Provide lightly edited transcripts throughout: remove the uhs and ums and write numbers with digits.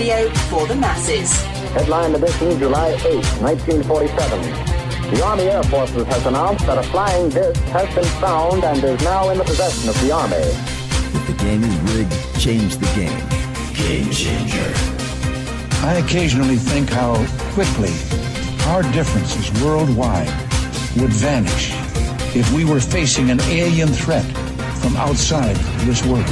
radio for the masses. Headline edition, July 8, 1947. The Army Air Forces has announced that a flying disc has been found and is now in the possession of the Army. If the game is rigged, change the game. Game changer. I occasionally think how quickly our differences worldwide would vanish if we were facing an alien threat from outside this world.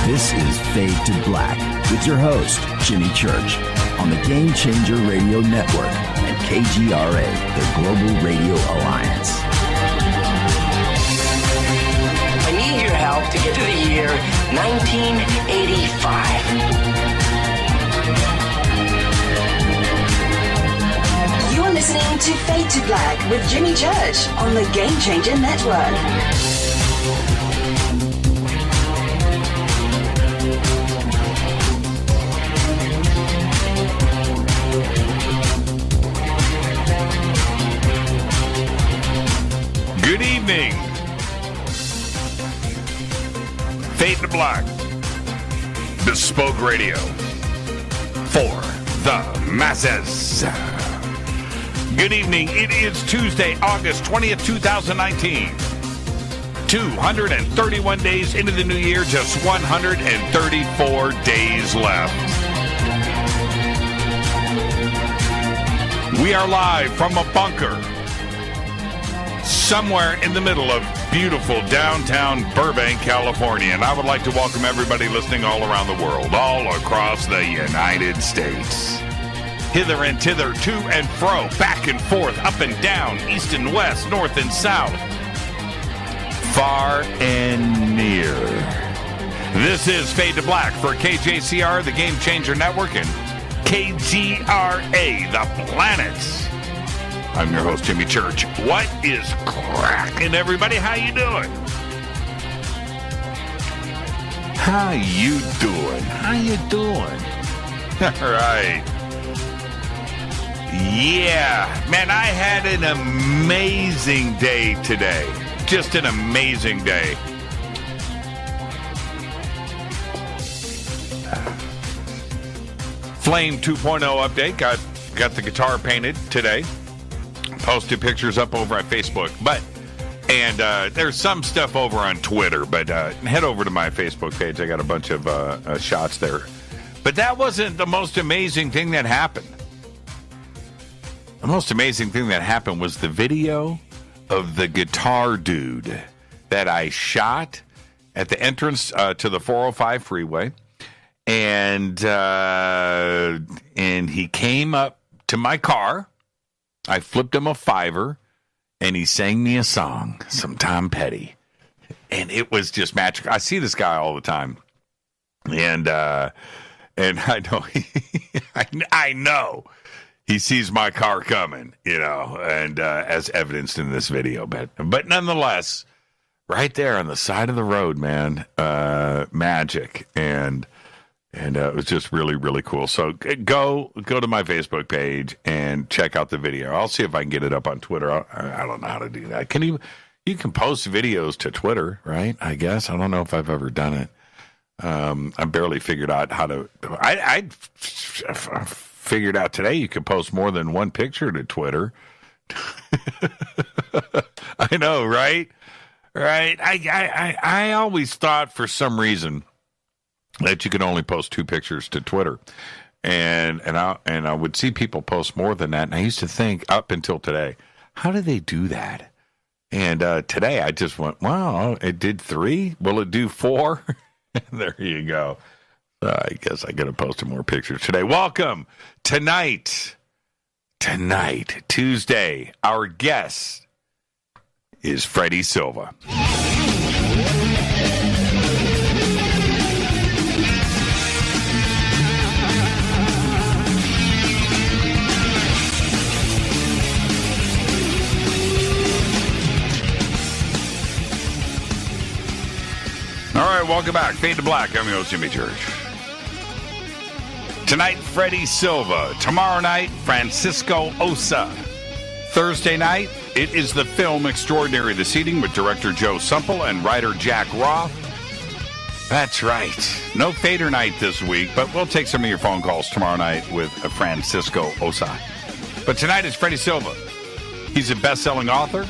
This is Fade to Black with your host, Jimmy Church, on the Game Changer Radio Network and KGRA, the Global Radio Alliance. I need your help to get to the year 1985. You're listening to Fade to Black with Jimmy Church on the Game Changer Network. Good evening. Fade to Black. Bespoke radio for the masses. Good evening. It is Tuesday, August 20th, 2019. 231 days into the new year, just 134 days left. We are live from a bunker somewhere in the middle of beautiful downtown Burbank, California. And I would like to welcome everybody listening all around the world, all across the United States. Hither and thither, to and fro, back and forth, up and down, east and west, north and south, far and near. This is Fade to Black for KJCR, the Game Changer Network, and KGRA, the planets. I'm your host, Jimmy Church. What is cracking, everybody? How you doing? How you doing? How you doing? All right. Yeah. Man, I had an amazing day today. Just an amazing day. Flame 2.0 update. Got the guitar painted today. Posted pictures up over on Facebook, and there's some stuff over on Twitter, but head over to my Facebook page. I got a bunch of shots there. But that wasn't the most amazing thing that happened. The most amazing thing that happened was the video of the guitar dude that I shot at the entrance to the 405 freeway, and he came up to my car. I flipped him a $5, and he sang me a song, some Tom Petty, and it was just magical. I see this guy all the time, and I know I know he sees my car coming, and as evidenced in this video. But nonetheless, right there on the side of the road, man, magic, and it was just really, really cool. So go to my Facebook page and check out the video. I'll see if I can get it up on Twitter. I don't know how to do that. You can post videos to Twitter, right? I guess. I don't know if I've ever done it. I barely figured out how to. I figured out today you can post more than one picture to Twitter. I know, right? Right. I always thought for some reason that you can only post 2 pictures to Twitter, and I would see people post more than that, and I used to think up until today, how do they do that? And today I just went, wow, it did 3. Will it do 4? There you go. I guess I got to post more pictures today. Welcome tonight, Tuesday. Our guest is Freddy Silva. All right, welcome back. Fade to Black. I'm your host, Jimmy Church. Tonight, Freddy Silva. Tomorrow night, Francisco Osa. Thursday night, it is the film Extraordinary, the Seating with director Joe Sumple and writer Jack Roth. That's right. No Fader night this week, but we'll take some of your phone calls tomorrow night with Francisco Osai. But tonight is Freddy Silva. He's a best-selling author,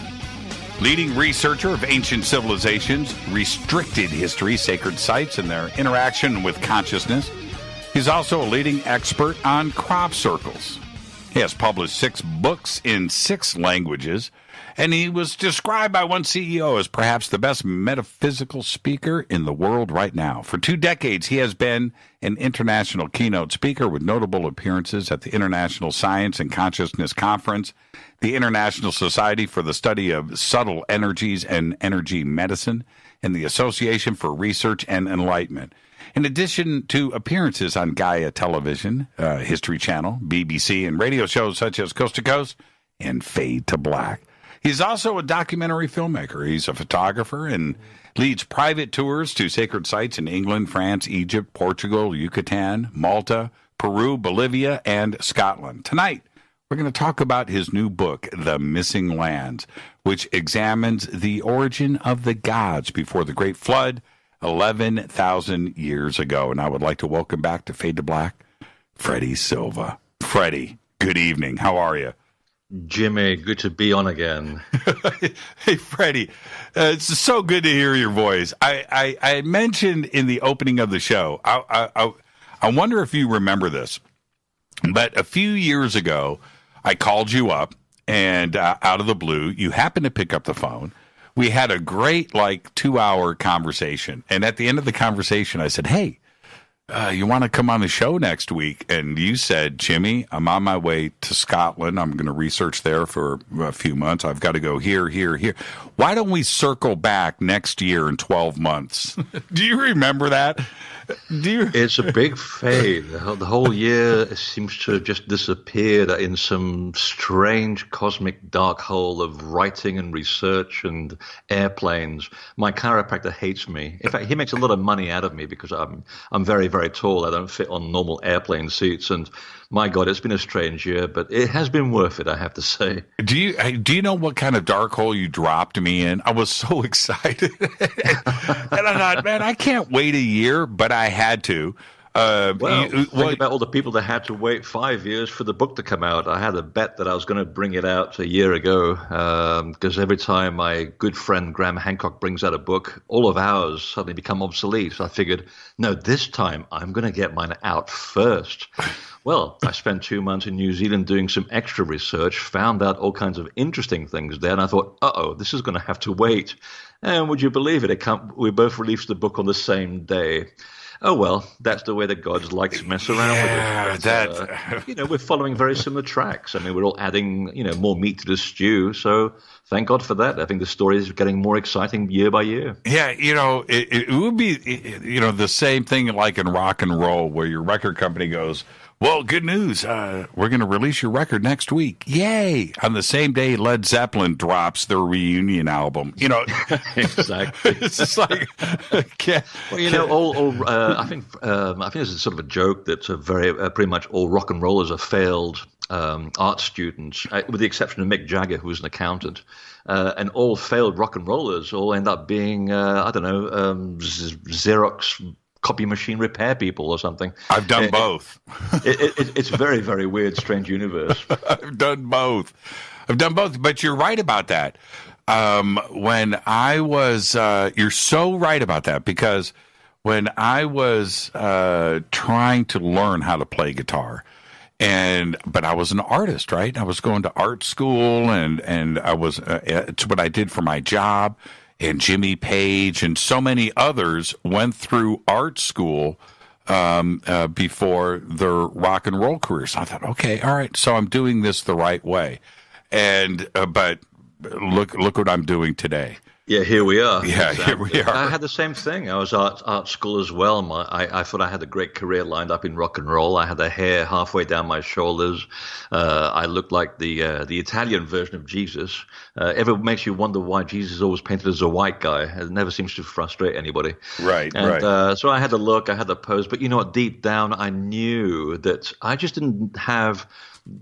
leading researcher of ancient civilizations, restricted history, sacred sites, and their interaction with consciousness. He's also a leading expert on crop circles. He has published 6 books in 6 languages, and he was described by one CEO as perhaps the best metaphysical speaker in the world right now. For 2 decades, he has been an international keynote speaker with notable appearances at the International Science and Consciousness Conference, the International Society for the Study of Subtle Energies and Energy Medicine, and the Association for Research and Enlightenment. In addition to appearances on Gaia Television, History Channel, BBC, and radio shows such as Coast to Coast and Fade to Black. He's also a documentary filmmaker. He's a photographer and leads private tours to sacred sites in England, France, Egypt, Portugal, Yucatan, Malta, Peru, Bolivia, and Scotland. Tonight, we're going to talk about his new book, The Missing Lands, which examines the origin of the gods before the Great Flood 11,000 years ago. And I would like to welcome back to Fade to Black, Freddy Silva. Freddy, good evening. How are you? Jimmy, good to be on again. Hey, Freddie, it's so good to hear your voice. I mentioned in the opening of the show, I wonder if you remember this, but a few years ago, I called you up, and out of the blue, you happened to pick up the phone. We had a great, 2-hour conversation, and at the end of the conversation, I said, hey, you want to come on the show next week? And you said, Jimmy, I'm on my way to Scotland. I'm going to research there for a few months. I've got to go here. Why don't we circle back next year in 12 months? Do you remember that? It's a big fade. The whole year seems to have just disappeared in some strange cosmic dark hole of writing and research and airplanes. My chiropractor hates me. In fact, he makes a lot of money out of me because I'm very, very tall. I don't fit on normal airplane seats. And my God, it's been a strange year, but it has been worth it, I have to say. Do you know what kind of dark hole you dropped me in? I was so excited. And I thought, man, I can't wait a year, but I had to. Think about all the people that had to wait 5 years for the book to come out. I had a bet that I was going to bring it out a year ago because every time my good friend Graham Hancock brings out a book, all of ours suddenly become obsolete. So I figured, no, this time I'm going to get mine out first. Well, I spent 2 months in New Zealand doing some extra research, found out all kinds of interesting things there, and I thought, this is going to have to wait. And would you believe it? We both released the book on the same day. Oh, well, that's the way the gods like to mess around with it. But, we're following very similar tracks. I mean, we're all adding, more meat to the stew. So thank God for that. I think the story is getting more exciting year by year. Yeah, it would be, the same thing like in rock and roll where your record company goes, well, good news. We're going to release your record next week. Yay. On the same day Led Zeppelin drops their reunion album. Exactly. It's just like, I think this is sort of a joke that pretty much all rock and rollers are failed art students, with the exception of Mick Jagger, who was an accountant. And all failed rock and rollers all end up being, Xerox copy machine repair people or something. I've done both. It's a very, very weird, strange universe. I've done both. But you're right about that. When I was, you're so right about that, because when I was trying to learn how to play guitar, but I was an artist, right? I was going to art school, and I was it's what I did for my job. And Jimmy Page and so many others went through art school before their rock and roll careers. I thought, okay, all right, so I'm doing this the right way. And but look what I'm doing today. Yeah, here we are. Yeah, exactly. Here we are. I had the same thing. I was art school as well. I thought I had a great career lined up in rock and roll. I had the hair halfway down my shoulders. I looked like the Italian version of Jesus. Ever makes you wonder why Jesus is always painted as a white guy? It never seems to frustrate anybody. Right. So I had the look, I had the pose, but you know what? Deep down, I knew that I just didn't have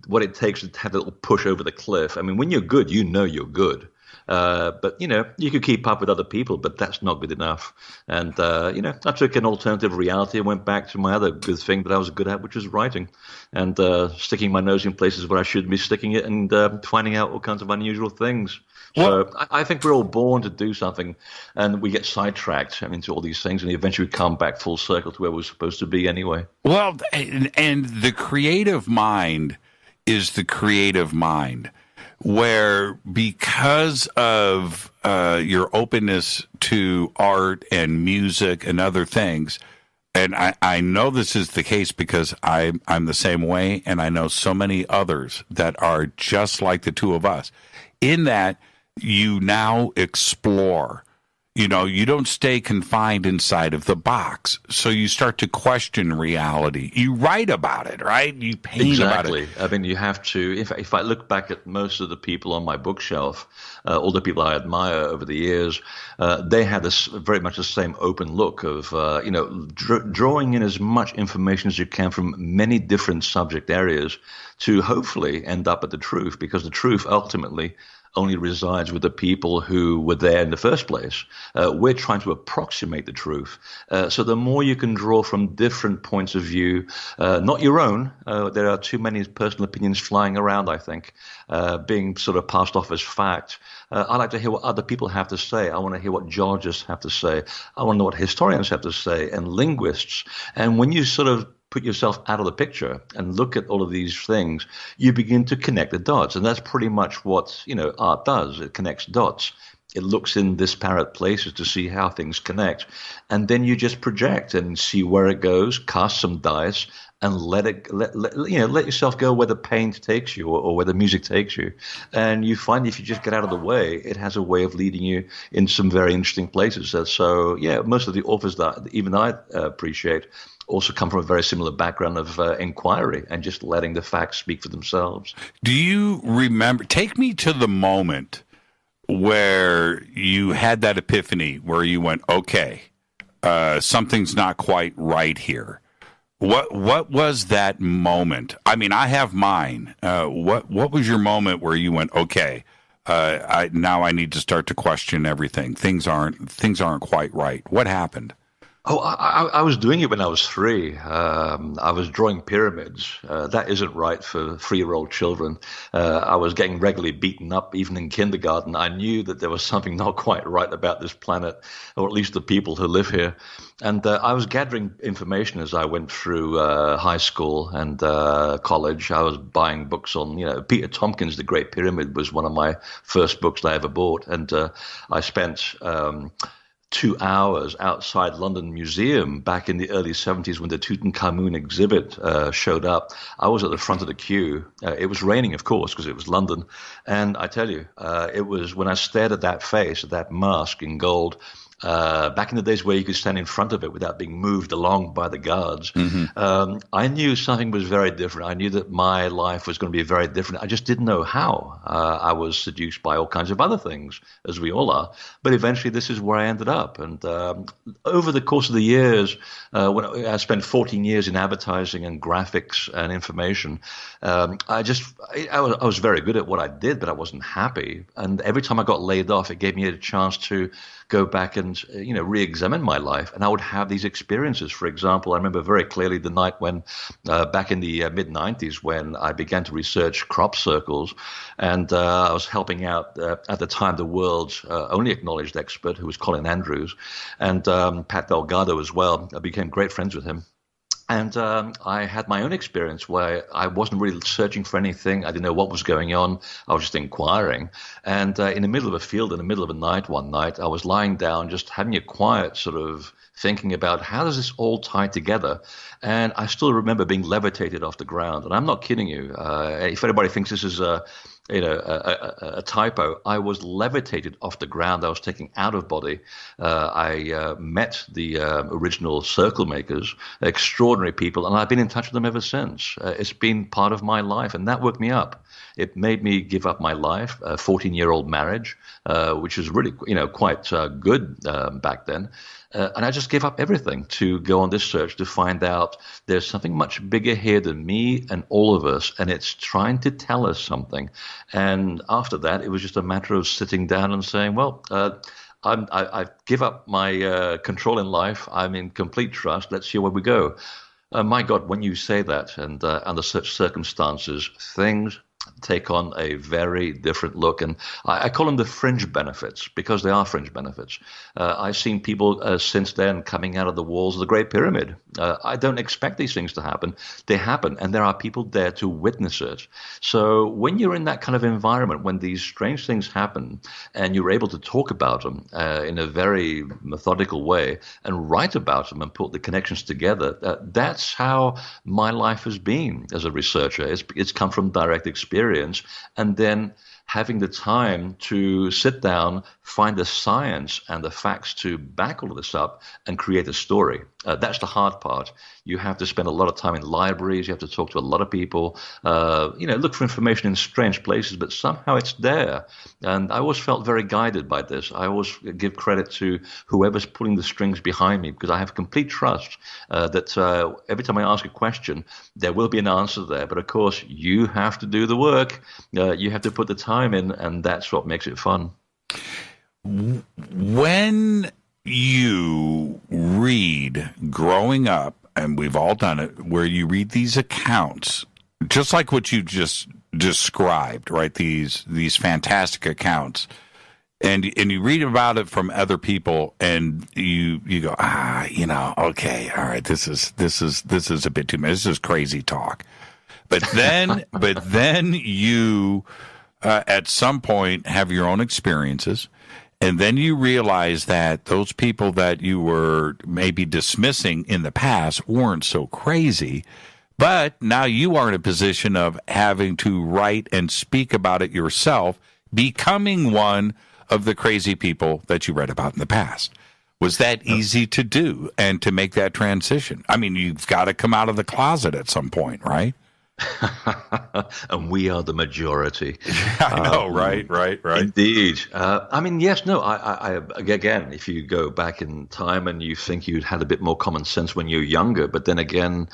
what it takes to have a little push over the cliff. I mean, when you're good, you know you're good. But, you could keep up with other people, but that's not good enough. And, I took an alternative reality and went back to my other good thing that I was good at, which was writing and sticking my nose in places where I shouldn't be sticking it and finding out all kinds of unusual things. So I think we're all born to do something, and we get sidetracked into all these things, and eventually we come back full circle to where we're supposed to be anyway. Well, and the creative mind is the creative mind, where because of your openness to art and music and other things, and I know this is the case because I'm the same way, and I know so many others that are just like the two of us, in that you now explore. You don't stay confined inside of the box. So you start to question reality. You write about it, right? You paint about it. Exactly. You have to. If I look back at most of the people on my bookshelf, all the people I admire over the years, they had this very much the same open look of, drawing in as much information as you can from many different subject areas to hopefully end up at the truth, because the truth ultimately only resides with the people who were there in the first place. We're trying to approximate the truth. So the more you can draw from different points of view, not your own, there are too many personal opinions flying around, I think, being sort of passed off as fact. I like to hear what other people have to say. I want to hear what geologists have to say. I want to know what historians have to say, and linguists. And when you sort of put yourself out of the picture and look at all of these things, you begin to connect the dots. And that's pretty much what, art does. It connects dots. It looks in disparate places to see how things connect. And then you just project and see where it goes, cast some dice, and let yourself go where the paint takes you or where the music takes you. And you find if you just get out of the way, it has a way of leading you in some very interesting places. So, most of the authors that even I appreciate also come from a very similar background of inquiry and just letting the facts speak for themselves. Do you remember, take me to the moment where you had that epiphany, where you went, okay, something's not quite right here. What was that moment? I have mine. What was your moment where you went, okay, now I need to start to question everything. Things aren't quite right. What happened? Oh, I was doing it when I was 3. I was drawing pyramids. That isn't right for 3-year-old children. I was getting regularly beaten up even in kindergarten. I knew that there was something not quite right about this planet, or at least the people who live here. And I was gathering information as I went through high school and college. I was buying books on, Peter Tompkins' The Great Pyramid was one of my first books that I ever bought. And I spent 2 hours outside London Museum back in the early 70s when the Tutankhamun exhibit showed up. I was at the front of the queue. It was raining, of course, because it was London. And I tell you, it was when I stared at that face, at that mask in gold, back in the days where you could stand in front of it without being moved along by the guards, I knew something was very different. I knew that my life was going to be very different. I just didn't know how. I was seduced by all kinds of other things, as we all are. But eventually, this is where I ended up. And over the course of the years, when I spent 14 years in advertising and graphics and information, I was very good at what I did, but I wasn't happy. And every time I got laid off, it gave me a chance to go back and re-examine my life, and I would have these experiences. For example, I remember very clearly the night when back in the mid-90s when I began to research crop circles, and I was helping out at the time the world's only acknowledged expert, who was Colin Andrews, and Pat Delgado as well. I became great friends with him. And I had my own experience where I wasn't really searching for anything. I didn't know what was going on. I was just inquiring. And in the middle of a field, in the middle of a night, one night, I was lying down, just having a quiet sort of thinking about how does this all tie together. And I still remember being levitated off the ground. And I'm not kidding you. If anybody thinks this is a typo, I was levitated off the ground. I was taken out of body. I met the original circle makers, extraordinary people, and I've been in touch with them ever since. It's been part of my life, and that woke me up. It made me give up my life, a 14-year-old marriage, which was really, quite good back then. And I just gave up everything to go on this search to find out there's something much bigger here than me and all of us, and it's trying to tell us something. And after that, it was just a matter of sitting down and saying, well, I give up my control in life. I'm in complete trust. Let's see where we go. My God, when you say that and under such circumstances, things take on a very different look. And I call them the fringe benefits, because they are fringe benefits. I've seen people since then coming out of the walls of the Great Pyramid. I don't expect these things to happen. They happen, and there are people there to witness it. So when you're in that kind of environment, when these strange things happen, and you're able to talk about them in a very methodical way and write about them and put the connections together, that's how my life has been as a researcher. It's come from direct experience, and then having the time to sit down, find the science and the facts to back all of this up and create a story. That's the hard part. You have to spend a lot of time in libraries. You have to talk to a lot of people, look for information in strange places, but somehow it's there. And I always felt very guided by this. I always give credit to whoever's pulling the strings behind me, because I have complete trust that every time I ask a question, there will be an answer there. But of course, you have to do the work. You have to put the time in, and that's what makes it fun. When you read growing up, and we've all done it, where you read these accounts, just like what you just described, right? These fantastic accounts, and you read about it from other people, and you go, okay, all right, this is a bit too much. This is crazy talk. But then you at some point have your own experiences. And then you realize that those people that you were maybe dismissing in the past weren't so crazy, but now you are in a position of having to write and speak about it yourself, becoming one of the crazy people that you read about in the past. Was that easy to do and to make that transition? I mean, you've got to come out of the closet at some point, right? And we are the majority. I know, right. Indeed. Yes, no, I again, if you go back in time and you think you'd had a bit more common sense when you're younger, but then again,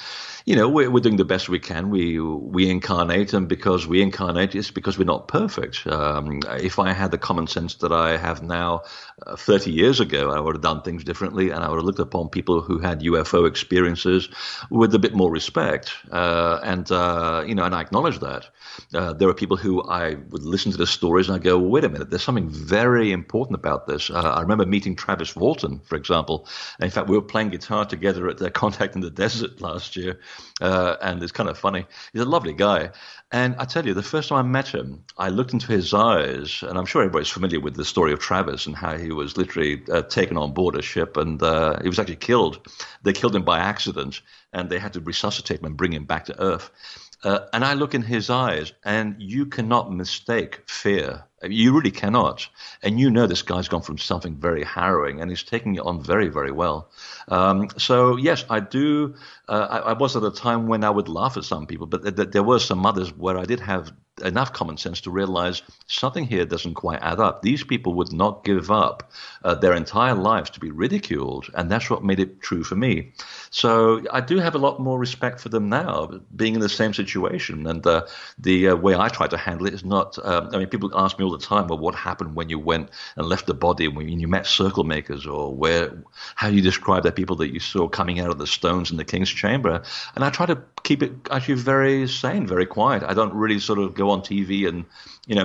we're doing the best we can. We incarnate, and because we incarnate, it's because we're not perfect. If I had the common sense that I have now 30 years ago, I would have done things differently, and I would have looked upon people who had UFO experiences with a bit more respect. And I acknowledge that. There are people who I would listen to the stories and I go, well, wait a minute, there's something very important about this. I remember meeting Travis Walton, for example. And in fact, we were playing guitar together at Contact in the Desert last year. And it's kind of funny. He's a lovely guy. And I tell you, the first time I met him, I looked into his eyes, and I'm sure everybody's familiar with the story of Travis and how he was literally taken on board a ship, and he was actually killed. They killed him by accident, and they had to resuscitate him and bring him back to Earth. And I look in his eyes, and you cannot mistake fear. You really cannot. And this guy's gone from something very harrowing, and he's taking it on very, very well. So, yes, I do. I was at a time when I would laugh at some people, but there were some others where I did have enough common sense to realize something here doesn't quite add up. These people would not give up their entire lives to be ridiculed, and that's what made it true for me. So I do have a lot more respect for them now, being in the same situation. And the way I try to handle it is not, people ask me all the time, well, what happened when you went and left the body, when you met circle makers, or how you describe the people that you saw coming out of the stones in the King's Chamber. And I try to keep it actually very sane, very quiet. I don't really sort of go on TV and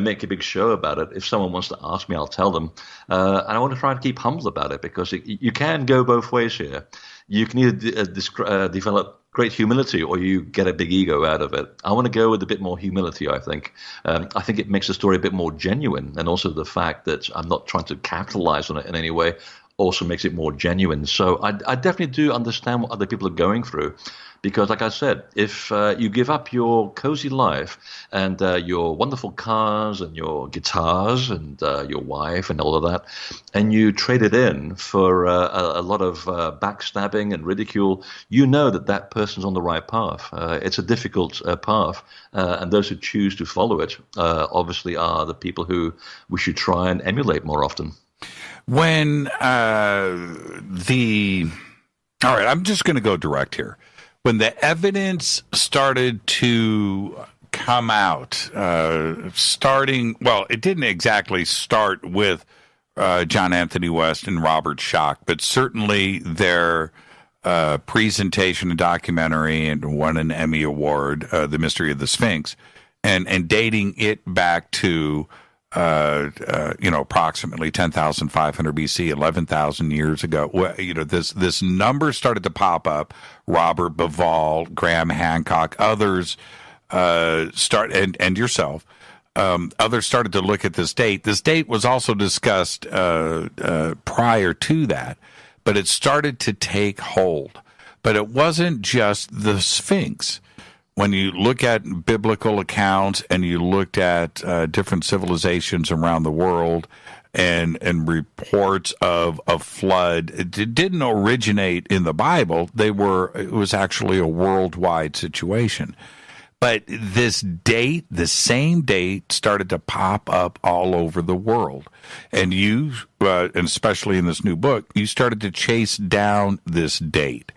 make a big show about it. If someone wants to ask me, I'll tell them. And I want to try to keep humble about it, because you can go both ways here. You can either develop great humility, or you get a big ego out of it. I want to go with a bit more humility, I think. I think it makes the story a bit more genuine, and also the fact that I'm not trying to capitalize on it in any way also makes it more genuine. So I definitely do understand what other people are going through, because like I said, if you give up your cozy life and your wonderful cars and your guitars and your wife and all of that, and you trade it in for a lot of backstabbing and ridicule, that person's on the right path. It's a difficult path, and those who choose to follow it obviously are the people who we should try and emulate more often. When all right, I'm just going to go direct here. When the evidence started to come out, it didn't exactly start with John Anthony West and Robert Schoch, but certainly their presentation and documentary and won an Emmy Award, The Mystery of the Sphinx, and dating it back to approximately 10,500 BC, 11,000 years ago. This number started to pop up. Robert Bauval, Graham Hancock, others and yourself. Others started to look at this date. This date was also discussed prior to that, but it started to take hold. But it wasn't just the Sphinx. When you look at biblical accounts and you looked at different civilizations around the world and reports of a flood, it didn't originate in the Bible. It was actually a worldwide situation. But this date, the same date, started to pop up all over the world. And you, and especially in this new book, you started to chase down this date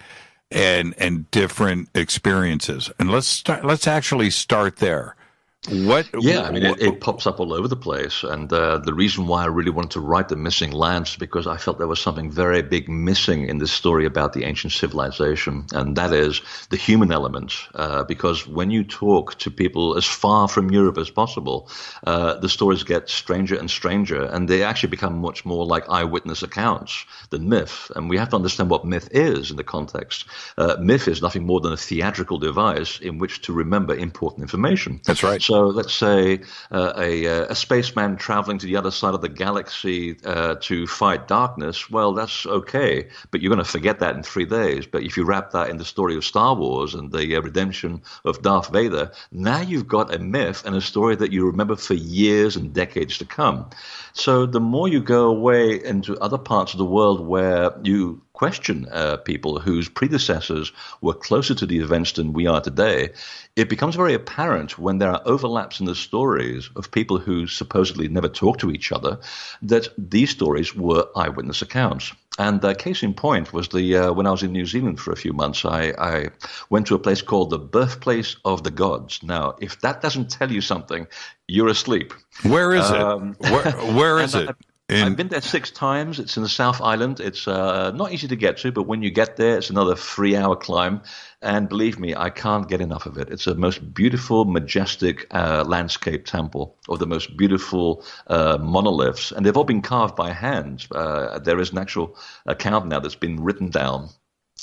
and different experiences. And let's actually start there. It pops up all over the place, and the reason why I really wanted to write The Missing Lands is because I felt there was something very big missing in this story about the ancient civilization, and that is the human element. Because when you talk to people as far from Europe as possible, the stories get stranger and stranger, and they actually become much more like eyewitness accounts than myth. And we have to understand what myth is in the context. Myth is nothing more than a theatrical device in which to remember important information. That's right. So let's say a spaceman traveling to the other side of the galaxy to fight darkness, well, that's okay, but you're going to forget that in 3 days. But if you wrap that in the story of Star Wars and the redemption of Darth Vader, now you've got a myth and a story that you remember for years and decades to come. So the more you go away into other parts of the world where you question people whose predecessors were closer to the events than we are today, it becomes very apparent when there are overlaps in the stories of people who supposedly never talk to each other that these stories were eyewitness accounts. And case in point was when I was in New Zealand for a few months, I went to a place called the Birthplace of the Gods. Now, if that doesn't tell you something, you're asleep. Where is it? Where is it? I've been there 6 times. It's in the South Island. It's not easy to get to, but when you get there, it's another 3-hour climb. And believe me, I can't get enough of it. It's a most beautiful, majestic landscape temple of the most beautiful monoliths. And they've all been carved by hand. There is an actual account now that's been written down.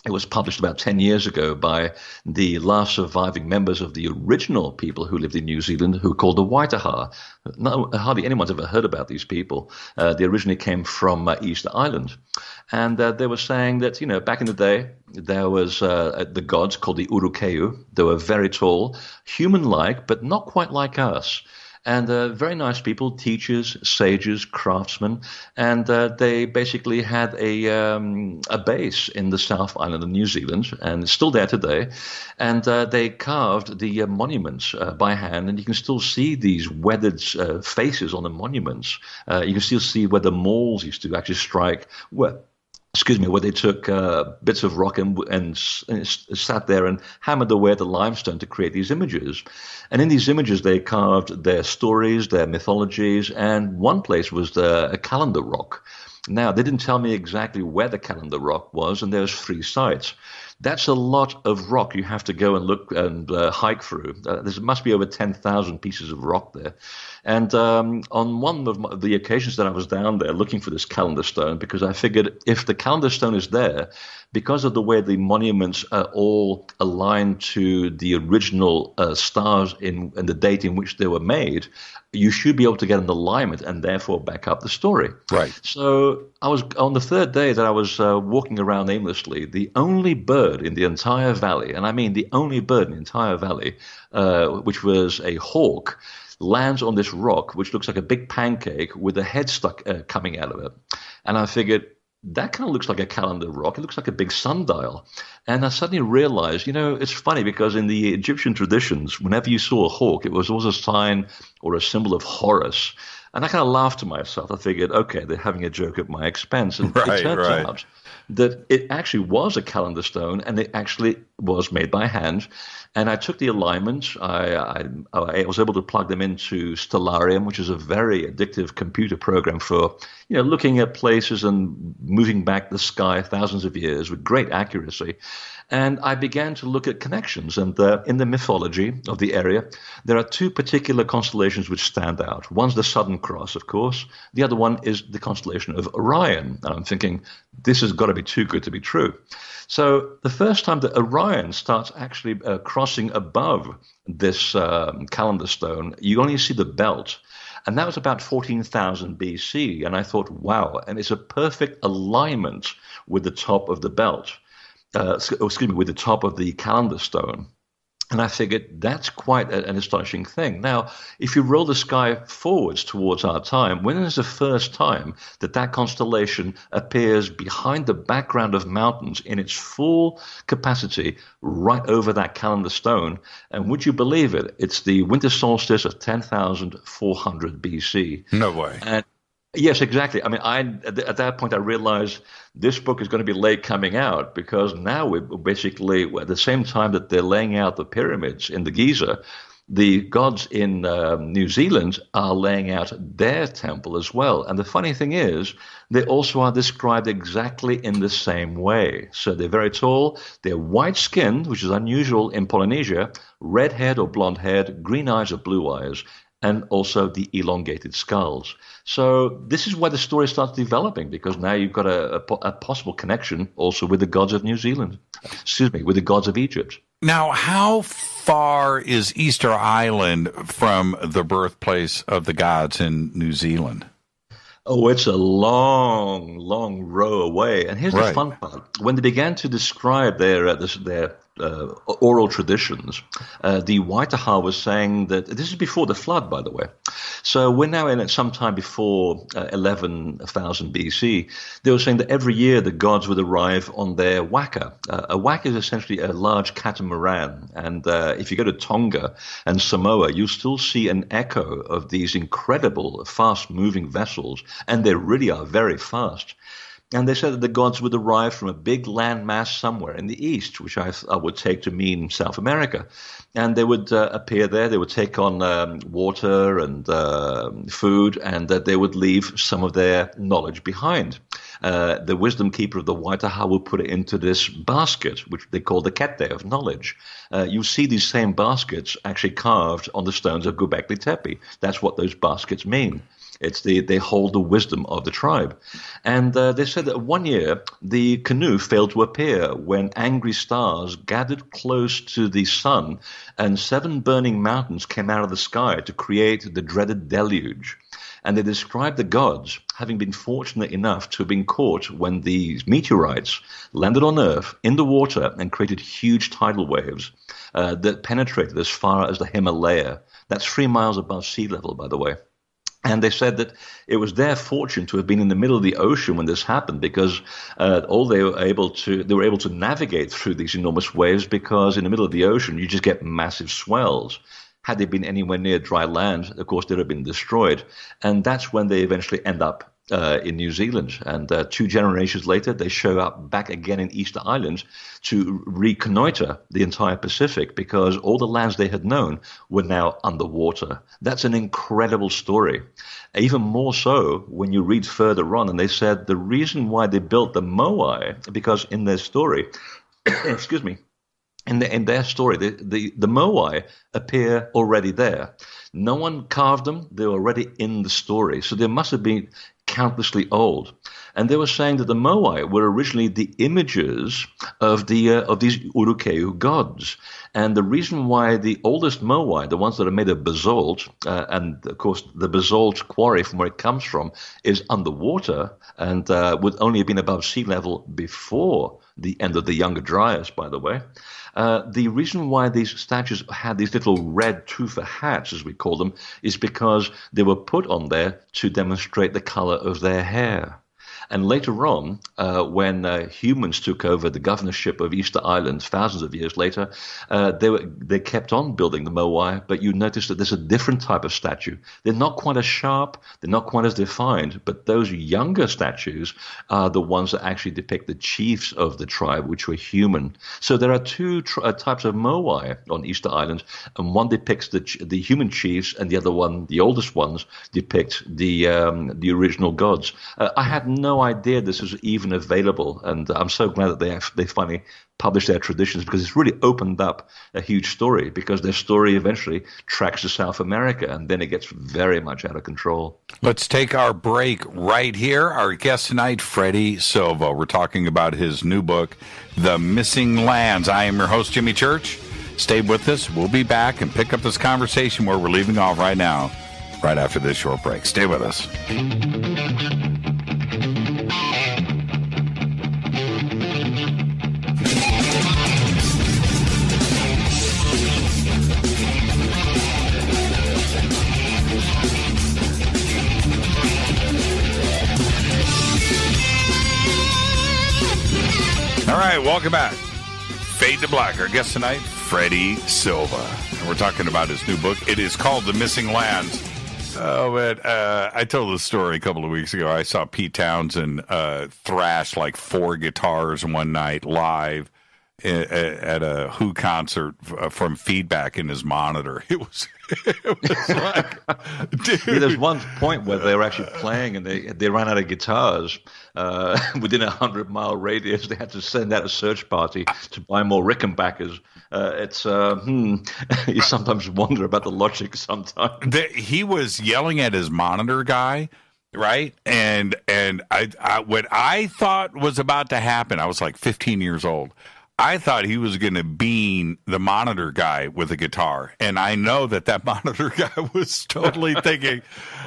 It was published about 10 years ago by the last surviving members of the original people who lived in New Zealand, who were called the Waitaha. Hardly anyone's ever heard about these people. They originally came from Easter Island. And they were saying that, back in the day, there was the gods called the Urukeu. They were very tall, human-like, but not quite like us. And very nice people, teachers, sages, craftsmen, and they basically had a base in the South Island of New Zealand, and it's still there today. And they carved the monuments by hand, and you can still see these weathered faces on the monuments. You can still see where the mauls used to actually strike. Where they took bits of rock and sat there and hammered away at the limestone to create these images. And in these images, they carved their stories, their mythologies, and one place was a calendar rock. Now, they didn't tell me exactly where the calendar rock was, and there's 3 sites. That's a lot of rock you have to go and look and hike through. There must be over 10,000 pieces of rock there. And on one of the occasions that I was down there looking for this calendar stone, because I figured if the calendar stone is there, because of the way the monuments are all aligned to the original stars in the date in which they were made, you should be able to get an alignment and therefore back up the story. Right. So I was on the 3rd day that I was walking around aimlessly, the only bird in the entire valley, and I mean the only bird in the entire valley, which was a hawk, lands on this rock, which looks like a big pancake with a head stuck coming out of it. And I figured, that kind of looks like a calendar rock. It looks like a big sundial. And I suddenly realized, it's funny because in the Egyptian traditions, whenever you saw a hawk, it was always a sign or a symbol of Horus. And I kind of laughed to myself. I figured, okay, they're having a joke at my expense. And Right, it turns right. out that it actually was a calendar stone, and it actually was made by hand. And I took the alignments. I was able to plug them into Stellarium, which is a very addictive computer program for, looking at places and moving back the sky thousands of years with great accuracy. And I began to look at connections. And in the mythology of the area, there are two particular constellations which stand out. One's the Southern Cross, of course. The other one is the constellation of Orion. And I'm thinking, this has got to be too good to be true. So the first time that Orion starts actually crossing above this calendar stone, you only see the belt. And that was about 14,000 BC. And I thought, wow, and it's a perfect alignment with the top of the belt. With the top of the calendar stone. And I figured that's quite an astonishing thing. Now, if you roll the sky forwards towards our time, when is the first time that constellation appears behind the background of mountains in its full capacity right over that calendar stone? And would you believe it? It's the winter solstice of 10,400 BC. No way. And yes, exactly. I mean, at that point, I realized this book is going to be late coming out because now we're basically at the same time that they're laying out the pyramids in the Giza, the gods in New Zealand are laying out their temple as well. And the funny thing is, they also are described exactly in the same way. So they're very tall, they're white-skinned, which is unusual in Polynesia, red-haired or blonde-haired, green eyes or blue eyes, and also the elongated skulls. So this is where the story starts developing, because now you've got a possible connection also with the gods of New Zealand. With the gods of Egypt. Now, how far is Easter Island from the birthplace of the gods in New Zealand? Oh, it's a long, long row away. And here's the fun part. When they began to describe their oral traditions, the Waitaha was saying that this is before the flood, by the way. So we're now in sometime before 11,000 BC. They were saying that every year the gods would arrive on their waka. A waka is essentially a large catamaran. And if you go to Tonga and Samoa, you still see an echo of these incredible fast-moving vessels. And they really are very fast. And they said that the gods would arrive from a big landmass somewhere in the east, which I would take to mean South America. And they would appear there. They would take on water and food, and that they would leave some of their knowledge behind. The wisdom keeper of the Waitaha will put it into this basket, which they call the kete of knowledge. You see these same baskets actually carved on the stones of Göbekli Tepe. That's what those baskets mean. They hold the wisdom of the tribe. And they said that one year the canoe failed to appear when angry stars gathered close to the sun and 7 burning mountains came out of the sky to create the dreaded deluge. And they described the gods having been fortunate enough to have been caught when these meteorites landed on Earth in the water and created huge tidal waves that penetrated as far as the Himalaya. That's 3 miles above sea level, by the way. And they said that it was their fortune to have been in the middle of the ocean when this happened, because they were able to navigate through these enormous waves, because in the middle of the ocean you just get massive swells. Had they been anywhere near dry land, of course, they'd have been destroyed. And that's when they eventually end up in New Zealand. And 2 generations later, they show up back again in Easter Island to reconnoiter the entire Pacific, because all the lands they had known were now underwater. That's an incredible story. Even more so when you read further on, and they said the reason why they built the Moai, because in their story, excuse me, in their story, the Moai appear already there. No one carved them. They're already in the story. So they must have been countlessly old. And they were saying that the Moai were originally the images of these Urukeu gods. And the reason why the oldest Moai, the ones that are made of basalt, and of course the basalt quarry from where it comes from, is underwater and would only have been above sea level before the end of the Younger Dryas, by the way. The reason why these statues had these little red tufa hats, as we call them, is because they were put on there to demonstrate the color of their hair. And later on, when humans took over the governorship of Easter Island thousands of years later, they kept on building the Moai, but you notice that there's a different type of statue. They're not quite as sharp, they're not quite as defined, but those younger statues are the ones that actually depict the chiefs of the tribe, which were human. So there are two types of Moai on Easter Island, and one depicts the human chiefs, and the other one, the oldest ones, depict the original gods. I had no idea this was even available, and I'm so glad that they finally published their traditions, because it's really opened up a huge story, because their story eventually tracks to South America, and then it gets very much out of control. Let's take our break right here. Our guest tonight, Freddy Silva. We're talking about his new book, The Missing Lands. I am your host, Jimmy Church. Stay with us. We'll be back and pick up this conversation where we're leaving off right now, right after this short break. Stay with us. All right, welcome back. Fade to Black. Our guest tonight, Freddy Silva. And we're talking about his new book. It is called The Missing Lands. Oh, but I told this story a couple of weeks ago. I saw Pete Townsend thrash like 4 guitars one night live at a Who concert from feedback in his monitor. It was like, dude. Yeah, there's one point where they were actually playing and they ran out of guitars within a 100-mile radius. They had to send out a search party to buy more Rickenbackers. You sometimes wonder about the logic sometimes. He was yelling at his monitor guy, right? And I what I thought was about to happen, I was like 15 years old. I thought he was going to bean the monitor guy with a guitar. And I know that monitor guy was totally thinking,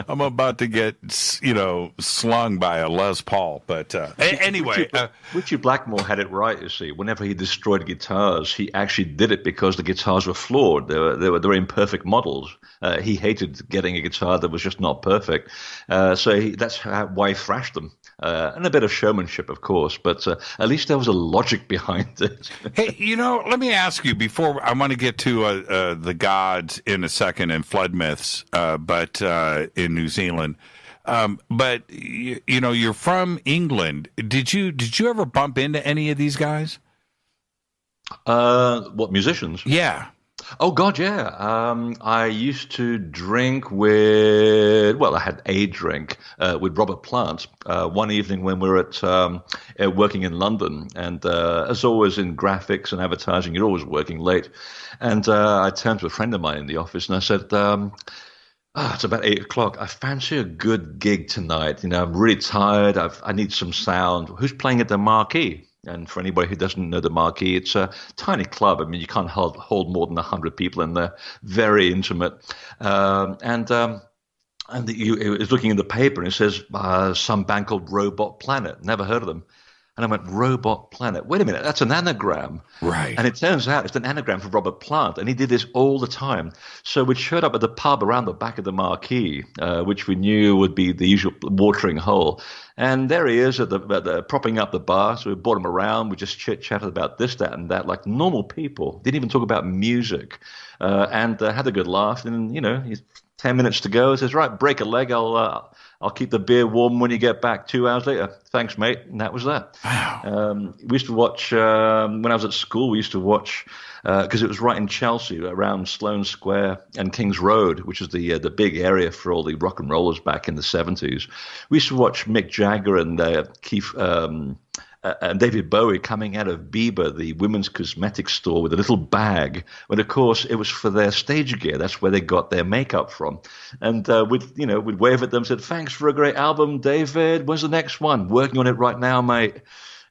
I'm about to get, slung by a Les Paul. But anyway. Richie Blackmore had it right, you see. Whenever he destroyed guitars, he actually did it because the guitars were flawed. They were imperfect models. He hated getting a guitar that was just not perfect. So that's why he thrashed them. And a bit of showmanship, of course, but at least there was a logic behind it. Hey, let me ask you before I want to get to the gods in a second and flood myths, but in New Zealand. But you're from England. Did you ever bump into any of these guys? What, musicians? Yeah. Oh, God, yeah. I used to drink I had a drink with Robert Plant one evening when we were at working in London. And as always in graphics and advertising, you're always working late. And I turned to a friend of mine in the office and I said, it's about 8 o'clock. I fancy a good gig tonight. I'm really tired. I need some sound. Who's playing at the Marquee? And for anybody who doesn't know the Marquee, it's a tiny club. I mean, you can't hold more than 100 people in there. Very intimate. And he was looking in the paper and it says some band called Robot Planet. Never heard of them. And I went, Robot Planet. Wait a minute, that's an anagram. Right. And it turns out it's an anagram for Robert Plant. And he did this all the time. So we showed up at the pub around the back of the Marquee, which we knew would be the usual watering hole. And there he is at the propping up the bar. So we brought him around. We just chit-chatted about this, that, and that, like normal people. Didn't even talk about music. And had a good laugh. And, he's 10 minutes to go. He says, right, break a leg. I'll keep the beer warm when you get back 2 hours later. Thanks, mate. And that was that. Wow. We used to watch, when I was at school, we used to watch, because it was right in Chelsea, around Sloane Square and King's Road, which is the big area for all the rock and rollers back in the 70s. We used to watch Mick Jagger and Keith and David Bowie coming out of Bieber, the women's cosmetics store, with a little bag. When, of course, it was for their stage gear. That's where they got their makeup from. And we'd wave at them and said, thanks for a great album, David. When's the next one? Working on it right now, mate.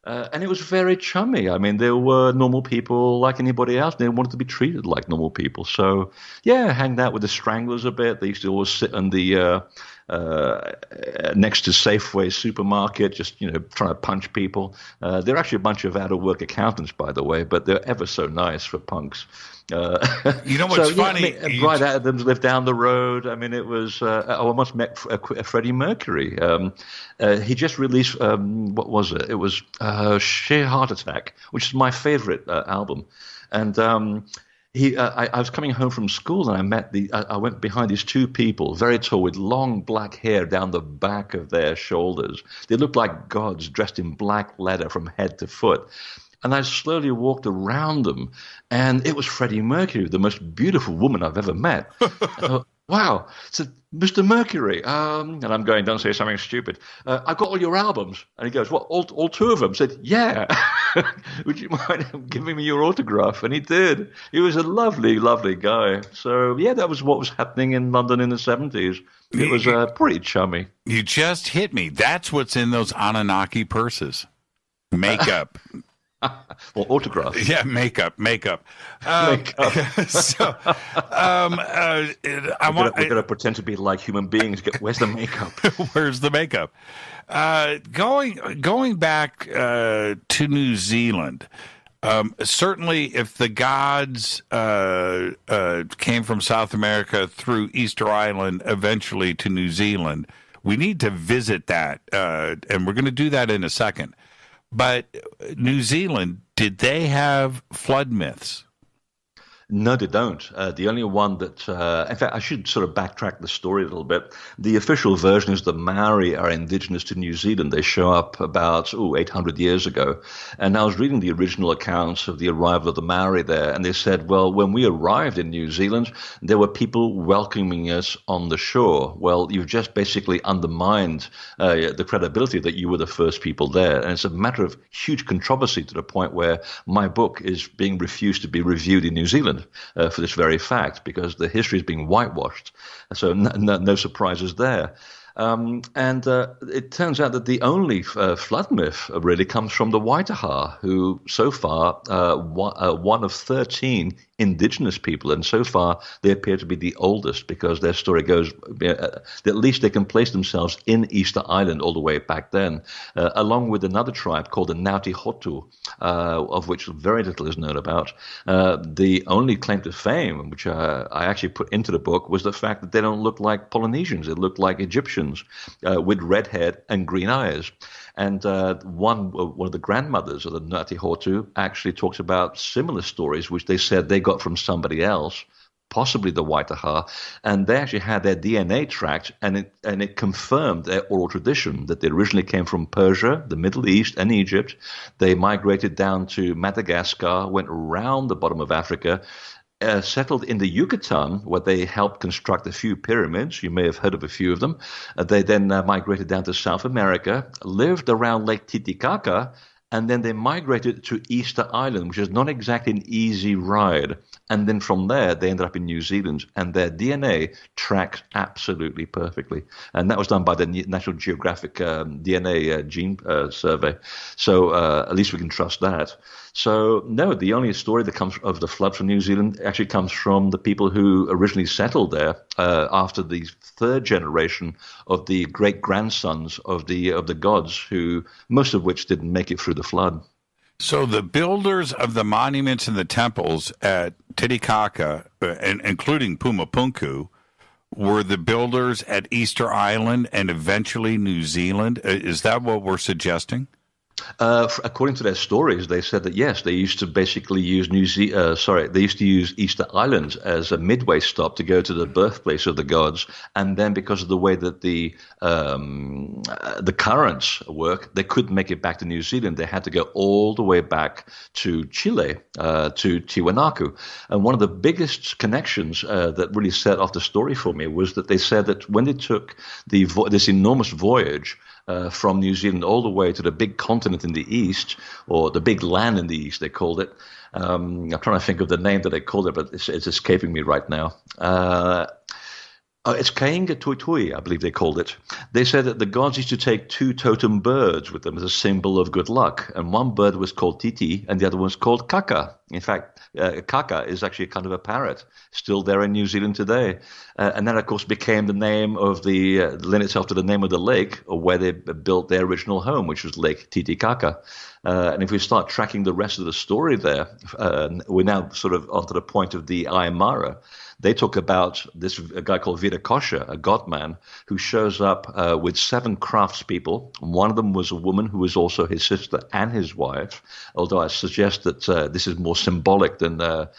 And it was very chummy. I mean, they were normal people like anybody else. They wanted to be treated like normal people. So, yeah, hanged out with the Stranglers a bit. They used to always sit on the next to Safeway supermarket, just trying to punch people. They're actually a bunch of out-of-work accountants, by the way, but they're ever so nice for punks. You know what's funny? Bryan Adams lived down the road. I mean, it was. I almost met Freddie Mercury. He just released. What was it? It was Sheer Heart Attack, which is my favorite album. And I was coming home from school and I went behind these two people, very tall, with long black hair down the back of their shoulders. They looked like gods dressed in black leather from head to foot. And I slowly walked around them, and it was Freddie Mercury, the most beautiful woman I've ever met. I thought, wow. So, Mr. Mercury, and I'm going, don't say something stupid. I've got all your albums. And he goes, what, all two of them? I said, yeah. Would you mind giving me your autograph? And he did. He was a lovely, lovely guy. So, yeah, that was what was happening in London in the 70s. It was pretty chummy. You just hit me. That's what's in those Anunnaki purses. Makeup. Well, autograph. Yeah, makeup. So, we're going to pretend to be like human beings. Where's the makeup? Where's the makeup? Going back to New Zealand. Certainly, if the gods came from South America through Easter Island, eventually to New Zealand, we need to visit that, and we're going to do that in a second. But New Zealand, did they have flood myths? No, they don't. The only one that, in fact, I should sort of backtrack the story a little bit. The official version is the Maori are indigenous to New Zealand. They show up about 800 years ago. And I was reading the original accounts of the arrival of the Maori there, and they said, well, when we arrived in New Zealand, there were people welcoming us on the shore. Well, you've just basically undermined the credibility that you were the first people there. And it's a matter of huge controversy to the point where my book is being refused to be reviewed in New Zealand. For this very fact, because the history is being whitewashed. So no surprises there. And it turns out that the only flood myth really comes from the Waitaha, who so far one of 13 indigenous people, and so far they appear to be the oldest because their story goes that at least they can place themselves in Easter Island all the way back then, along with another tribe called the Ngāti Hotu, of which very little is known about. The only claim to fame, which I actually put into the book, was the fact that they don't look like Polynesians. They look like Egyptians with red hair and green eyes. And one of the grandmothers of the Ngāti Hotu actually talks about similar stories, which they said they got from somebody else, possibly the Waitaha, and they actually had their DNA tracked, and it confirmed their oral tradition that they originally came from Persia, the Middle East, and Egypt. They migrated down to Madagascar, went around the bottom of Africa, settled in the Yucatan, where they helped construct a few pyramids. You may have heard of a few of them. They then migrated down to South America, lived around Lake Titicaca, and then they migrated to Easter Island, which is not exactly an easy ride. And then from there, they ended up in New Zealand, and their DNA tracks absolutely perfectly. And that was done by the National Geographic DNA gene survey. So at least we can trust that. So, no, the only story that comes of the flood from New Zealand actually comes from the people who originally settled there after the third generation of the great-grandsons of the gods, who most of which didn't make it through the flood. So the builders of the monuments and the temples at Titicaca, including Pumapunku, were the builders at Easter Island and eventually New Zealand? Is that what we're suggesting? According to their stories, they said that yes, they used to basically use they used to use Easter Island as a midway stop to go to the birthplace of the gods, and then because of the way that the currents work, they couldn't make it back to New Zealand. They had to go all the way back to Chile, to Tiwanaku. And one of the biggest connections that really set off the story for me was that they said that when they took this enormous voyage from New Zealand all the way to the big continent in the east, or the big land in the east, they called it. I'm trying to think of the name that they called it, but it's escaping me right now. It's Kainga Tuitui, I believe they called it. They said that the gods used to take 2 totem birds with them as a symbol of good luck. And one bird was called Titi and the other one was called Kaka. In fact, Kaka is actually a kind of a parrot, still there in New Zealand today. And that, of course, became the name of lent itself to the name of the lake or where they built their original home, which was Lake Titicaca. And if we start tracking the rest of the story there, we're now sort of onto the point of the Aymara. They talk about a guy called Virakosha, a god man, who shows up with 7 craftspeople. One of them was a woman who was also his sister and his wife, although I suggest that this is more symbolic than that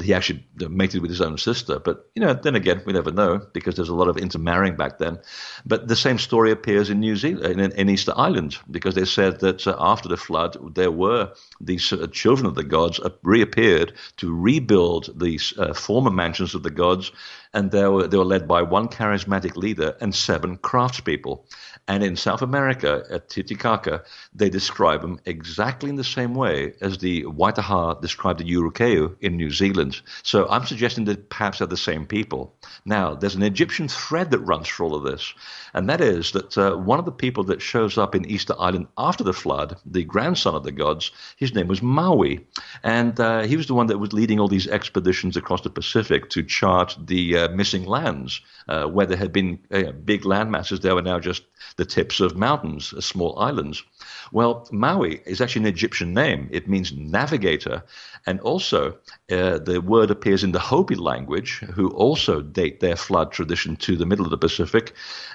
he actually mated with his own sister. But, then again, we never know because there's a lot of intermarrying back then. But the same story appears in New Zealand, in Easter Island, because they said that after the flood, there were these children of the gods reappeared to rebuild these former mansions of the gods, and they were led by one charismatic leader and 7 craftspeople. And in South America, at Titicaca, they describe them exactly in the same way as the Waitaha described the Urukeu in New Zealand. So I'm suggesting that perhaps they're the same people. Now, there's an Egyptian thread that runs through all of this, and that is that one of the people that shows up in Easter Island after the flood, the grandson of the gods, his name was Maui. And he was the one that was leading all these expeditions across the Pacific to chart the missing lands, where there had been big land masses. There were now just the tips of mountains, small islands. Well, Maui is actually an Egyptian name. It means navigator. And also, the word appears in the Hopi language, who also date their flood tradition to the middle of the Pacific.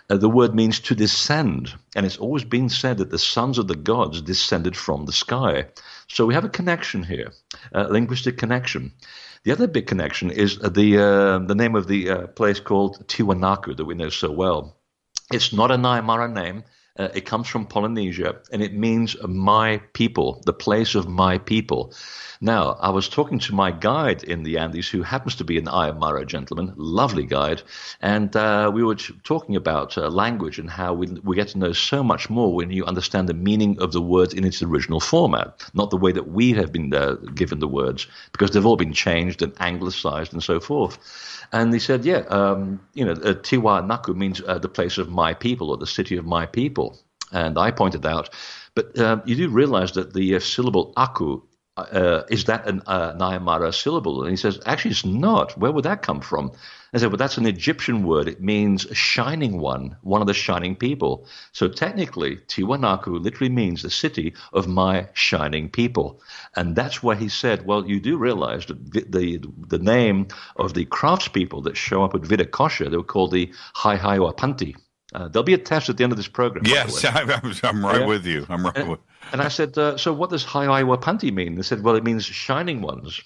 The word means to descend. And it's always been said that the sons of the gods descended from the sky. So we have a connection here, a linguistic connection. The other big connection is the name of the place called Tiwanaku that we know so well. It's not an Aymara name. It comes from Polynesia, and it means my people, the place of my people. Now, I was talking to my guide in the Andes, who happens to be an Aymara gentleman, lovely guide, and we were talking about language and how we get to know so much more when you understand the meaning of the words in its original format, not the way that we have been given the words, because they've all been changed and anglicized and so forth. And he said, Tiwanaku means the place of my people or the city of my people. And I pointed out, but you do realize that the syllable aku, is that an Aymara syllable? And he says, actually, it's not. Where would that come from? I said, well, that's an Egyptian word. It means shining one of the shining people. So technically, Tiwanaku literally means the city of my shining people. And that's why he said, well, you do realize that the name of the craftspeople that show up at Virakosha, they were called the Haihaiwapanti. There'll be a test at the end of this program. Yes, I'm right with you. And I said, so what does Haihaiwapanti mean? They said, well, it means shining ones.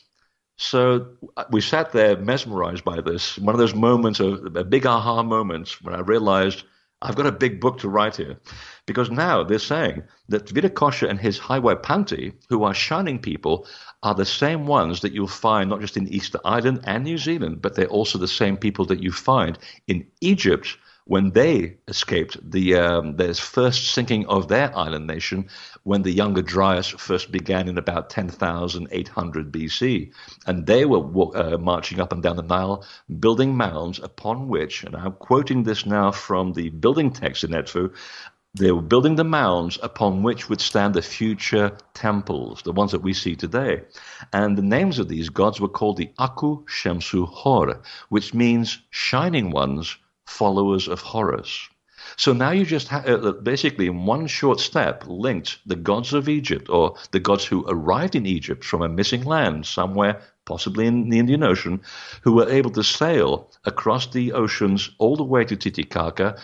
So we sat there mesmerized by this. One of those moments, a big aha moments, when I realized I've got a big book to write here. Because now they're saying that Virakosha and his Haihaiwapanti, who are shining people, are the same ones that you'll find not just in Easter Island and New Zealand, but they're also the same people that you find in Egypt when they escaped their first sinking of their island nation, when the Younger Dryas first began in about 10,800 BC. And they were marching up and down the Nile, building mounds upon which, and I'm quoting this now from the building text in Edfu, they were building the mounds upon which would stand the future temples, the ones that we see today. And the names of these gods were called the Aku Shemsu Hor, which means shining ones, followers of Horus. So now you just basically in one short step linked the gods of Egypt, or the gods who arrived in Egypt from a missing land somewhere, possibly in the Indian Ocean, who were able to sail across the oceans all the way to Titicaca.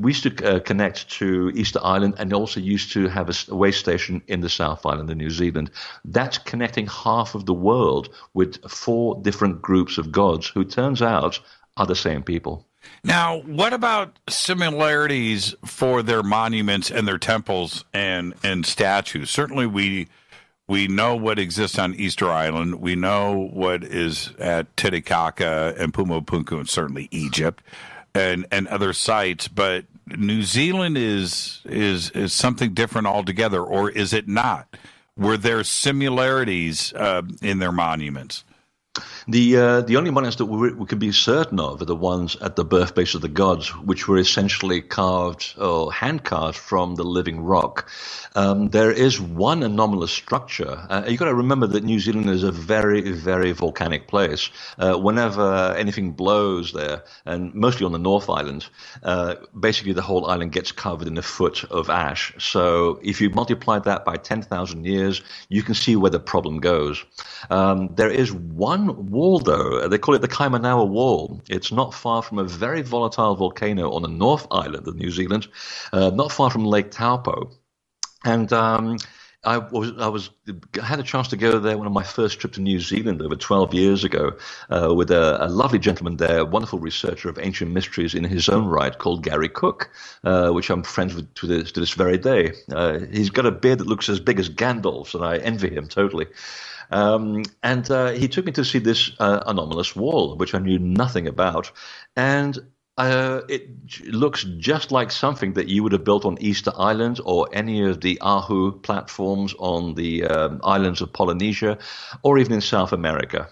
We used to connect to Easter Island, and also used to have a way station in the South Island of New Zealand. That's connecting half of the world with 4 different groups of gods who, turns out, are the same people. Now, what about similarities for their monuments and their temples and statues? Certainly we know what exists on Easter Island. We know what is at Titicaca and Pumapunku, and certainly Egypt and other sites. But New Zealand is something different altogether, or is it not? Were there similarities in their monuments? The only monuments that we can be certain of are the ones at the birthplace of the gods, which were essentially carved or hand carved from the living rock. There is one anomalous structure. You've got to remember that New Zealand is a very, very volcanic place. Whenever anything blows there, and mostly on the North Island, basically the whole island gets covered in a foot of ash. So if you multiply that by 10,000 years, you can see where the problem goes. There is one wall, though. They call it the Kaimanawa Wall. It's not far from a very volatile volcano on the North Island of New Zealand, not far from Lake Taupo. And I had a chance to go there one of my first trips to New Zealand over 12 years ago with a lovely gentleman there, a wonderful researcher of ancient mysteries in his own right called Gary Cook, which I'm friends with to this very day. He's got a beard that looks as big as Gandalf's, and I envy him totally. And he took me to see this anomalous wall, which I knew nothing about. And it looks just like something that you would have built on Easter Island or any of the Ahu platforms on the islands of Polynesia, or even in South America.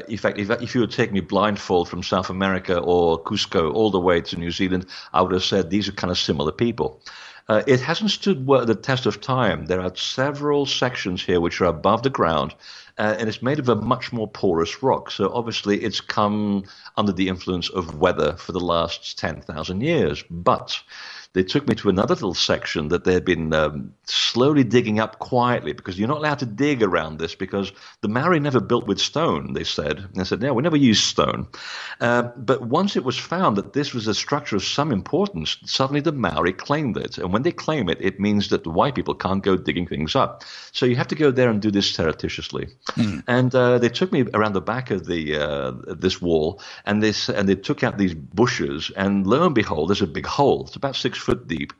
In fact, if you would take me blindfold from South America or Cusco all the way to New Zealand, I would have said these are kind of similar people. It hasn't stood the test of time. There are several sections here which are above the ground, and it's made of a much more porous rock. So obviously it's come under the influence of weather for the last 10,000 years. But they took me to another little section that they've been slowly digging up quietly, because you're not allowed to dig around this because the Maori never built with stone, they said. And they said, no, we never used stone. But once it was found that this was a structure of some importance, suddenly the Maori claimed it. And when they claim it, it means that the white people can't go digging things up. So you have to go there and do this surreptitiously. And they took me around the back of this wall, and they took out these bushes, and lo and behold, there's a big hole. It's about 6 foot deep,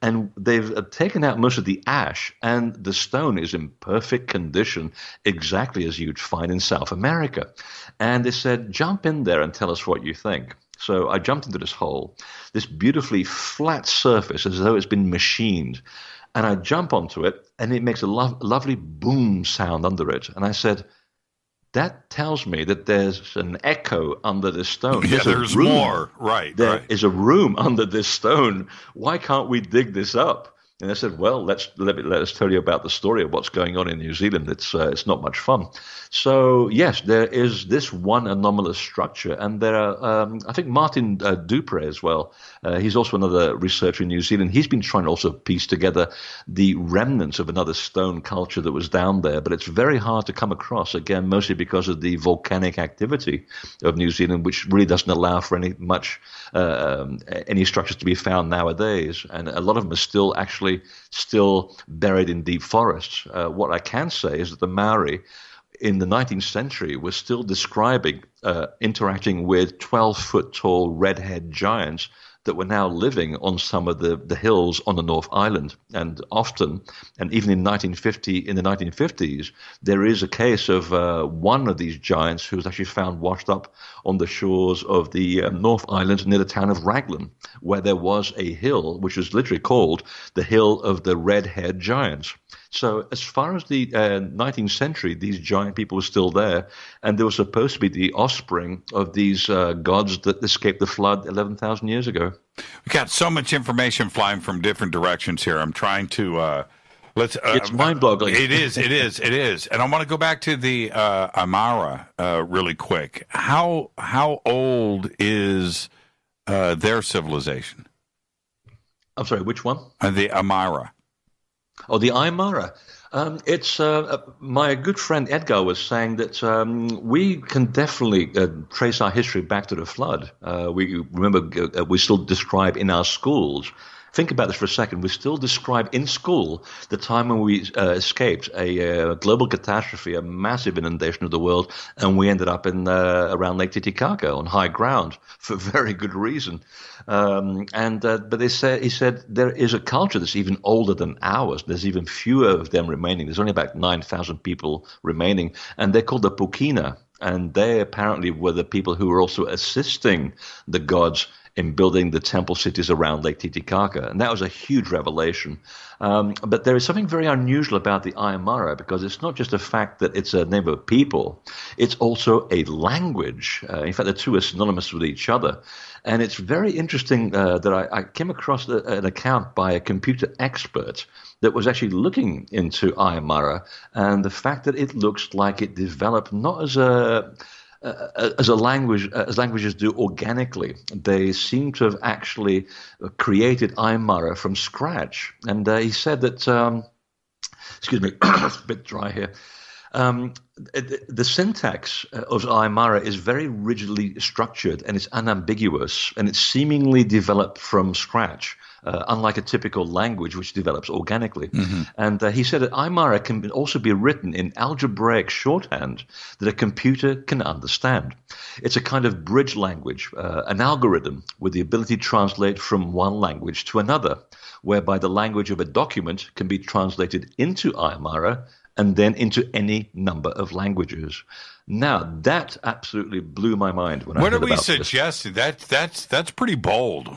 and they've taken out most of the ash, and the stone is in perfect condition, exactly as you'd find in South America. And they said, jump in there and tell us what you think. So I jumped into this hole, this beautifully flat surface as though it's been machined, and I jump onto it, and it makes a lovely boom sound under it. And I said, that tells me that there's an echo under this stone. Yeah, there's more. Right. There is a room under this stone. Why can't we dig this up? And I said, well, let us tell you about the story of what's going on in New Zealand. It's not much fun. So, yes, there is this one anomalous structure. And there are, I think, Martin Dupre as well. He's also another researcher in New Zealand. He's been trying to also piece together the remnants of another stone culture that was down there. But it's very hard to come across, again, mostly because of the volcanic activity of New Zealand, which really doesn't allow for any structures to be found nowadays. And a lot of them are still buried in deep forests. What I can say is that the Maori in the 19th century were still describing interacting with 12-foot tall red-haired giants that were now living on some of the hills on the North Island. And often, and even in the 1950s, there is a case of one of these giants who was actually found washed up on the shores of the North Island near the town of Raglan, where there was a hill which was literally called the Hill of the Red-Haired Giants. So as far as the 19th century, these giant people were still there, and they were supposed to be the offspring of these gods that escaped the flood 11,000 years ago. We got so much information flying from different directions here. I'm trying to it's mind-boggling. It is. And I want to go back to the Amara really quick. How old is their civilization? I'm sorry, which one? The Amara. Oh, the Aymara. It's my good friend Edgar was saying that we can definitely trace our history back to the flood. We remember we still describe in our schools. Think about this for a second. We still describe in school the time when we escaped a global catastrophe, a massive inundation of the world, and we ended up in around Lake Titicaca on high ground for very good reason. But he said there is a culture that's even older than ours. There's even fewer of them remaining. There's only about 9,000 people remaining, and they're called the Pukina. And they apparently were the people who were also assisting the gods in building the temple cities around Lake Titicaca. And that was a huge revelation. But there is something very unusual about the Aymara, because it's not just a fact that it's a name of a people, it's also a language. In fact, the two are synonymous with each other. And it's very interesting that I came across an account by a computer expert that was actually looking into Aymara, and the fact that it looks like it developed not as a language, as languages do organically. They seem to have actually created Aymara from scratch. And he said that, excuse me, it's a bit dry here. The syntax of Aymara is very rigidly structured, and it's unambiguous, and it's seemingly developed from scratch. Unlike a typical language which develops organically. Mm-hmm. And he said that Aymara can also be written in algebraic shorthand that a computer can understand. It's a kind of bridge language, an algorithm with the ability to translate from one language to another, whereby the language of a document can be translated into Aymara and then into any number of languages. Now, that absolutely blew my mind when I heard about this. What are we suggesting? That's pretty bold.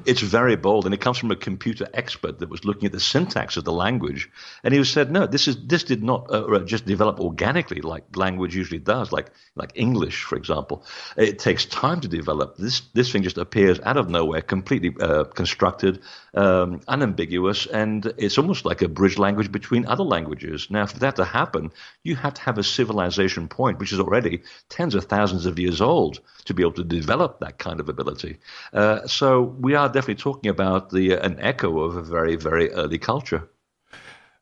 It's very bold, and it comes from a computer expert that was looking at the syntax of the language, and he said, "No, this did not just develop organically like language usually does, like English, for example. It takes time to develop. This thing just appears out of nowhere, completely constructed, unambiguous, and it's almost like a bridge language between other languages. Now, for that to happen, you have to have a civilization point, which is already tens of thousands of years old, to be able to develop that kind of ability. So we are definitely talking about an echo of a very, very early culture.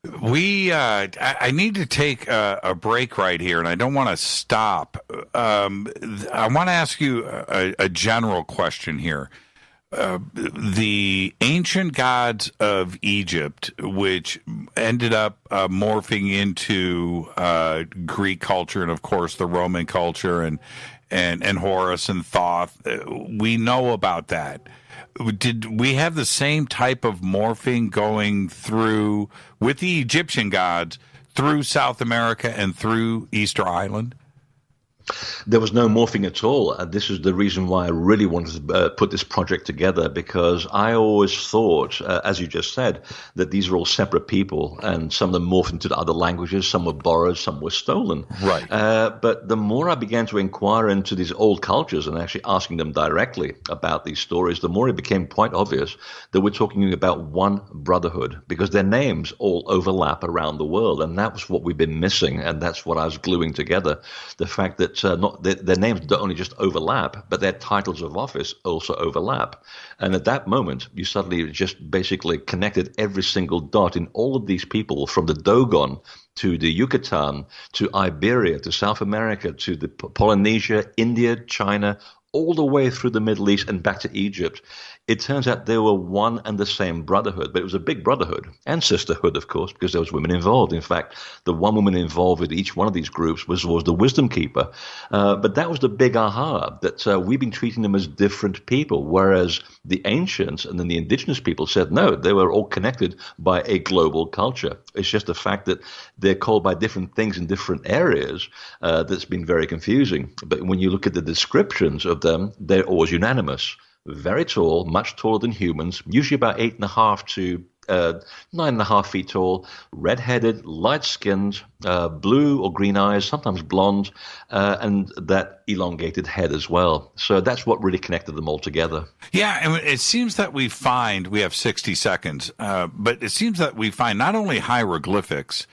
I need to take a break right here, and I don't want to stop. I want to ask you a general question here. The ancient gods of Egypt, which ended up morphing into Greek culture and, of course, the Roman culture and Horus and Thoth, we know about that. Did we have the same type of morphing going through with the Egyptian gods through South America and through Easter Island? There was no morphing at all. And this is the reason why I really wanted to put this project together, because I always thought, as you just said, that these are all separate people, and some of them morphed into other languages, some were borrowed, some were stolen. Right. But the more I began to inquire into these old cultures and actually asking them directly about these stories, the more it became quite obvious that we're talking about one brotherhood, because their names all overlap around the world. And that was what we've been missing. And that's what I was gluing together. The fact that their names don't only just overlap, but their titles of office also overlap. And at that moment, you suddenly just basically connected every single dot in all of these people, from the Dogon to the Yucatan, to Iberia, to South America, to the Polynesia, India, China, all the way through the Middle East and back to Egypt. It turns out they were one and the same brotherhood, but it was a big brotherhood and sisterhood, of course, because there was women involved. In fact, the one woman involved with each one of these groups was the wisdom keeper. But that was the big aha, that we've been treating them as different people, whereas the ancients and then the indigenous people said, no, they were all connected by a global culture. It's just the fact that they're called by different things in different areas that's been very confusing. But when you look at the descriptions of them, they're always unanimous. Very tall, much taller than humans, usually about 8.5 to 9.5 feet tall, red-headed, light-skinned, blue or green eyes, sometimes blonde, and that elongated head as well. So that's what really connected them all together. Yeah, and it seems that we have 60 seconds, but it seems that we find not only hieroglyphics,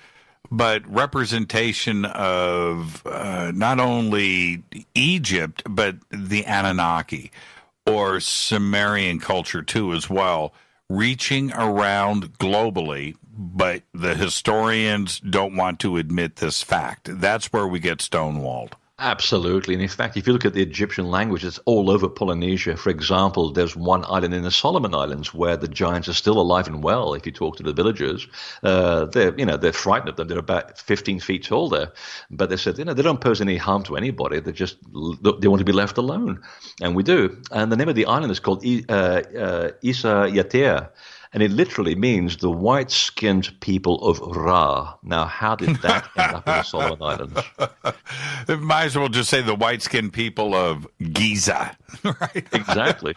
but representation of not only Egypt, but the Anunnaki, or Sumerian culture too as well, reaching around globally, but the historians don't want to admit this fact. That's where we get stonewalled. Absolutely. And in fact, if you look at the Egyptian language, it's all over Polynesia. For example, there's one island in the Solomon Islands where the giants are still alive and well. If you talk to the villagers, they're frightened of them. They're about 15 feet tall there. But they said, they don't pose any harm to anybody. They want to be left alone. And we do. And the name of the island is called Isa Yatea. And it literally means the white-skinned people of Ra. Now, how did that end up in the Solomon Islands? Might as well just say the white-skinned people of Giza, right? Exactly.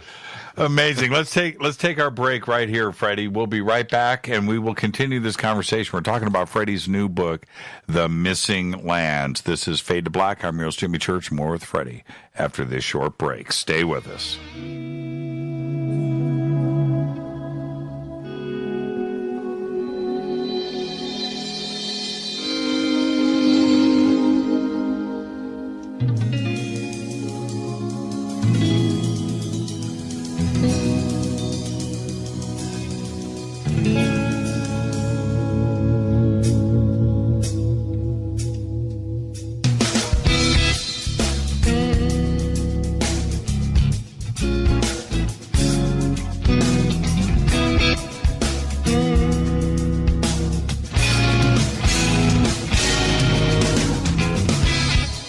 Amazing. Let's take our break right here, Freddie. We'll be right back, and we will continue this conversation. We're talking about Freddie's new book, The Missing Lands. This is Fade to Black. I'm your host, Jimmy Church. More with Freddie after this short break. Stay with us.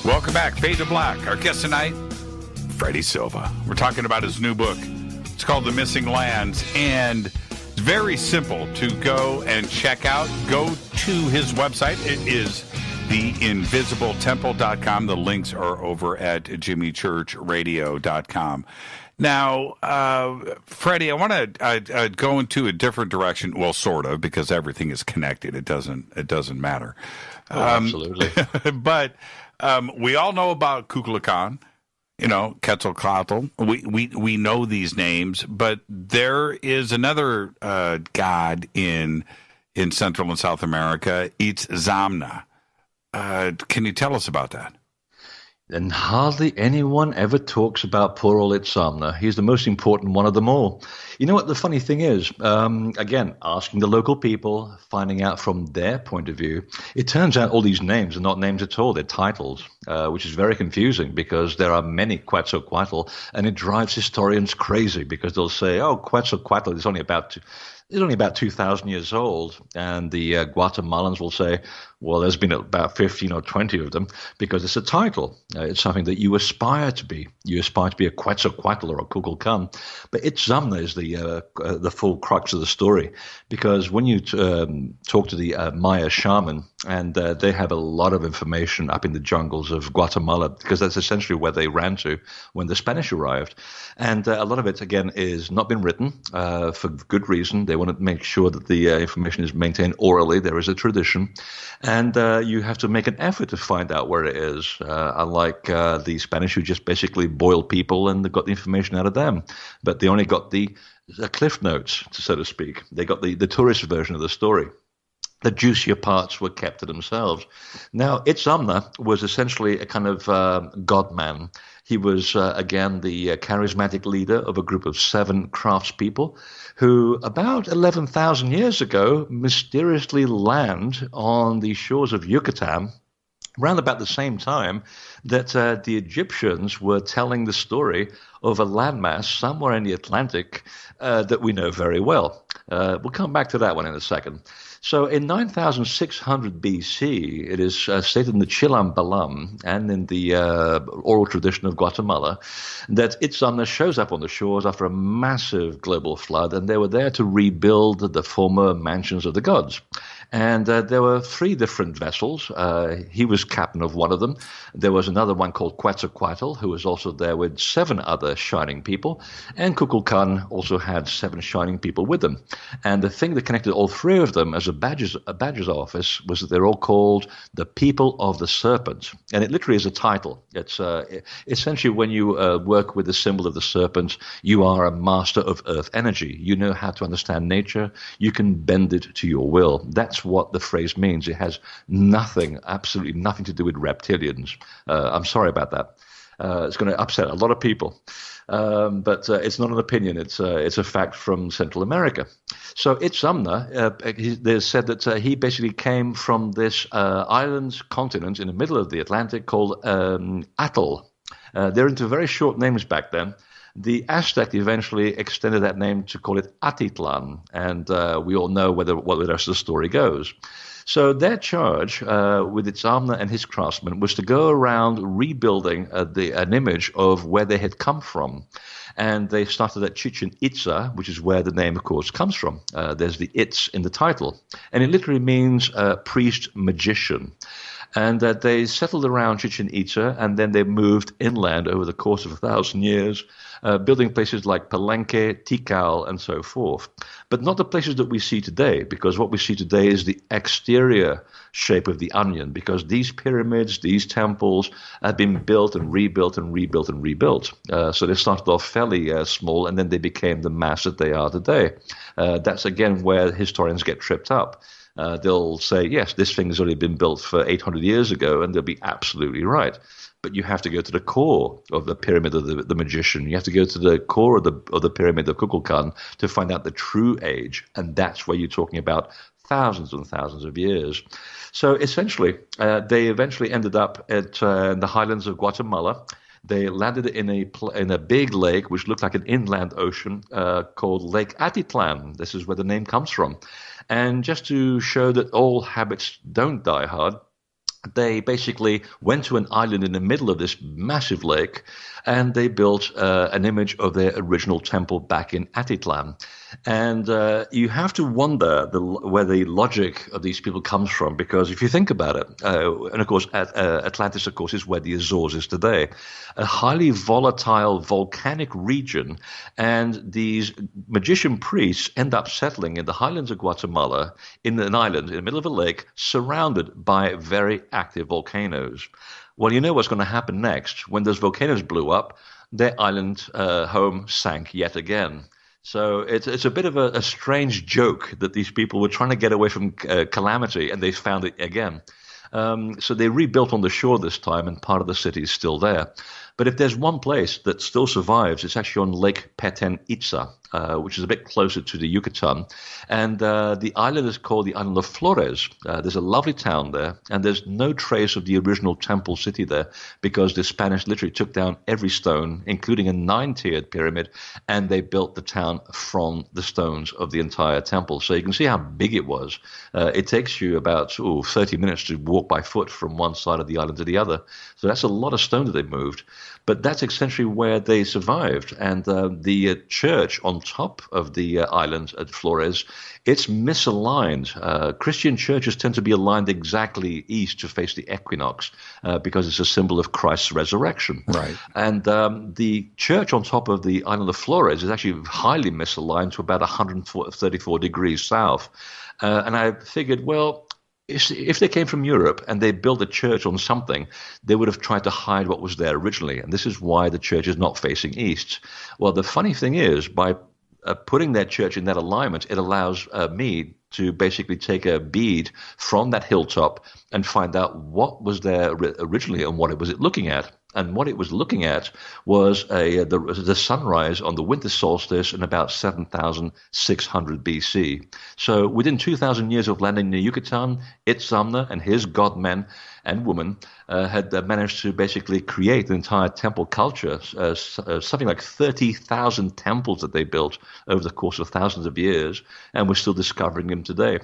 Welcome back, Fade to Black. Our guest tonight, Freddy Silva. We're talking about his new book. It's called The Missing Lands, and it's very simple to go and check out. Go to his website. It is theinvisibletemple.com. The links are over at jimmychurchradio.com. Now, Freddie, I want to go into a different direction. Well, sort of, because everything is connected. It doesn't matter. Oh, absolutely. But we all know about Kukulkan, Quetzalcoatl. We know these names, but there is another god in Central and South America. It's Zamna. Can you tell us about that? And hardly anyone ever talks about poor old Itzamna. He's the most important one of them all. You know what the funny thing is? Again, asking the local people, finding out from their point of view, it turns out all these names are not names at all. They're titles, which is very confusing because there are many Quetzalcoatl, and it drives historians crazy because they'll say, oh, Quetzalcoatl is only about 2,000 years old, and the Guatemalans will say, well, there's been about 15 or 20 of them because it's a title. It's something that you aspire to be. You aspire to be a Quetzalcoatl or a Kukulkan. But Itzamna is the full crux of the story, because when you talk to the Maya shaman, and they have a lot of information up in the jungles of Guatemala, because that's essentially where they ran to when the Spanish arrived. And a lot of it, again, is not been written for good reason. They want to make sure that the information is maintained orally. There is a tradition. And you have to make an effort to find out where it is, unlike the Spanish, who just basically boiled people and got the information out of them. But they only got the cliff notes, so to speak. They got the tourist version of the story. The juicier parts were kept to themselves. Now, Itzamna was essentially a kind of god-man. He was, again, the charismatic leader of a group of 7 craftspeople who, about 11,000 years ago, mysteriously land on the shores of Yucatan, around about the same time that the Egyptians were telling the story of a landmass somewhere in the Atlantic that we know very well. We'll come back to that one in a second. So in 9600 BC, it is stated in the Chilam Balam and in the oral tradition of Guatemala that Itzamna shows up on the shores after a massive global flood, and they were there to rebuild the former mansions of the gods. And there were 3 different vessels. He was captain of one of them. There was another one called Quetzalcoatl, who was also there with 7 other shining people. And Kukulkan also had 7 shining people with them. And the thing that connected all 3 of them as a badger's office was that they're all called the People of the Serpent. And it literally is a title. It's essentially when you work with the symbol of the serpent, you are a master of earth energy. You know how to understand nature. You can bend it to your will. That's what the phrase means. It has nothing, absolutely nothing to do with reptilians. I'm sorry about that. It's going to upset a lot of people. But it's not an opinion. It's a fact from Central America. So Itzamna, they said that he basically came from this island continent in the middle of the Atlantic called Atoll. They're into very short names back then. The Aztec eventually extended that name to call it Atitlan, and we all know what the rest of the story goes. So their charge with Itzamna and his craftsmen was to go around rebuilding an image of where they had come from. And they started at Chichen Itza, which is where the name, of course, comes from. There's the Itz in the title. And it literally means priest magician. And they settled around Chichen Itza, and then they moved inland over the course of 1,000 years, building places like Palenque, Tikal, and so forth. But not the places that we see today, because what we see today is the exterior shape of the onion, because these pyramids, these temples have been built and rebuilt and rebuilt and rebuilt. So they started off fairly small, and then they became the mass that they are today. That's, again, where historians get tripped up. They'll say, yes, this thing has only been built for 800 years ago, and they'll be absolutely right. But you have to go to the core of the pyramid of the magician. You have to go to the core of the pyramid of Kukulkan to find out the true age, and that's where you're talking about thousands and thousands of years. So essentially, they eventually ended up at the highlands of Guatemala. They landed in a big lake, which looked like an inland ocean, called Lake Atitlan. This is where the name comes from. And just to show that all habits don't die hard, they basically went to an island in the middle of this massive lake, and they built an image of their original temple back in Atitlan. And you have to wonder where the logic of these people comes from, because if you think about it, and of course Atlantis, of course, is where the Azores is today, a highly volatile volcanic region, and these magician priests end up settling in the highlands of Guatemala, in an island in the middle of a lake, surrounded by very active volcanoes. Well, you know what's going to happen next. When those volcanoes blew up, their island home sank yet again. So it's a bit of a strange joke that these people were trying to get away from calamity, and they found it again. So they rebuilt on the shore this time, and part of the city is still there. But if there's one place that still survives, it's actually on Lake Petén Itzá, which is a bit closer to the Yucatan. And the island is called the island of Flores. There's a lovely town there, and there's no trace of the original temple city there, because the Spanish literally took down every stone, including a 9-tiered pyramid, and they built the town from the stones of the entire temple. So you can see how big it was. It takes you about 30 minutes to walk by foot from one side of the island to the other. So that's a lot of stone that they moved. But that's essentially where they survived. And the church on top of the island at Flores, it's misaligned. Christian churches tend to be aligned exactly east to face the equinox because it's a symbol of Christ's resurrection. Right. And the church on top of the island of Flores is actually highly misaligned to about 134 degrees south. And I figured, well, if they came from Europe and they built a church on something, they would have tried to hide what was there originally. And this is why the church is not facing east. Well, the funny thing is, by putting their church in that alignment, it allows me to basically take a bead from that hilltop and find out what was there originally and what was it looking at. And what it was looking at was the sunrise on the winter solstice in about 7,600 BC. So within 2,000 years of landing near Yucatan, Itzamna and his godmen and women had managed to basically create an entire temple culture, something like 30,000 temples that they built over the course of thousands of years, and we're still discovering them today.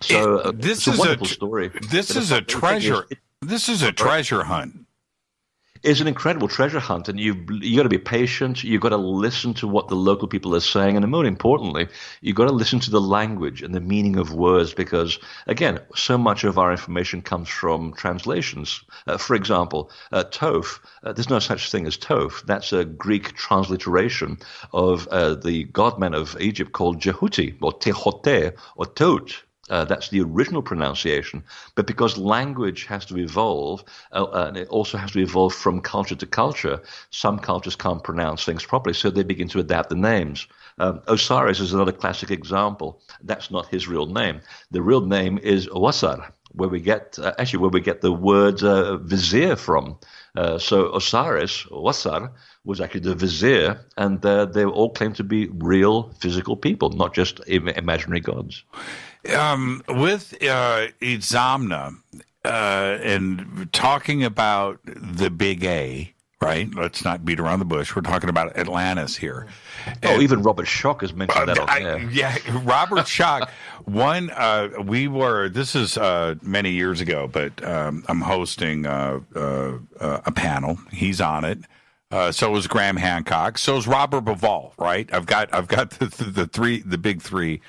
So it's a wonderful story. This is a treasure. This is a treasure hunt. It's an incredible treasure hunt, and you got to be patient. You got to listen to what the local people are saying, and more importantly, you got to listen to the language and the meaning of words, because again, so much of our information comes from translations. For example, Toph. There's no such thing as Toph. That's a Greek transliteration of the godman of Egypt called Jehuti, or Tehote, or Tot. That's the original pronunciation. But because language has to evolve, and it also has to evolve from culture to culture, some cultures can't pronounce things properly, so they begin to adapt the names. Osiris is another classic example. That's not his real name. The real name is Wasar, where we get the word vizier from. So Osiris, Wasar, was actually the vizier, and they all claim to be real physical people, not just imaginary gods. With Itzamna and talking about the big A, right? Let's not beat around the bush. We're talking about Atlantis here. Oh, even Robert Schock has mentioned that on there. Yeah, Robert Schock. This is many years ago, but I'm hosting a panel. He's on it. So is Graham Hancock. So is Robert Bivol, right? I've got the big three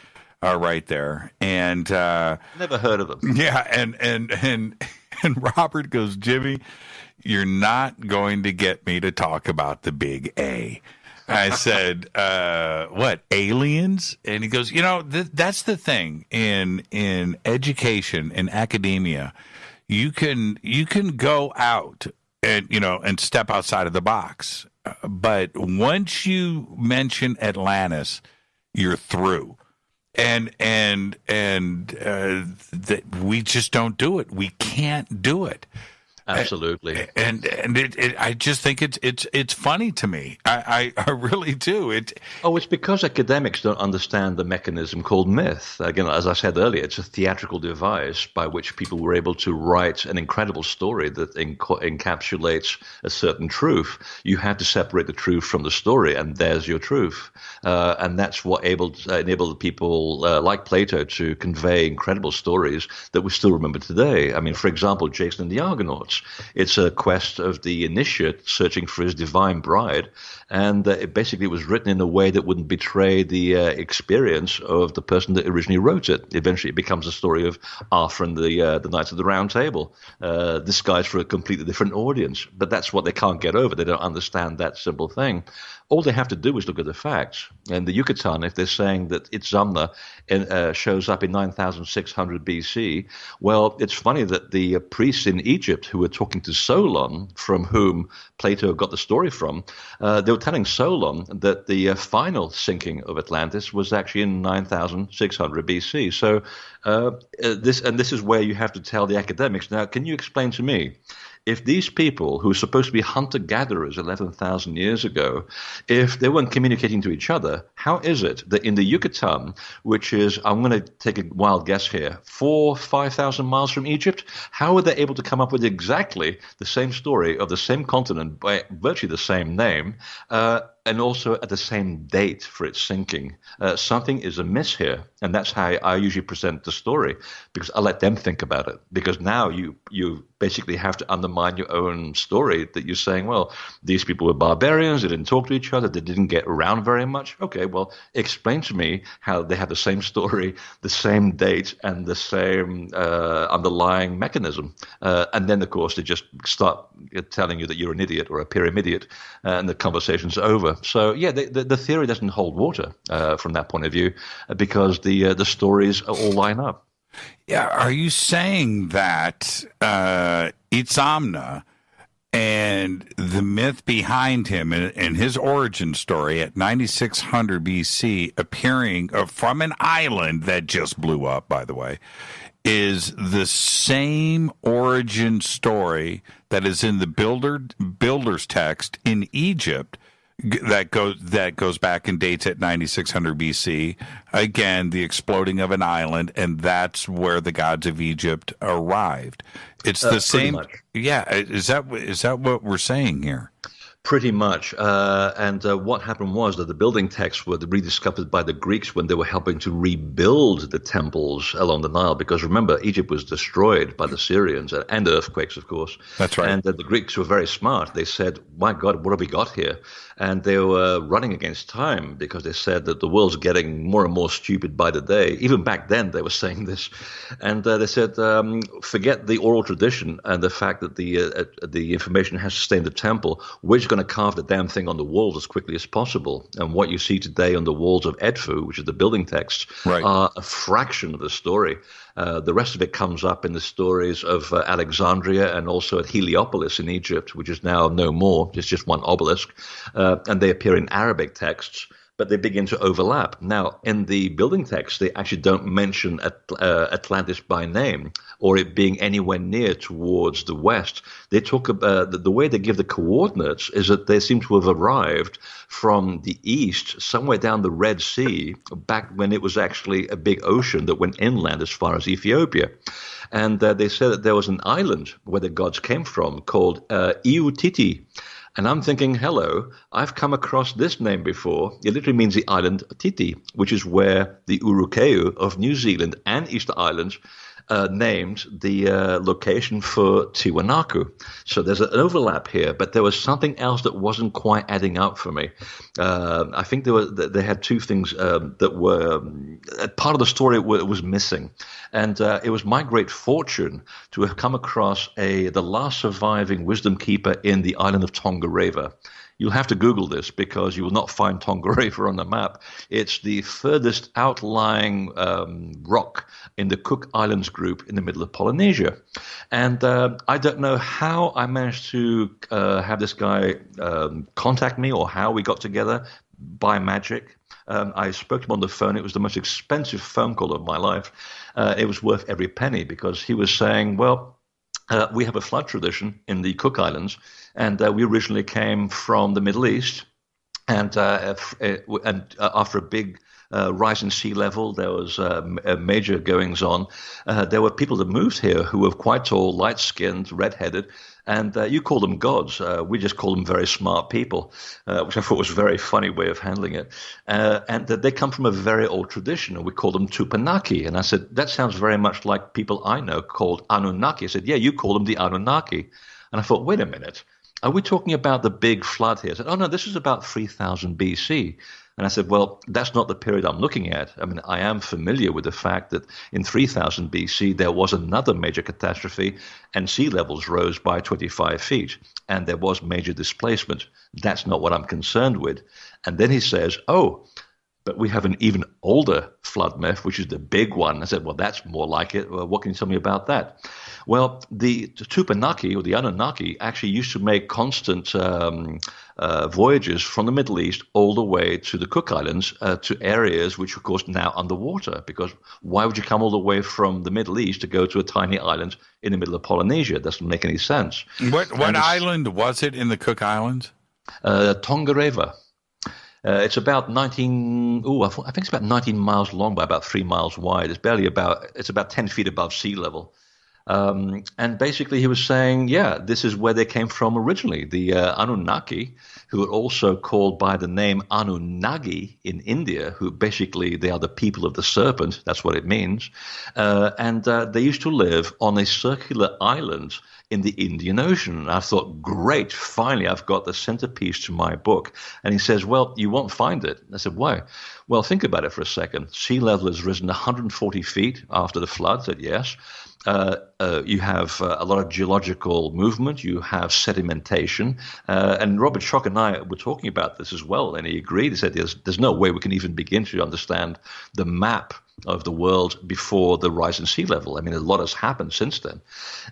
right there. And never heard of them. Yeah, and Robert goes, Jimmy, you're not going to get me to talk about the big A. I said, what, aliens? And he goes, that's the thing in education, in academia, you can go out and step outside of the box. But once you mention Atlantis, you're through. And that we just don't do it. We can't do it. Absolutely. And I just think it's funny to me. I really do. It's because academics don't understand the mechanism called myth. Again, as I said earlier, it's a theatrical device by which people were able to write an incredible story that encapsulates a certain truth. You have to separate the truth from the story, and there's your truth. And that's what enabled people like Plato to convey incredible stories that we still remember today. I mean, for example, Jason and the Argonauts. It's a quest of the initiate searching for his divine bride, and it basically was written in a way that wouldn't betray the experience of the person that originally wrote it. Eventually, it becomes a story of Arthur and the Knights of the Round Table, disguised for a completely different audience. But that's what they can't get over. They don't understand that simple thing. All they have to do is look at the facts. And the Yucatan, if they're saying that Itzamna shows up in 9,600 BC, well, it's funny that the priests in Egypt who were talking to Solon, from whom Plato got the story from, they were telling Solon that the final sinking of Atlantis was actually in 9,600 BC. So this is where you have to tell the academics, now, can you explain to me, if these people who were supposed to be hunter-gatherers 11,000 years ago, if they weren't communicating to each other, how is it that in the Yucatan, which is, I'm going to take a wild guess here, 5,000 miles from Egypt, how were they able to come up with exactly the same story of the same continent by virtually the same name, and also at the same date for its sinking? Something is amiss here, and that's how I usually present the story, because I let them think about it. Because now you basically have to undermine your own story, that you're saying, well, these people were barbarians, they didn't talk to each other, they didn't get around very much. Okay, well, explain to me how they have the same story, the same date, and the same underlying mechanism. And then, of course, they just start telling you that you're an idiot or a pyramid, and the conversation's over. So, yeah, the theory doesn't hold water from that point of view, because the stories all line up. Yeah, are you saying that Itzamna and the myth behind him and his origin story at 9600 BC appearing from an island that just blew up, by the way, is the same origin story that is in the builder's text in Egypt that goes back and dates at 9600 BC. Again, the exploding of an island, and that's where the gods of Egypt arrived. It's the same. Much. Yeah, is that what we're saying here? Pretty much. And what happened was that the building texts were rediscovered by the Greeks when they were helping to rebuild the temples along the Nile. Because remember, Egypt was destroyed by the Syrians and earthquakes, of course. That's right. And the Greeks were very smart. They said, my God, what have we got here? And they were running against time, because they said that the world's getting more and more stupid by the day. Even back then, they were saying this. And they said, forget the oral tradition and the fact that the information has to stay in the temple. We're just going to carve the damn thing on the walls as quickly as possible. And what you see today on the walls of Edfu, which is the building text, are a fraction of the story. The rest of it comes up in the stories of Alexandria and also at Heliopolis in Egypt, which is now no more. It's just one obelisk. And they appear in Arabic texts, but they begin to overlap. Now, in the building text, they actually don't mention Atlantis by name or it being anywhere near towards the west. They talk about the way they give the coordinates is that they seem to have arrived from the east, somewhere down the Red Sea, back when it was actually a big ocean that went inland as far as Ethiopia. And they said that there was an island where the gods came from called Iutiti. And I'm thinking, hello, I've come across this name before. It literally means the island Titi, which is where the Urukeu of New Zealand and Easter Islands named the location for Tiwanaku. So there's an overlap here, but there was something else that wasn't quite adding up for me. I think they had two things that were part of the story was missing. And it was my great fortune to have come across the last surviving wisdom keeper in the island of Tongareva. You'll have to Google this because you will not find Tongareva on the map. It's the furthest outlying rock in the Cook Islands group in the middle of Polynesia. And I don't know how I managed to have this guy contact me or how we got together by magic. I spoke to him on the phone. It was the most expensive phone call of my life. It was worth every penny because he was saying, well, we have a flood tradition in the Cook Islands, and we originally came from the Middle East. And after a big rise in sea level, there was major goings on. There were people that moved here who were quite tall, light-skinned, red-headed, and you call them gods. We just call them very smart people, which I thought was a very funny way of handling it. And that they come from a very old tradition, and we call them Tupanaki. And I said, that sounds very much like people I know called Anunnaki. I said, yeah, you call them the Anunnaki. And I thought, wait a minute. Are we talking about the big flood here? I said, oh, no, this is about 3000 BC. And I said, well, that's not the period I'm looking at. I mean, I am familiar with the fact that in 3000 BC, there was another major catastrophe and sea levels rose by 25 feet. And there was major displacement. That's not what I'm concerned with. And then he says, oh, but we have an even older flood myth, which is the big one. I said, well, that's more like it. Well, what can you tell me about that? Well, the Tupanaki or the Anunnaki actually used to make constant voyages from the Middle East all the way to the Cook Islands to areas which, of course, now underwater. Because why would you come all the way from the Middle East to go to a tiny island in the middle of Polynesia? It doesn't make any sense. What island was it in the Cook Islands? Tongareva. It's about I think it's about 19 miles long by about 3 miles wide. It's about 10 feet above sea level. And basically he was saying, yeah, this is where they came from originally. The Anunnaki, who are also called by the name Anunnagi in India, who basically they are the people of the serpent. That's what it means. And they used to live on a circular island in the Indian Ocean. And I thought, great, finally I've got the centerpiece to my book. And he says, well, you won't find it. I said, why? Well, think about it for a second. Sea level has risen 140 feet after the flood. I said, yes. You have a lot of geological movement. You have sedimentation. And Robert Schock and I were talking about this as well. And he agreed. He said, there's no way we can even begin to understand the map of the world before the rise in sea level. I mean, a lot has happened since then.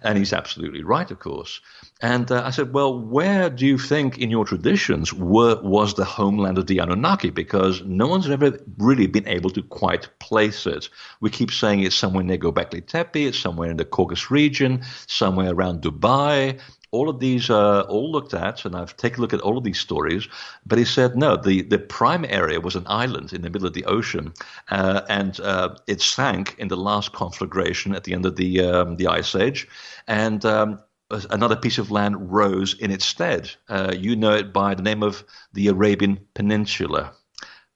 And he's absolutely right, of course. And I said, well, where do you think in your traditions was the homeland of the Anunnaki? Because no one's ever really been able to quite place it. We keep saying it's somewhere near Göbekli Tepe, it's somewhere in the Caucasus region, somewhere around Dubai. All of these are all looked at, and I've taken a look at all of these stories. But he said, no, the prime area was an island in the middle of the ocean, and it sank in the last conflagration at the end of the Ice Age. And another piece of land rose in its stead. You know it by the name of the Arabian Peninsula.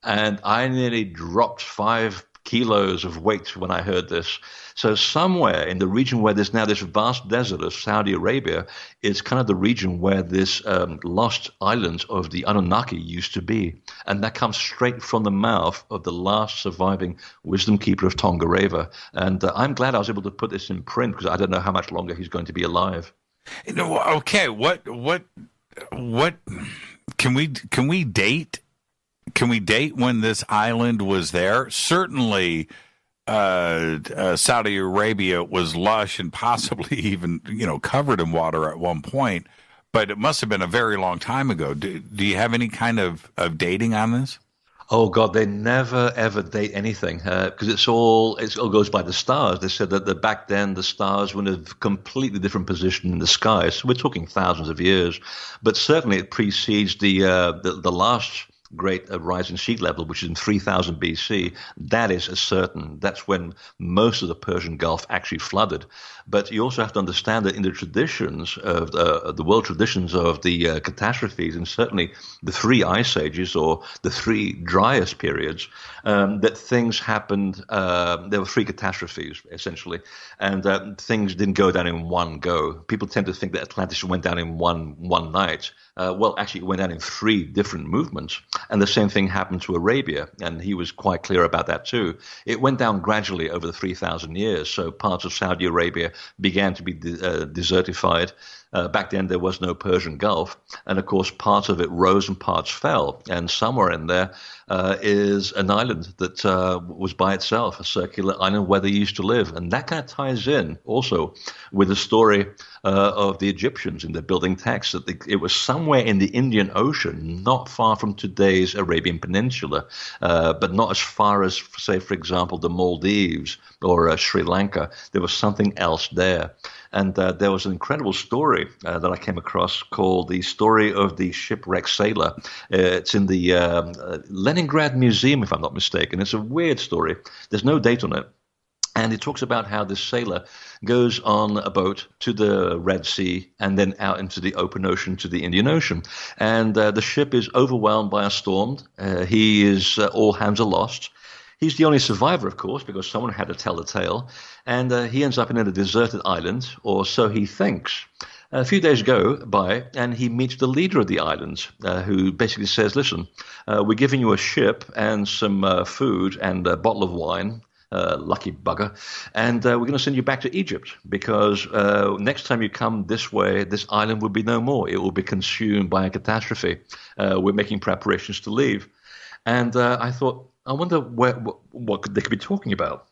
And I nearly dropped 5 kilos of weight when I heard this. So somewhere in the region where there's now this vast desert of Saudi Arabia is kind of the region where this lost island of the Anunnaki used to be. And that comes straight from the mouth of the last surviving wisdom keeper of Tongareva. And I'm glad I was able to put this in print because I don't know how much longer he's going to be alive. Okay, what can we date? Can we date when this island was there? Certainly, Saudi Arabia was lush and possibly even, covered in water at one point, but it must have been a very long time ago. Do you have any kind of dating on this? Oh God, they never ever date anything because it all goes by the stars. They said that back then the stars were in a completely different position in the sky. So we're talking thousands of years, but certainly it precedes the last great rise in sea level, which is in 3000 BC, that is certain. That's when most of the Persian Gulf actually flooded. But you also have to understand that in the traditions of the world traditions of the catastrophes, and certainly the 3 ice ages or the 3 driest periods, that things happened. There were 3 catastrophes essentially, and things didn't go down in one go. People tend to think that Atlantis went down in one night. Well, actually, it went down in 3 different movements. And the same thing happened to Arabia, and he was quite clear about that too. It went down gradually over the 3,000 years, so parts of Saudi Arabia began to be desertified. Back then, there was no Persian Gulf, and of course, parts of it rose and parts fell. And somewhere in there is an island that was by itself, a circular island where they used to live. And that kind of ties in also with the story of the Egyptians in their building texts, that it was somewhere in the Indian Ocean, not far from today's Arabian Peninsula, but not as far as, say, for example, the Maldives or Sri Lanka. There was something else there. And there was an incredible story that I came across called The Story of the Shipwrecked Sailor. It's in the Leningrad Museum, if I'm not mistaken. It's a weird story. There's no date on it. And it talks about how this sailor goes on a boat to the Red Sea and then out into the open ocean to the Indian Ocean. And the ship is overwhelmed by a storm. He is all hands are lost. He's the only survivor, of course, because someone had to tell the tale. And he ends up in a deserted island, or so he thinks. A few days go by, and he meets the leader of the island, who basically says, listen, we're giving you a ship and some food and a bottle of wine. Lucky bugger. And we're going to send you back to Egypt because next time you come this way, this island will be no more. It will be consumed by a catastrophe. We're making preparations to leave. And I thought, I wonder what they could be talking about.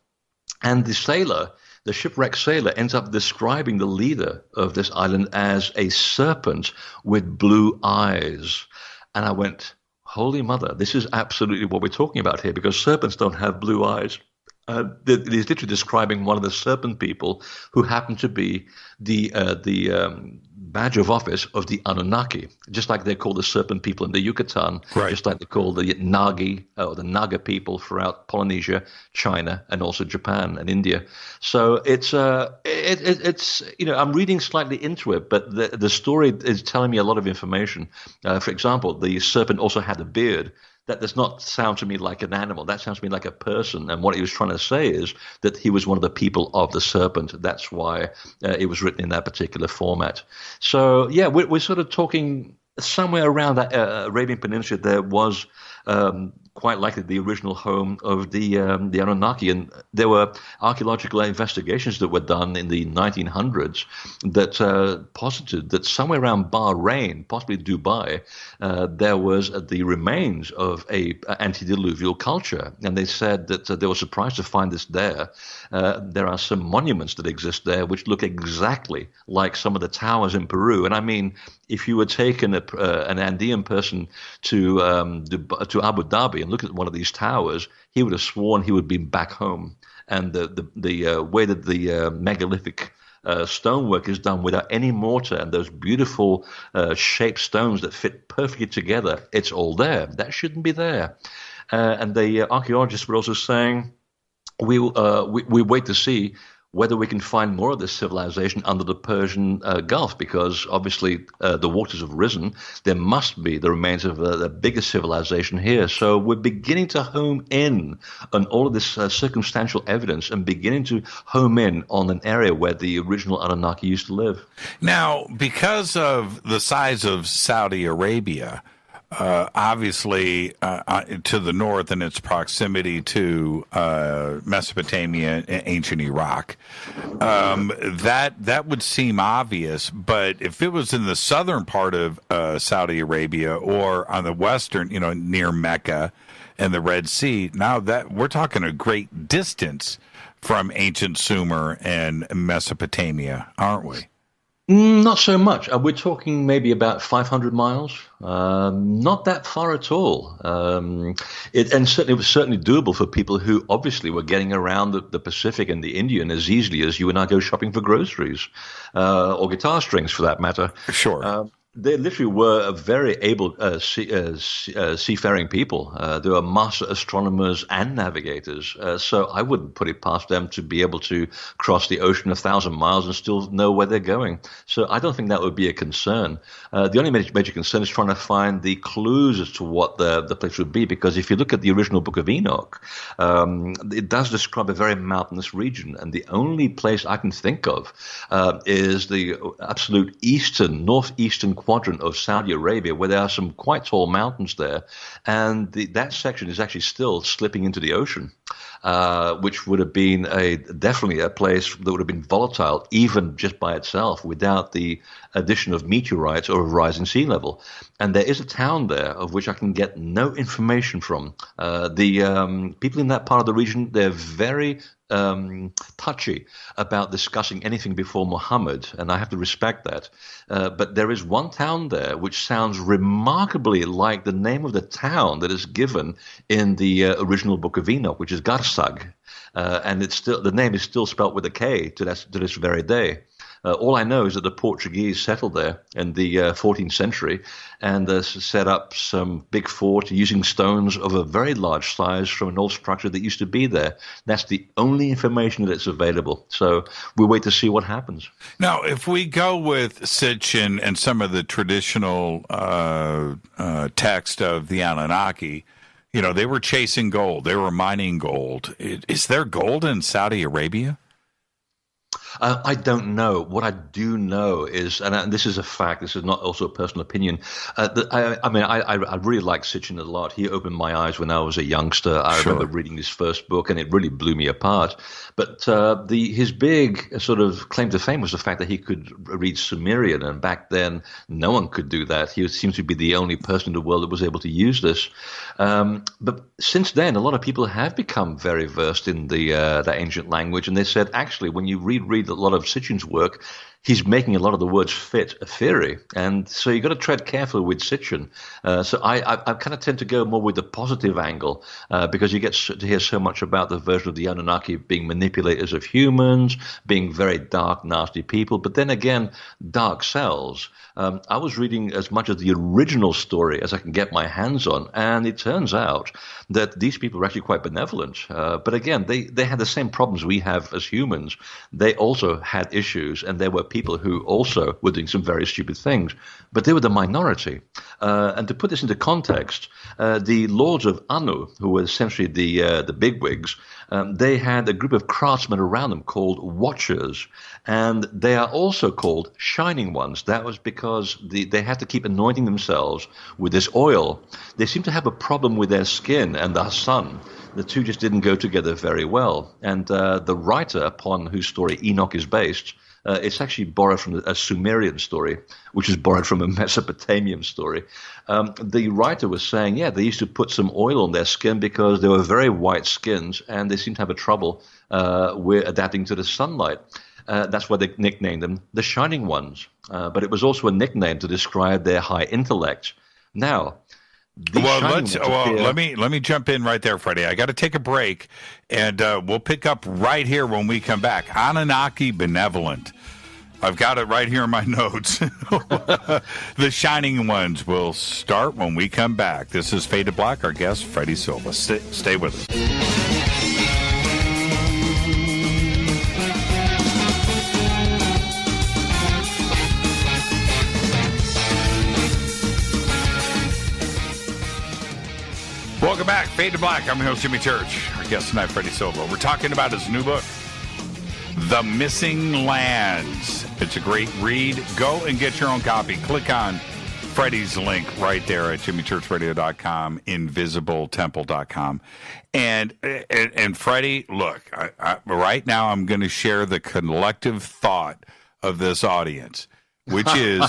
And the sailor, the shipwrecked sailor, ends up describing the leader of this island as a serpent with blue eyes. And I went, holy mother, this is absolutely what we're talking about here, because serpents don't have blue eyes. He's literally describing one of the serpent people who happened to be the badge of office of the Anunnaki, just like they call the serpent people in the Yucatan, right. Just like they call the Nagi or the Naga people throughout Polynesia, China, and also Japan and India. So it's I'm reading slightly into it, but the story is telling me a lot of information. For example, the serpent also had a beard. That does not sound to me like an animal. That sounds to me like a person. And what he was trying to say is that he was one of the people of the serpent. That's why it was written in that particular format. So, yeah, we're sort of talking somewhere around that Arabian Peninsula. There was quite likely the original home of the Anunnaki. And there were archaeological investigations that were done in the 1900s that posited that somewhere around Bahrain, possibly Dubai, there was the remains of a antediluvial culture. And they said that they were surprised to find this there. There are some monuments that exist there which look exactly like some of the towers in Peru. And I mean, if you were taken an Andean person to Abu Dhabi and look at one of these towers, he would have sworn he would be back home. And the way that the megalithic stonework is done without any mortar and those beautiful shaped stones that fit perfectly together, it's all there. That shouldn't be there. And the archaeologists were also saying, we wait to see whether we can find more of this civilization under the Persian Gulf, because obviously the waters have risen. There must be the remains of the biggest civilization here. So we're beginning to home in on all of this circumstantial evidence and beginning to home in on an area where the original Anunnaki used to live. Now, because of the size of Saudi Arabia, obviously to the north and its proximity to Mesopotamia and ancient Iraq, that would seem obvious. But if it was in the southern part of Saudi Arabia or on the western, near Mecca and the Red Sea, now that we're talking a great distance from ancient Sumer and Mesopotamia, aren't we? Not so much. We're talking maybe about 500 miles. Not that far at all. It was certainly doable for people who obviously were getting around the Pacific and the Indian as easily as you and I go shopping for groceries or guitar strings, for that matter. Sure. They literally were a very able seafaring people. They were master astronomers and navigators. So I wouldn't put it past them to be able to cross the ocean 1,000 miles and still know where they're going. So I don't think that would be a concern. The only major concern is trying to find the clues as to what the place would be. Because if you look at the original Book of Enoch, it does describe a very mountainous region. And the only place I can think of is the absolute northeastern quadrant of Saudi Arabia, where there are some quite tall mountains there, and that section is actually still slipping into the ocean, which would have been definitely a place that would have been volatile even just by itself without the addition of meteorites or a rising sea level. And there is a town there of which I can get no information from. The people in that part of the region, they're very touchy about discussing anything before Muhammad, and I have to respect that. But there is one town there which sounds remarkably like the name of the town that is given in the original Book of Enoch, which is Garsag, and the name is still spelt with a K to this very day. All I know is that the Portuguese settled there in the 14th century and set up some big fort using stones of a very large size from an old structure that used to be there. That's the only information that's available. So we wait to see what happens. Now, if we go with Sitchin and some of the traditional text of the Anunnaki, they were chasing gold. They were mining gold. Is there gold in Saudi Arabia? I don't know. What I do know is, and this is a fact, this is not also a personal opinion, I really like Sitchin a lot. He opened my eyes when I was a youngster. I remember reading his first book, and it really blew me apart. But his big sort of claim to fame was the fact that he could read Sumerian, and back then no one could do that. He seems to be the only person in the world that was able to use this. But since then, a lot of people have become very versed in that ancient language, and they said, actually, when you read a lot of Sitchin's work, he's making a lot of the words fit a theory. And so you've got to tread carefully with Sitchin. So I kind of tend to go more with the positive angle because you get to hear so much about the version of the Anunnaki being manipulators of humans, being very dark, nasty people. But then again, dark cells. I was reading as much of the original story as I can get my hands on, and it turns out that these people are actually quite benevolent. But again, they had the same problems we have as humans. They also had issues, and there were people who also were doing some very stupid things. But they were the minority. And to put this into context, the lords of Anu, who were essentially the bigwigs, they had a group of craftsmen around them called Watchers, and they are also called Shining Ones. That was because they had to keep anointing themselves with this oil. They seemed to have a problem with their skin and the sun. The two just didn't go together very well. And the writer upon whose story Enoch is based, it's actually borrowed from a Sumerian story, which is borrowed from a Mesopotamian story. The writer was saying, they used to put some oil on their skin because they were very white skins, and they seemed to have a trouble with adapting to the sunlight. That's why they nicknamed them the Shining Ones. But it was also a nickname to describe their high intellect. Now, let me jump in right there, Freddie. I got to take a break, and we'll pick up right here when we come back. Anunnaki benevolent. I've got it right here in my notes. The Shining Ones will start when we come back. This is Fade to Black. Our guest, Freddy Silva. Stay with us. Welcome back, Fade to Black. I'm your host, Jimmy Church. Our guest tonight, Freddy Silva. We're talking about his new book, The Missing Lands. It's a great read. Go and get your own copy. Click on Freddie's link right there at jimmychurchradio.com, invisibletemple.com. And Freddie, look, right now I'm going to share the collective thought of this audience, which is,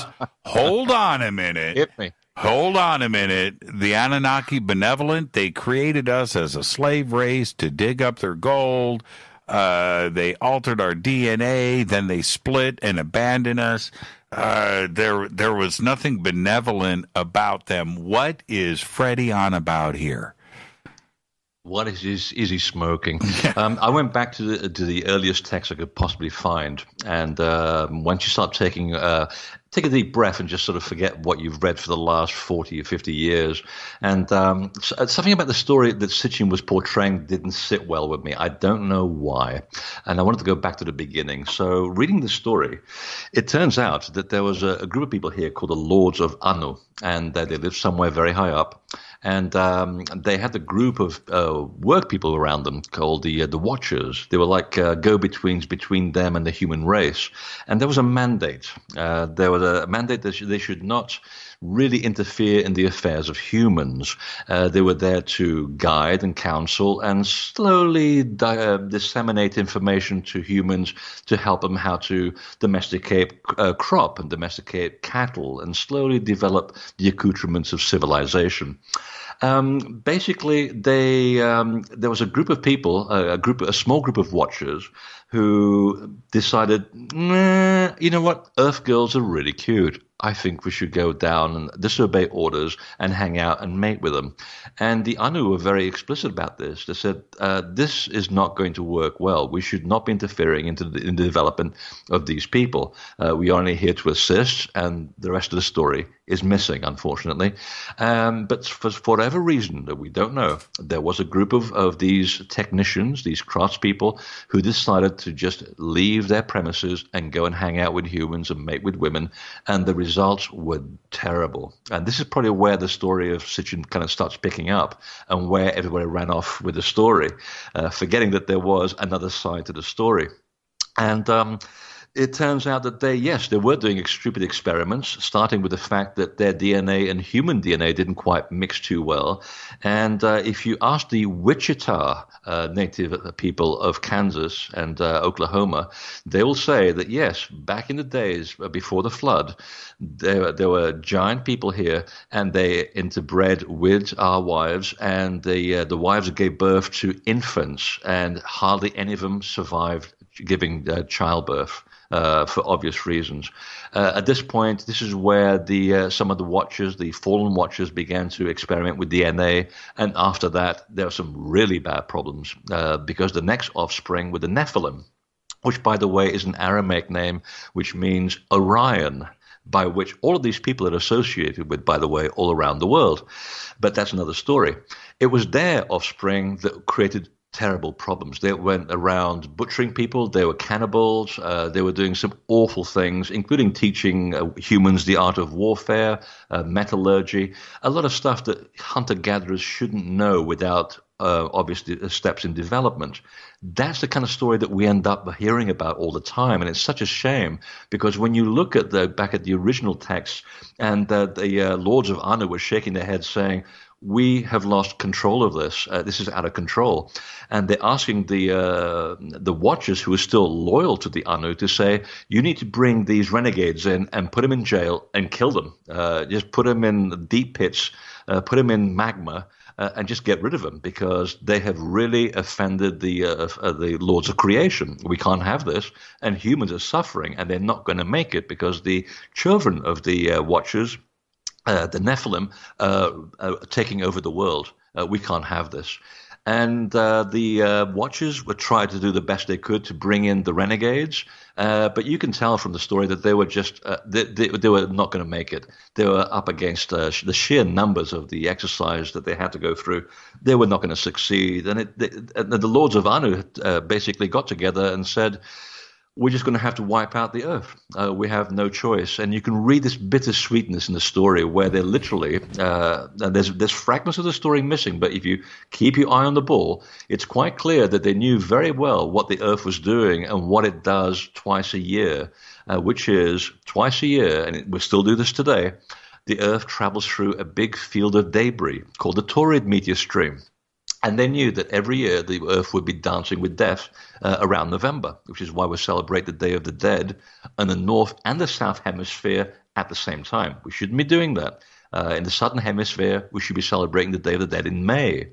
hold on a minute. Hit me. Hold on a minute. The Anunnaki benevolent, they created us as a slave race to dig up their gold. They altered our DNA. Then they split and abandoned us. There was nothing benevolent about them. What is Freddie on about here? What is he smoking? I went back to the earliest text I could possibly find, and once you start taking take a deep breath and just sort of forget what you've read for the last 40 or 50 years. And something about the story that Sitchin was portraying didn't sit well with me. I don't know why. And I wanted to go back to the beginning. So reading the story, it turns out that there was a group of people here called the Lords of Anu, and they lived somewhere very high up. And they had a group of work people around them called the Watchers. They were like go-betweens between them and the human race. And there was a mandate. There was a mandate that they should not really interfere in the affairs of humans. They were there to guide and counsel and slowly disseminate information to humans to help them how to domesticate crop and domesticate cattle and slowly develop the accoutrements of civilization. Basically, there was a group of people, a small group of watchers who decided, you know what, Earth girls are really cute. I think we should go down and disobey orders and hang out and mate with them. And the Anu were very explicit about this. They said, this is not going to work well. We should not be interfering in the development of these people. We are only here to assist, and the rest of the story is missing, unfortunately. But for whatever reason that we don't know, there was a group of these technicians, these craftspeople, who decided to just leave their premises and go and hang out with humans and mate with women. And the results were terrible. And this is probably where the story of Sitchin kind of starts picking up and where everybody ran off with the story, forgetting that there was another side to the story. And it turns out that they were doing stupid experiments, starting with the fact that their DNA and human DNA didn't quite mix too well. And if you ask the Wichita native people of Kansas and Oklahoma, they will say that, yes, back in the days before the flood, there were giant people here, and they interbred with our wives, and the wives gave birth to infants, and hardly any of them survived giving childbirth. For obvious reasons. At this point, this is where some of the Watchers, the fallen Watchers, began to experiment with DNA. And after that, there were some really bad problems because the next offspring were the Nephilim, which, by the way, is an Aramaic name which means Orion, by which all of these people are associated with, by the way, all around the world. But that's another story. It was their offspring that created terrible problems. They went around butchering people. They were cannibals. They were doing some awful things, including teaching humans the art of warfare, metallurgy, a lot of stuff that hunter-gatherers shouldn't know without obviously steps in development. That's the kind of story that we end up hearing about all the time, and it's such a shame because when you look at back at the original text, and the Lords of Anu were shaking their heads saying, we have lost control of this. This is out of control. And they're asking the Watchers who are still loyal to the Anu to say, you need to bring these renegades in and put them in jail and kill them. Just put them in deep pits, put them in magma, and just get rid of them because they have really offended the Lords of Creation. We can't have this. And humans are suffering, and they're not going to make it because the children of the Watchers, the Nephilim, taking over the world. We can't have this. And the Watchers were trying to do the best they could to bring in the renegades, but you can tell from the story that they were just they were not going to make it. They were up against the sheer numbers of the exercise that they had to go through. They were not going to succeed, and the Lords of Anu basically got together and said, we're just going to have to wipe out the Earth. We have no choice. And you can read this bittersweetness in the story where they're literally, there's fragments of the story missing, but if you keep your eye on the ball, it's quite clear that they knew very well what the Earth was doing and what it does twice a year, which is twice a year, and we still do this today, the Earth travels through a big field of debris called the Taurid meteor stream. And they knew that every year the Earth would be dancing with death around November, which is why we celebrate the Day of the Dead in the North and the South Hemisphere at the same time. We shouldn't be doing that. In the Southern Hemisphere, we should be celebrating the Day of the Dead in May.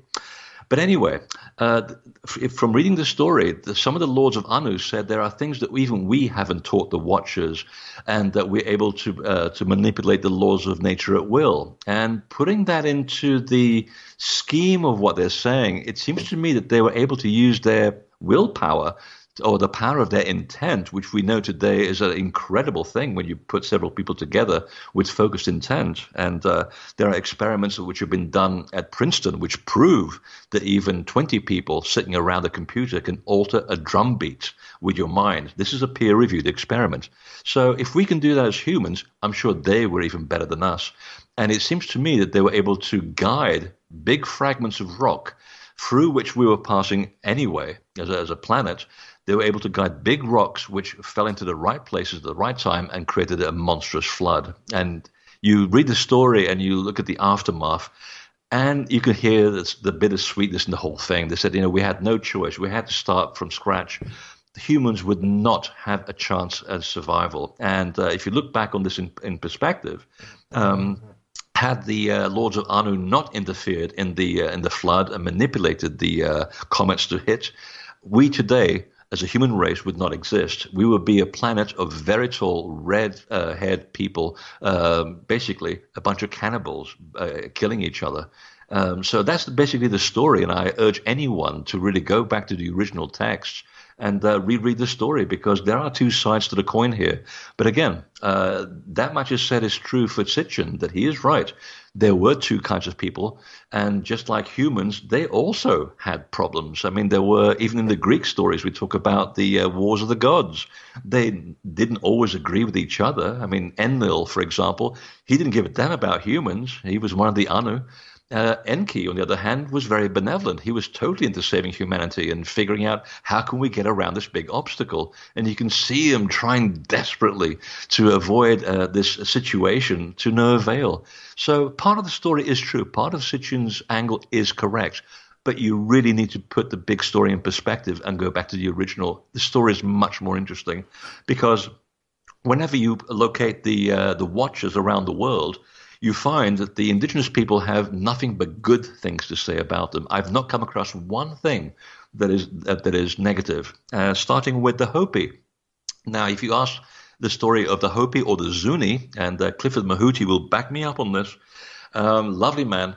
But anyway, from reading the story, some of the Lords of Anu said there are things that even we haven't taught the Watchers, and that we're able to manipulate the laws of nature at will. And putting that into the scheme of what they're saying, it seems to me that they were able to use their willpower or the power of their intent, which we know today is an incredible thing when you put several people together with focused intent. And there are experiments which have been done at Princeton which prove that even 20 people sitting around a computer can alter a drum beat with your mind. This is a peer-reviewed experiment. So if we can do that as humans, I'm sure they were even better than us. And it seems to me that they were able to guide big fragments of rock through which we were passing anyway as a planet. They were able to guide big rocks which fell into the right places at the right time and created a monstrous flood. And you read the story and you look at the aftermath, and you can hear the bittersweetness in the whole thing. They said, we had no choice. We had to start from scratch. The humans would not have a chance at survival. And if you look back on this in perspective, had the Lords of Anu not interfered in the flood and manipulated the comets to hit, we today, as a human race, would not exist. We would be a planet of very tall, red-haired people, basically a bunch of cannibals killing each other. So that's basically the story, and I urge anyone to really go back to the original text and reread the story, because there are two sides to the coin here. But again, that much is said is true for Sitchin, that he is right. There were two kinds of people, and just like humans, they also had problems. I mean, there were, even in the Greek stories, we talk about the wars of the gods. They didn't always agree with each other. I mean, Enlil, for example, he didn't give a damn about humans. He was one of the Anu. Enki, on the other hand, was very benevolent. He was totally into saving humanity and figuring out how can we get around this big obstacle. And you can see him trying desperately to avoid this situation to no avail. So part of the story is true. Part of Sitchin's angle is correct. But you really need to put the big story in perspective and go back to the original. The story is much more interesting because whenever you locate the watchers around the world, you find that the indigenous people have nothing but good things to say about them. I've not come across one thing that is negative, starting with the Hopi. Now, if you ask the story of the Hopi or the Zuni, and Clifford Mahuti will back me up on this, lovely man,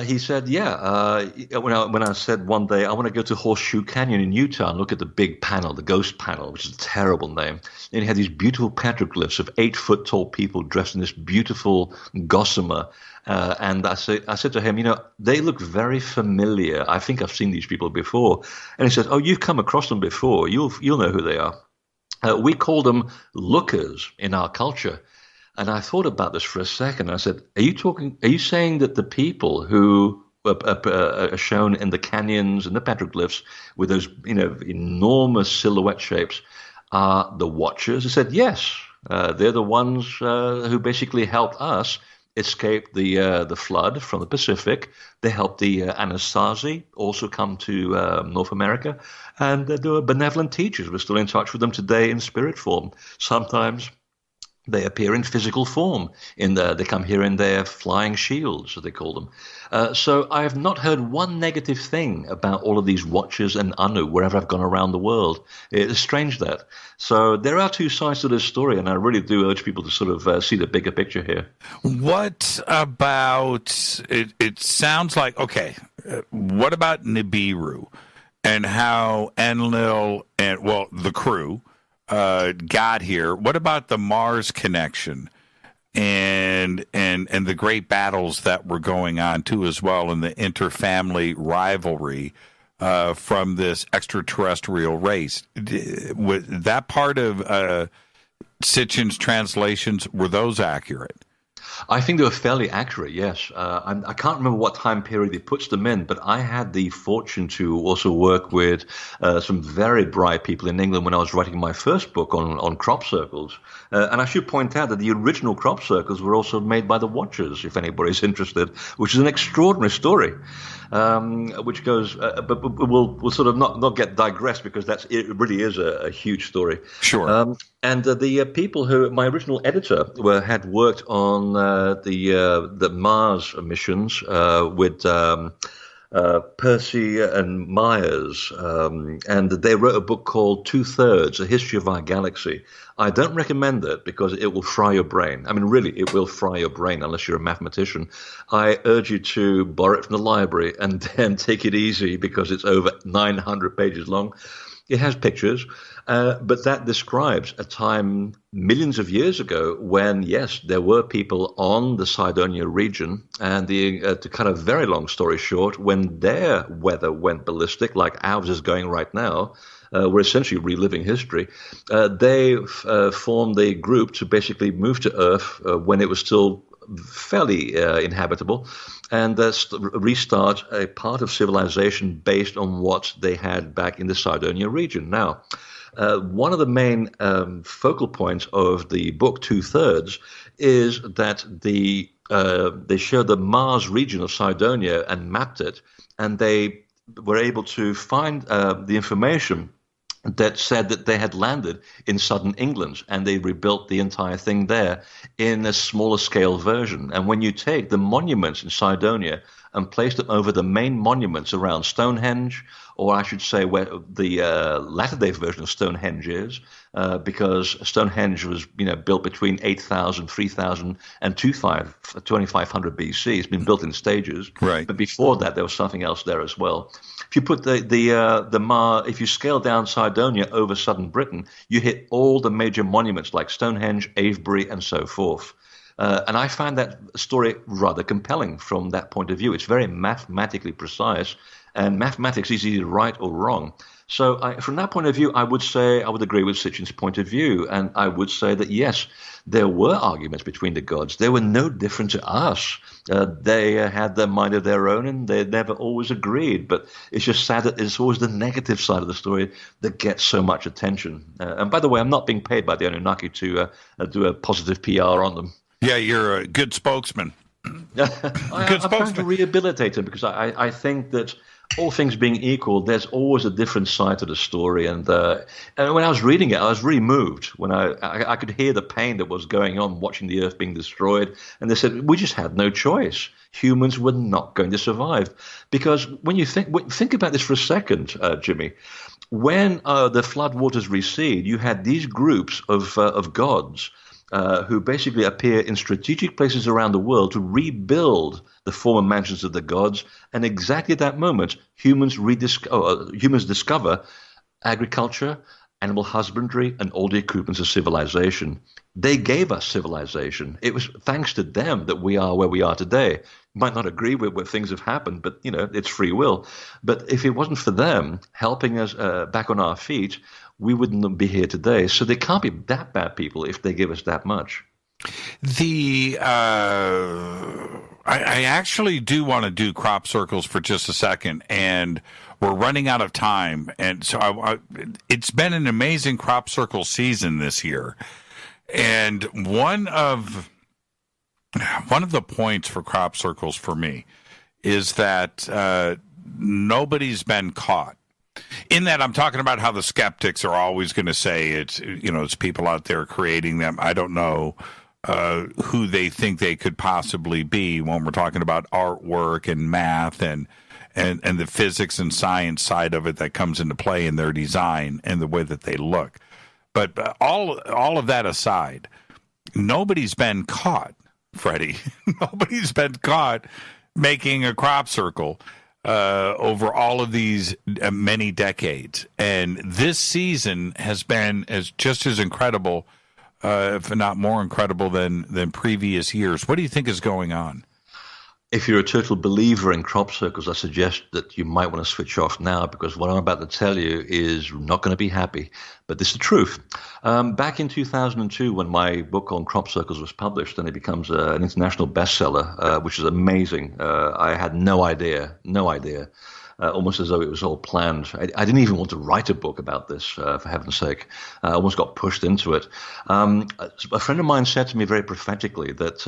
he said, when I said one day, I want to go to Horseshoe Canyon in Utah and look at the big panel, the ghost panel, which is a terrible name. And he had these beautiful petroglyphs of 8-foot-tall people dressed in this beautiful gossamer. And I said to him, they look very familiar. I think I've seen these people before. And he said, oh, you've come across them before. You'll know who they are. We call them lookers in our culture. And I thought about this for a second. I said, are you saying that the people who are shown in the canyons and the petroglyphs with those, enormous silhouette shapes are the watchers? I said, yes. They're the ones who basically helped us escape the flood from the Pacific. They helped the Anasazi also come to North America. And they were benevolent teachers. We're still in touch with them today in spirit form. Sometimes they appear in physical form. They come here in their flying shields, as they call them. So I have not heard one negative thing about all of these watchers and Anu wherever I've gone around the world. It's strange that. So there are two sides to this story, and I really do urge people to sort of see the bigger picture here. What about it sounds like, okay, what about Nibiru and how Enlil and, the crew got here? What about the Mars connection and the great battles that were going on too as well, and the interfamily rivalry from this extraterrestrial race? That part of Sitchin's translations, were those accurate? I think they were fairly accurate, yes. I can't remember what time period he puts them in, but I had the fortune to also work with some very bright people in England when I was writing my first book on crop circles. And I should point out that the original crop circles were also made by the Watchers, if anybody's interested, which is an extraordinary story. Which goes, but we'll sort of not get digressed, because it really is a huge story. Sure. And the people who, my original editor, had worked on the Mars missions with Percy and Myers, and they wrote a book called 2/3, A History of Our Galaxy. I don't recommend it because it will fry your brain. I mean, really, it will fry your brain unless you're a mathematician. I urge you to borrow it from the library and then take it easy, because it's over 900 pages long. It has pictures, but that describes a time millions of years ago when, yes, there were people on the Cydonia region, and to cut a very long story short, when their weather went ballistic, like ours is going right now, we're essentially reliving history. They formed a group to basically move to Earth when it was still fairly inhabitable, and restart a part of civilization based on what they had back in the Cydonia region. Now, one of the main focal points of the book, 2/3, is that they showed the Mars region of Cydonia and mapped it, and they were able to find the information that said that they had landed in southern England, and they rebuilt the entire thing there in a smaller scale version. And when you take the monuments in Cydonia and place them over the main monuments around Stonehenge, or I should say where the latter-day version of Stonehenge is, because Stonehenge was built between 8,000, 3,000, and 2,500 BC. It's been built in stages. Right. But before that, there was something else there as well. If you put if you scale down Cydonia over southern Britain, you hit all the major monuments like Stonehenge, Avebury, and so forth. And I find that story rather compelling from that point of view. It's very mathematically precise, and mathematics is either right or wrong. So from that point of view, I would agree with Sitchin's point of view, and I would say that, yes, there were arguments between the gods. They were no different to us. They had their mind of their own, and they never always agreed. But it's just sad that it's always the negative side of the story that gets so much attention. And by the way, I'm not being paid by the Anunnaki to do a positive PR on them. Yeah, you're a good spokesman. I'm trying to rehabilitate him because I think that all things being equal, there's always a different side to the story. And when I was reading it, I was really moved when I could hear the pain that was going on watching the Earth being destroyed. And they said, we just had no choice. Humans were not going to survive. Because when you think about this for a second, Jimmy, when the flood waters recede, you had these groups of gods who basically appear in strategic places around the world to rebuild the former mansions of the gods. And exactly at that moment, humans discover agriculture, animal husbandry, and all the equipments of civilization. They gave us civilization. It was thanks to them that we are where we are today. You might not agree with where things have happened, but it's free will. But if it wasn't for them helping us back on our feet, we wouldn't be here today. So they can't be that bad people if they give us that much. I actually do want to do crop circles for just a second, and we're running out of time. And so it's been an amazing crop circle season this year. And one of the points for crop circles for me is that nobody's been caught. In that, I'm talking about how the skeptics are always going to say it's people out there creating them. I don't know who they think they could possibly be when we're talking about artwork and math and the physics and science side of it that comes into play in their design and the way that they look. But all of that aside, nobody's been caught, Freddie. Nobody's been caught making a crop circle over all of these many decades. And this season has been just as incredible, if not more incredible than previous years. What do you think is going on? If you're a total believer in crop circles, I suggest that you might want to switch off now, because what I'm about to tell you is not going to be happy. But this is the truth. Back in 2002, when my book on crop circles was published, and it becomes an international bestseller, which is amazing. I had no idea. Almost as though it was all planned. I didn't even want to write a book about this, for heaven's sake. I almost got pushed into it. A friend of mine said to me very prophetically that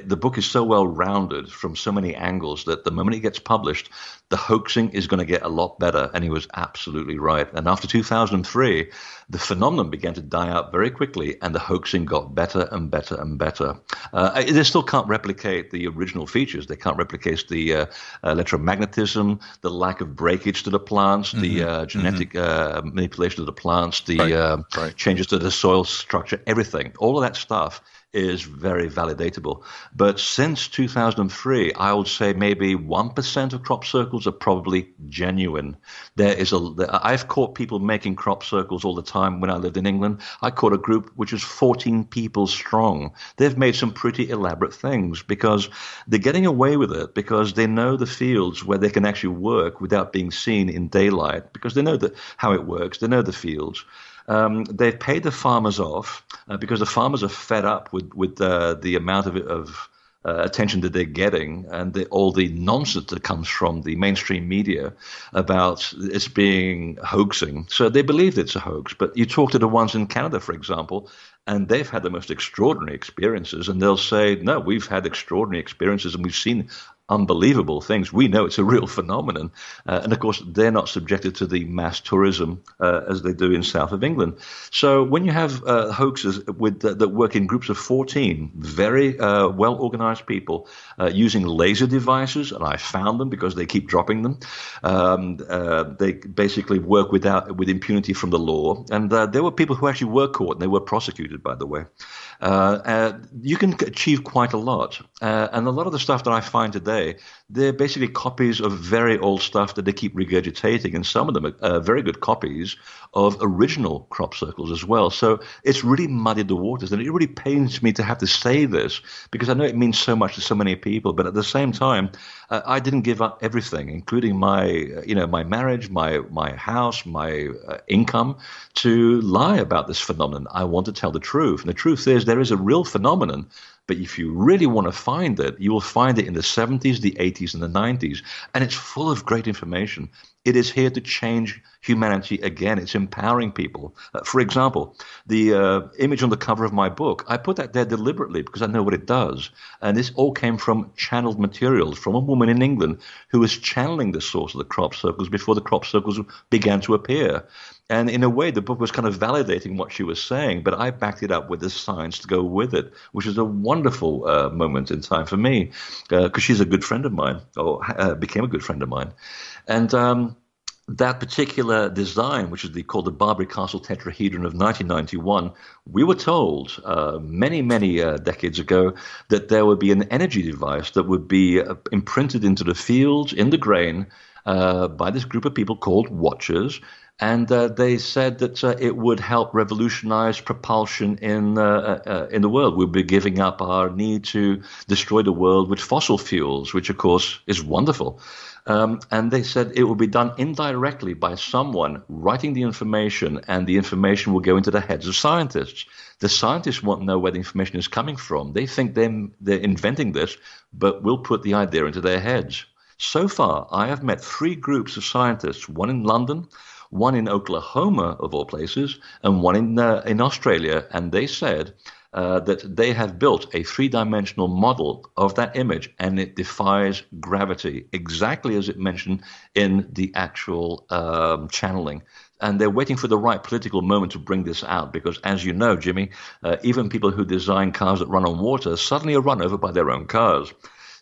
the book is so well-rounded from so many angles that the moment it gets published, the hoaxing is going to get a lot better. And he was absolutely right. And after 2003, the phenomenon began to die out very quickly, and the hoaxing got better and better and better. They still can't replicate the original features. They can't replicate the electromagnetism, the lack of breakage to the plants, the genetic manipulation of the plants, the changes to the soil structure, everything. All of that stuff is very validatable. But since 2003, I would say maybe 1% of crop circles are probably genuine. I've caught people making crop circles all the time when I lived in England. I caught a group which was 14 people strong. They've made some pretty elaborate things because they're getting away with it because they know the fields where they can actually work without being seen in daylight because they know how it works. They know the fields. They've paid the farmers off because the farmers are fed up with the amount of attention that they're getting and all the nonsense that comes from the mainstream media about it's being hoaxing. So they believe it's a hoax. But you talk to the ones in Canada, for example, and they've had the most extraordinary experiences. And they'll say, no, we've had extraordinary experiences and we've seen unbelievable things. We know it's a real phenomenon. And of course, they're not subjected to the mass tourism as they do in south of England. So when you have hoaxes that work in groups of 14, very well-organized people using laser devices, and I found them because they keep dropping them, they basically work with impunity from the law. And there were people who actually were caught, and they were prosecuted, by the way. You can achieve quite a lot. And a lot of the stuff that I find today, they're basically copies of very old stuff that they keep regurgitating. And some of them are very good copies of original crop circles as well. So it's really muddied the waters. And it really pains me to have to say this because I know it means so much to so many people. But at the same time, I didn't give up everything, including my marriage, my house, my income, to lie about this phenomenon. I want to tell the truth. And the truth is there is a real phenomenon. But if you really want to find it, you will find it in the 70s, the 80s, and the 90s. And it's full of great information. It is here to change humanity again. It's empowering people. For example, the image on the cover of my book, I put that there deliberately because I know what it does. And this all came from channeled materials from a woman in England who was channeling the source of the crop circles before the crop circles began to appear. And in a way, the book was kind of validating what she was saying, but I backed it up with the science to go with it, which is a wonderful moment in time for me because she's a good friend of mine, or became a good friend of mine. And that particular design, which is called the Barbary Castle Tetrahedron of 1991, we were told many decades ago that there would be an energy device that would be imprinted into the fields, in the grain, by this group of people called Watchers. And they said that it would help revolutionize propulsion in the world. We'd be giving up our need to destroy the world with fossil fuels, which, of course, is wonderful. And they said it will be done indirectly by someone writing the information, and the information will go into the heads of scientists. The scientists won't know where the information is coming from. They think they're inventing this, but we'll put the idea into their heads. So far, I have met 3 groups of scientists, one in London, one in Oklahoma, of all places, and one in Australia, and they said that they have built a 3-dimensional model of that image, and it defies gravity, exactly as it mentioned in the actual channeling. And they're waiting for the right political moment to bring this out because, as you know, Jimmy, even people who design cars that run on water suddenly are run over by their own cars.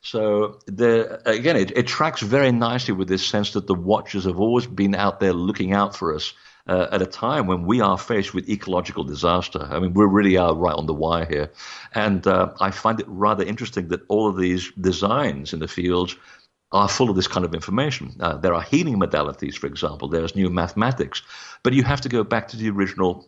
So again, it tracks very nicely with this sense that the Watchers have always been out there looking out for us at a time when we are faced with ecological disaster. I mean, we really are right on the wire here. And I find it rather interesting that all of these designs in the fields are full of this kind of information. There are healing modalities, for example. There's new mathematics. But you have to go back to the original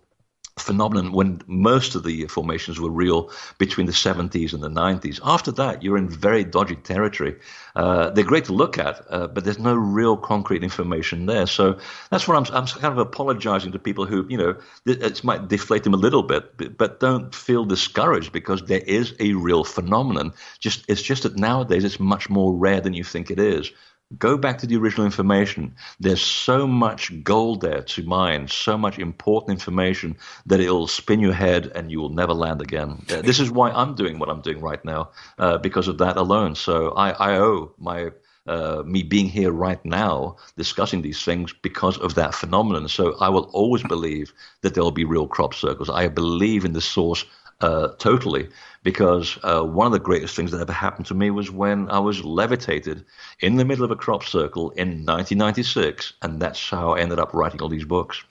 phenomenon when most of the formations were real between the 70s and the 90s. After that, you're in very dodgy territory. They're great to look at, but there's no real concrete information there. So that's what I'm kind of apologizing to people who, it might deflate them a little bit, but don't feel discouraged because there is a real phenomenon. It's just that nowadays it's much more rare than you think it is. Go back to the original information. There's so much gold there to mine, so much important information that it'll spin your head and you will never land again. This is why I'm doing what I'm doing right now, because of that alone. So I owe me being here right now discussing these things because of that phenomenon. So I will always believe that there will be real crop circles. I believe in the source totally, because one of the greatest things that ever happened to me was when I was levitated in the middle of a crop circle in 1996, and that's how I ended up writing all these books.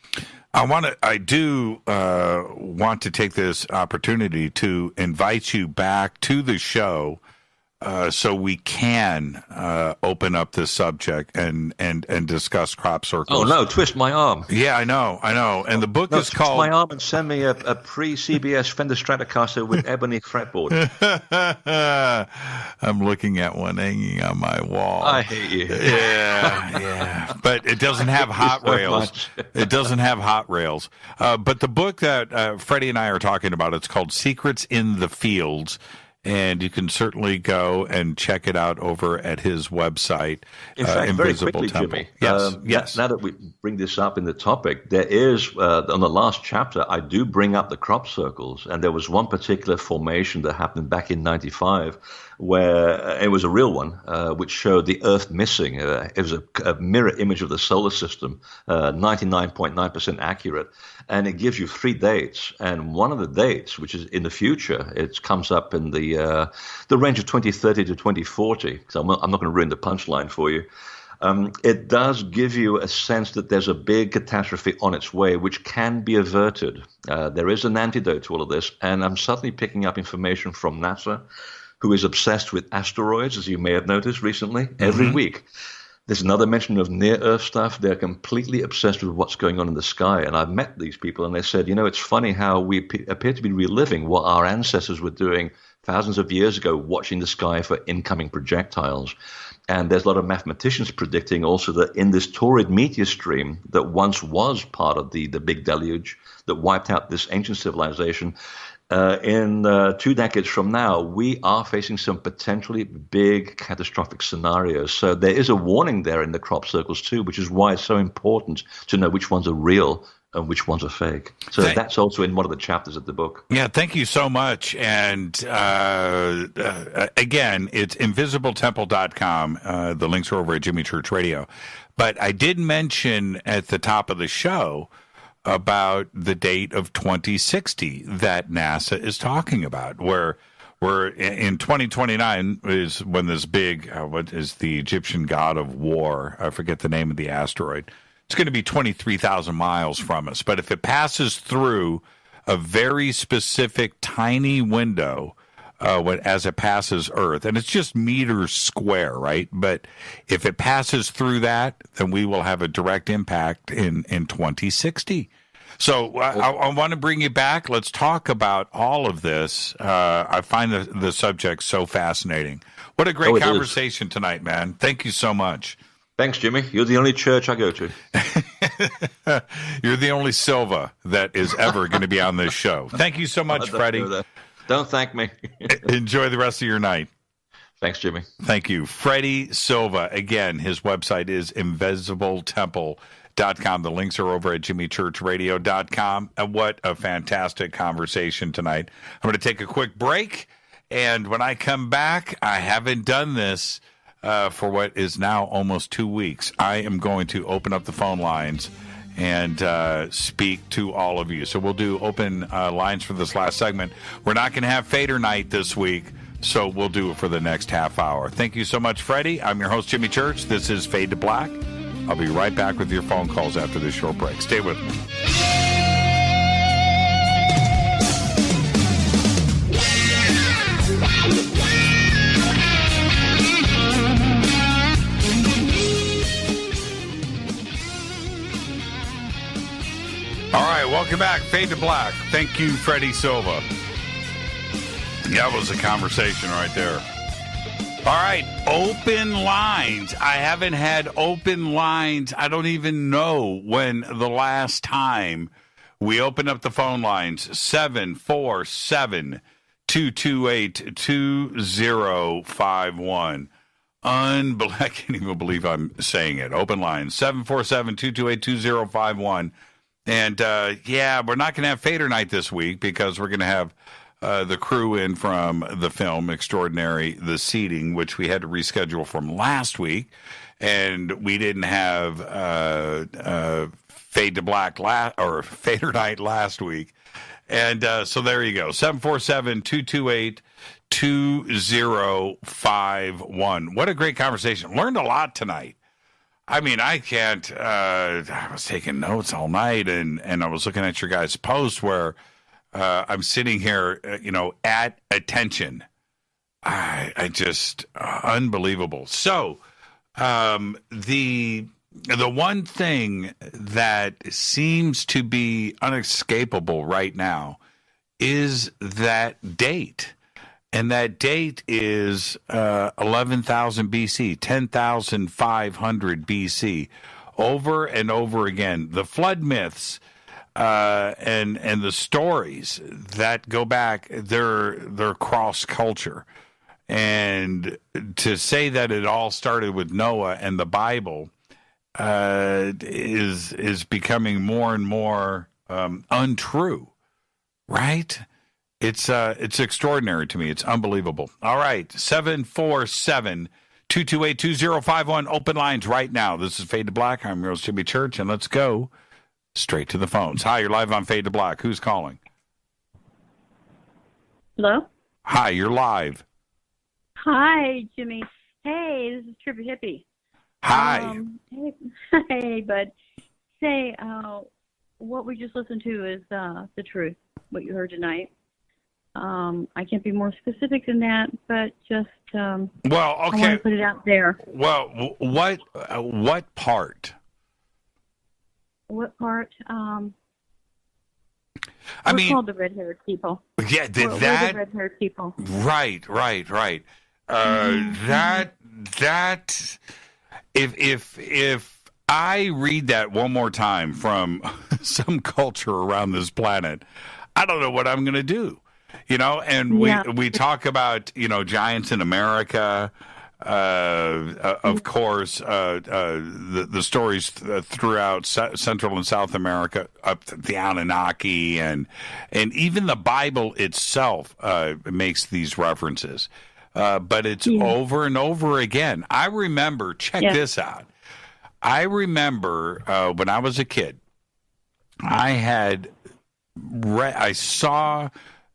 I do want to take this opportunity to invite you back to the show so we can open up this subject and discuss crop circles. Oh, no, twist my arm. Yeah, I know. And the book is called... Twist my arm and send me a pre-CBS Fender Stratocaster with ebony fretboard. I'm looking at one hanging on my wall. I hate you. Yeah. But it doesn't have hot rails. It doesn't have hot rails. But the book that Freddie and I are talking about, it's called Secrets in the Fields. And you can certainly go and check it out over at his website. In fact, very quickly, Temple. Jimmy. Yes. Now that we bring this up in the topic, there is, on the last chapter, I do bring up the crop circles. And there was one particular formation that happened back in 95 where it was a real one, which showed the Earth missing. It was a mirror image of the solar system, 99.9% accurate. And it gives you 3 dates. And one of the dates, which is in the future, it comes up in the range of 2030 to 2040. So I'm not going to ruin the punchline for you. It does give you a sense that there's a big catastrophe on its way, which can be averted. There is an antidote to all of this. And I'm suddenly picking up information from NASA, who is obsessed with asteroids, as you may have noticed recently, every week. There's another mention of near-Earth stuff. They're completely obsessed with what's going on in the sky. And I've met these people, and they said, it's funny how we appear to be reliving what our ancestors were doing thousands of years ago, watching the sky for incoming projectiles. And there's a lot of mathematicians predicting also that in this torrid meteor stream that once was part of the big deluge that wiped out this ancient civilization, in 2 decades from now, we are facing some potentially big catastrophic scenarios. So there is a warning there in the crop circles too, which is why it's so important to know which ones are real and which ones are fake. So that's also in one of the chapters of the book. Yeah, thank you so much. And again, it's invisibletemple.com. The links are over at Jimmy Church Radio. But I did mention at the top of the show about the date of 2060 that NASA is talking about, where we're in 2029 is when this big, what is the Egyptian god of war? I forget the name of the asteroid. It's going to be 23,000 miles from us. But if it passes through a very specific tiny window, as it passes Earth, and it's just meters square, right? But if it passes through that, then we will have a direct impact in 2060. So I want to bring you back. Let's talk about all of this. I find the subject so fascinating. What a great conversation tonight, man. Thank you so much. Thanks, Jimmy. You're the only church I go to. You're the only Silva that is ever going to be on this show. Thank you so much, Freddie. Don't thank me. Enjoy the rest of your night. Thanks, Jimmy. Thank you. Freddie Silva. Again, his website is invisibletemple.com. The links are over at jimmychurchradio.com. And what a fantastic conversation tonight. I'm going to take a quick break. And when I come back, I haven't done this for what is now almost 2 weeks. I am going to open up the phone lines and speak to all of you. So we'll do open lines for this last segment. We're not going to have Fader Night this week, so we'll do it for the next half hour. Thank you so much, Freddie. I'm your host, Jimmy Church. This is Fade to Black. I'll be right back with your phone calls after this short break. Stay with me. All right, welcome back. Fade to Black. Thank you, Freddy Silva. That was a conversation right there. All right, open lines. I haven't had open lines. I don't even know when the last time we opened up the phone lines. 747-228-2051. I can't even believe I'm saying it. Open lines. 747-228-2051. And, we're not going to have Fader Night this week because we're going to have the crew in from the film Extraordinary, The Seating, which we had to reschedule from last week. And we didn't have Fade to Black or Fader Night last week. And so there you go. 747-228-2051. What a great conversation. Learned a lot tonight. I mean, I can't, I was taking notes all night, and I was looking at your guys' post where I'm sitting here, at attention. I just, unbelievable. So, the one thing that seems to be unescapable right now is that date. And that date is 11,000 BC, 10,500 BC. Over and over again, the flood myths and the stories that go back, they're cross culture. And to say that it all started with Noah and the Bible is becoming more and more untrue, right? It's extraordinary to me. It's unbelievable. All right, 747-228-2051. Open lines right now. This is Fade to Black. I'm your host, Jimmy Church, and let's go straight to the phones. Hi, you're live on Fade to Black. Who's calling? Hello? Hi, you're live. Hi, Jimmy. Hey, this is Trippy Hippie. Hi. Hey, bud. Say, what we just listened to is the truth, what you heard tonight. I can't be more specific than that, but just well, I okay. want to put it out there. Well, what part? What part? I we're mean, called the red-haired people. Yeah, We're the red-haired people. Right. That if I read that one more time from some culture around this planet, I don't know what I'm going to do. And we talk about, giants in America, of course, the stories throughout Central and South America, up to the Anunnaki, and even the Bible itself makes these references. But it's over and over again. I remember, check this out. I remember when I was a kid, I saw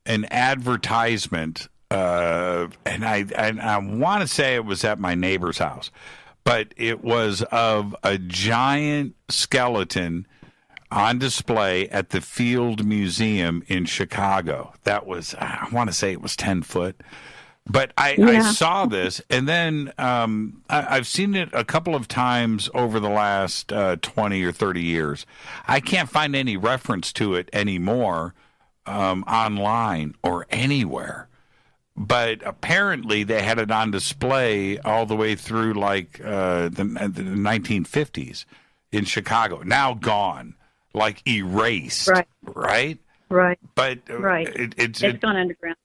an advertisement, and I want to say it was at my neighbor's house, but it was of a giant skeleton on display at the Field Museum in Chicago. That was, I want to say it was 10 foot. But I saw this, and then I've seen it a couple of times over the last 20 or 30 years. I can't find any reference to it anymore online or anywhere. But apparently they had it on display all the way through like the 1950s in Chicago. Now gone, like erased, right? But it's gone underground.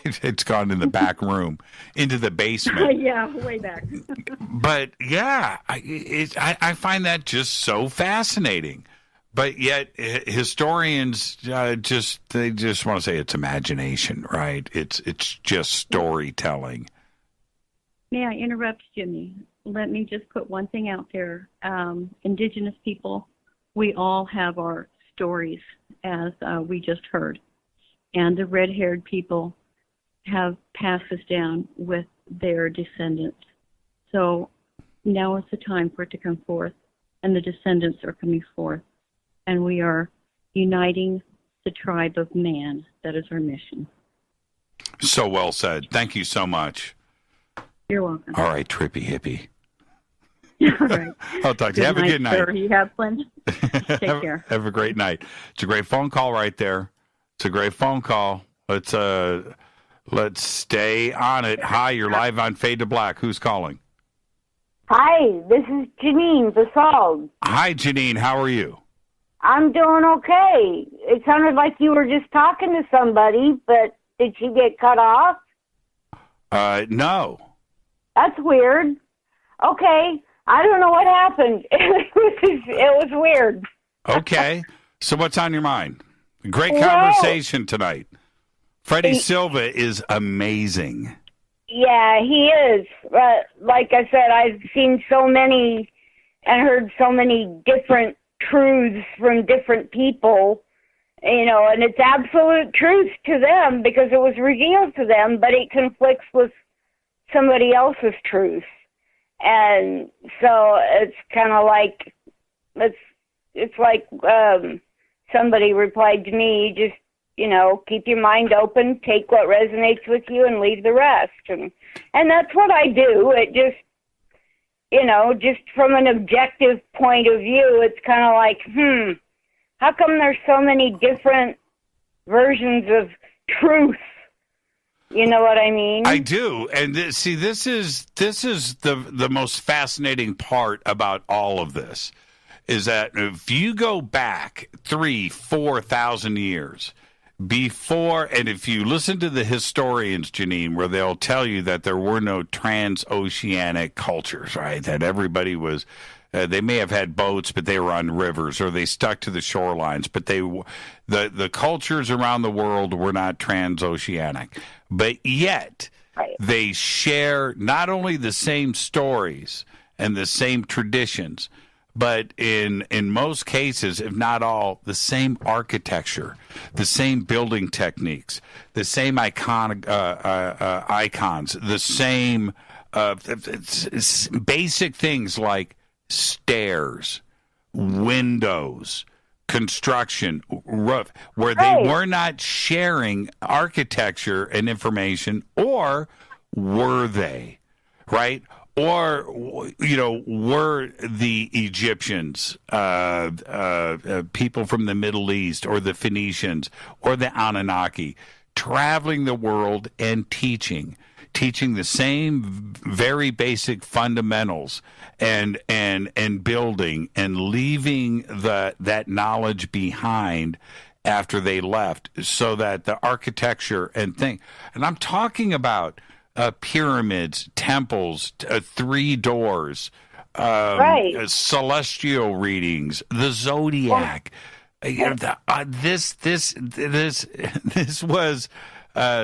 It's gone in the back room, into the basement. Yeah, way back. But yeah, I find that just so fascinating. But yet, historians just want to say it's imagination, right? It's just storytelling. May I interrupt, Jimmy? Let me just put one thing out there. Indigenous people, we all have our stories, as we just heard. And the red-haired people have passed this down with their descendants. So now is the time for it to come forth, and the descendants are coming forth. And we are uniting the tribe of man. That is our mission. So well said. Thank you so much. You're welcome. All right, Trippy Hippie. All right. I'll talk to you. Have a good night. Sir. You have fun. Take care. Have a great night. It's a great phone call right there. It's a great phone call. Let's stay on it. Hi, you're live on Fade to Black. Who's calling? Hi, this is Janine Basald. Hi, Janine. How are you? I'm doing okay. It sounded like you were just talking to somebody, but did she get cut off? No. That's weird. Okay. I don't know what happened. It was weird. Okay. So what's on your mind? Great conversation tonight. Freddy Silva is amazing. Yeah, he is. Like I said, I've seen so many and heard so many different truths from different people, And it's absolute truth to them because it was revealed to them, but it conflicts with somebody else's truth. And so it's kind of like, it's like somebody replied to me, just, keep your mind open, take what resonates with you and leave the rest. And that's what I do. It just, just from an objective point of view, it's kind of like, how come there's so many different versions of truth? You know what I mean? I do. And this is the most fascinating part about all of this, is that if you go back 3,000-4,000 years before, and if you listen to the historians, Janine, where they'll tell you that there were no transoceanic cultures, right? That everybody was, they may have had boats, but they were on rivers, or they stuck to the shorelines, but the cultures around the world were not transoceanic. But yet, they share not only the same stories and the same traditions, but in most cases, if not all, the same architecture, the same building techniques, the same icons, the same basic things like stairs, windows, construction, roof, where they were not sharing architecture and information, or were they, right? Or, were the Egyptians, people from the Middle East, or the Phoenicians, or the Anunnaki, traveling the world and teaching the same very basic fundamentals and building, and leaving that knowledge behind after they left, so that the architecture and I'm talking about pyramids, temples, 3 doors, celestial readings, the zodiac. This was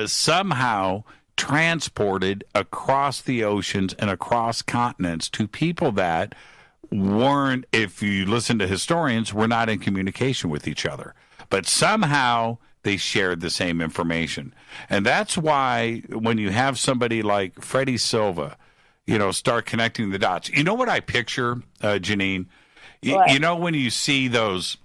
somehow transported across the oceans and across continents to people that weren't, if you listen to historians, were not in communication with each other. But somehow they shared the same information. And that's why when you have somebody like Freddy Silva, start connecting the dots. You know what I picture, Janine? When you see those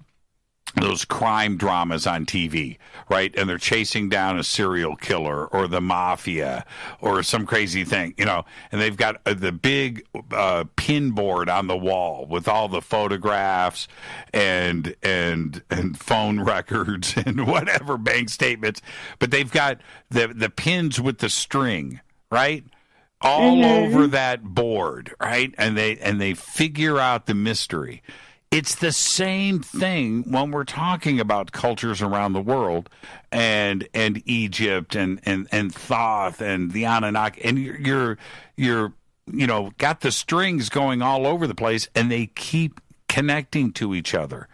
crime dramas on TV, right? And they're chasing down a serial killer or the mafia or some crazy thing, and they've got the big pin board on the wall with all the photographs and phone records and whatever, bank statements, but they've got the pins with the string, right? All over that board, right? And they figure out the mystery. It's the same thing when we're talking about cultures around the world, and Egypt and Thoth and the Anunnaki, and you're got the strings going all over the place, and they keep connecting to each other.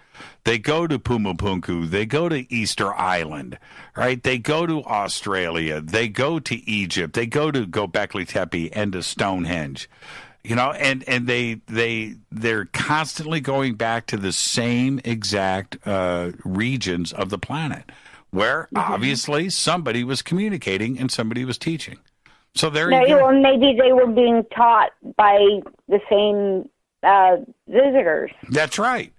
They go to Pumapunku, they go to Easter Island, right? They go to Australia, they go to Egypt, they go to Göbekli Tepe and to Stonehenge. And they're constantly going back to the same exact regions of the planet, where obviously somebody was communicating and somebody was teaching. So there you go. Maybe they were being taught by the same visitors. That's right.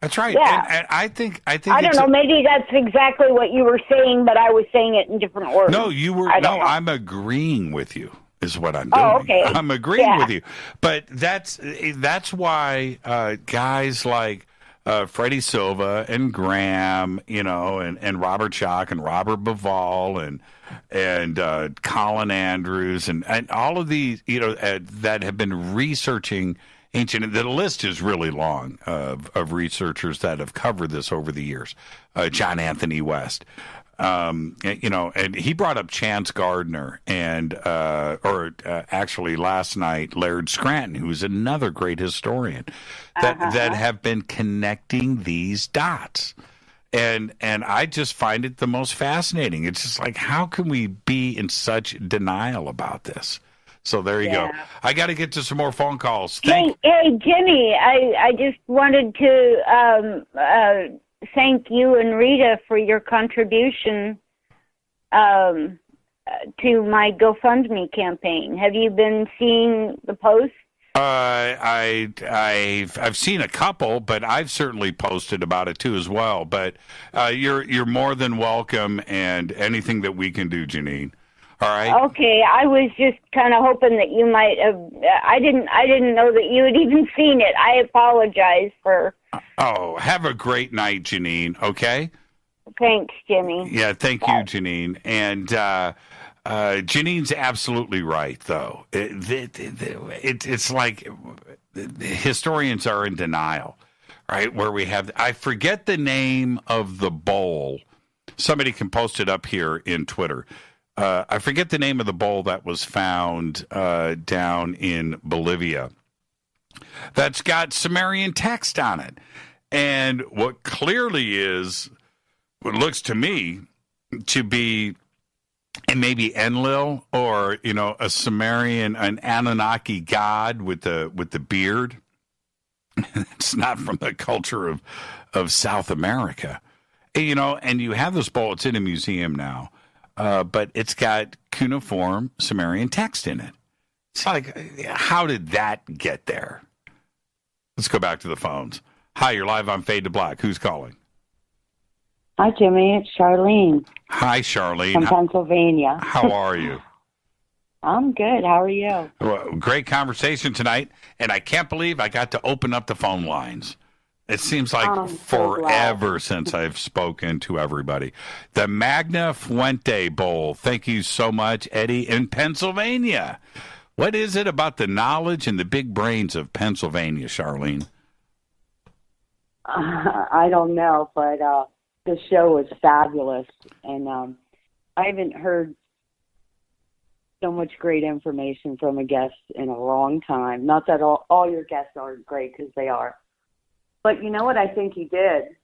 Yeah. And I think I don't know. Maybe that's exactly what you were saying, but I was saying it in different words. No, you were. I'm agreeing with you. Is what I'm doing. Oh, okay. I'm agreeing with you. But that's why guys like Freddy Silva and Graham, and Robert Schoch and Robert Bivall and Colin Andrews and all of these, that have been researching ancient. The list is really long of researchers that have covered this over the years. John Anthony West. And he brought up Chance Gardner and, actually last night, Laird Scranton, who's another great historian that have been connecting these dots. And I just find it the most fascinating. It's just like, how can we be in such denial about this? So there you go. I got to get to some more phone calls. Hey, Jimmy, I just wanted to thank you and Rita for your contribution to my GoFundMe campaign. Have you been seeing the posts? I've seen a couple, but I've certainly posted about it too as well. But you're more than welcome, and anything that we can do, Janine. All right. Okay, I was just kind of hoping that you might have. I didn't know that you had even seen it. I apologize for. Oh, have a great night, Janine. Okay. Thanks, Jimmy. Yeah, thank you, Janine. And Janine's absolutely right, though. It's like historians are in denial, right? Where we have, I forget the name of the bowl. Somebody can post it up here in Twitter. I forget the name of the bowl that was found down in Bolivia that's got Sumerian text on it. And what clearly is, what looks to me to be, and maybe Enlil, or a Sumerian, an Anunnaki god with the beard. It's not from the culture of South America, and you have this bowl. It's in a museum now, but it's got cuneiform Sumerian text in it. It's like, how did that get there? Let's go back to the phones. Hi, you're live on Fade to Black. Who's calling? Hi, Jimmy. It's Charlene. Hi, Charlene. From Pennsylvania. How are you? I'm good. How are you? Well, great conversation tonight, and I can't believe I got to open up the phone lines. It seems like forever since I've spoken to everybody. The Magna Fuente Bowl. Thank you so much, Eddie, in Pennsylvania. What is it about the knowledge and the big brains of Pennsylvania, Charlene? I don't know, but the show was fabulous, and I haven't heard so much great information from a guest in a long time. Not that all your guests are great, because they are. But you know what I think he did?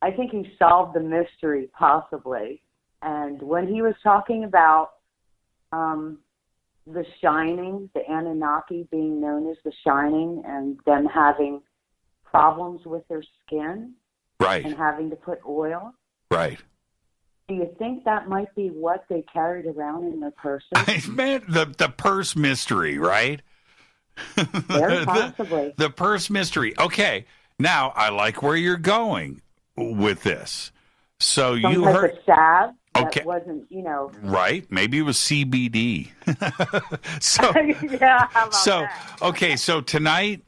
I think he solved the mystery, possibly. And when he was talking about the Shining, the Anunnaki being known as the Shining, and them having problems with their skin, right, and having to put oil, right. Do you think that might be what they carried around in their purses? I meant the purse mystery, right? Very possibly. The purse mystery. Okay, now I like where you're going with this. So Some you type heard of salve okay. That wasn't, right? Maybe it was CBD. So yeah. How about that? Okay. So tonight,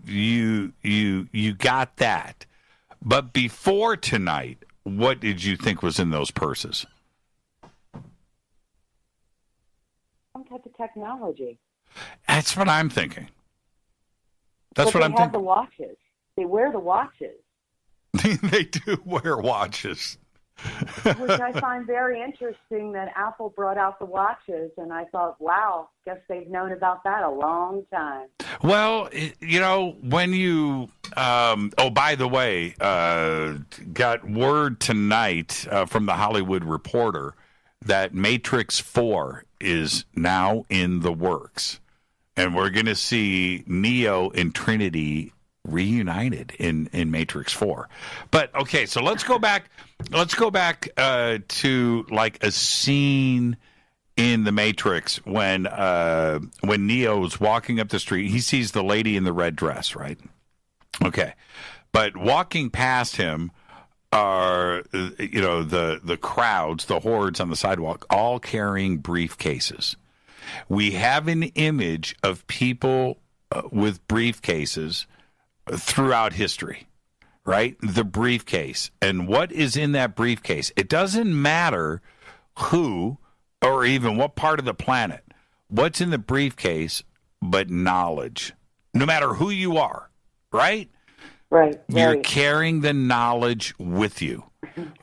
you got that, but before tonight, what did you think was in those purses? Some type of technology. That's what I'm thinking. But they have the watches. They wear the watches. They do wear watches. Which I find very interesting that Apple brought out the watches, and I thought, wow, guess they've known about that a long time. Well, when you, by the way, got word tonight from the Hollywood Reporter that Matrix 4 is now in the works, and we're going to see Neo and Trinity reunited in Matrix 4. But okay, so let's go back to like a scene in the Matrix when Neo's walking up the street. He sees the lady in the red dress, right? Okay. But walking past him are the crowds, the hordes on the sidewalk, all carrying briefcases. We have an image of people with briefcases throughout history, right? The briefcase. And what is in that briefcase? It doesn't matter who or even what part of the planet. What's in the briefcase but knowledge? No matter who you are, right? Right. You're carrying the knowledge with you.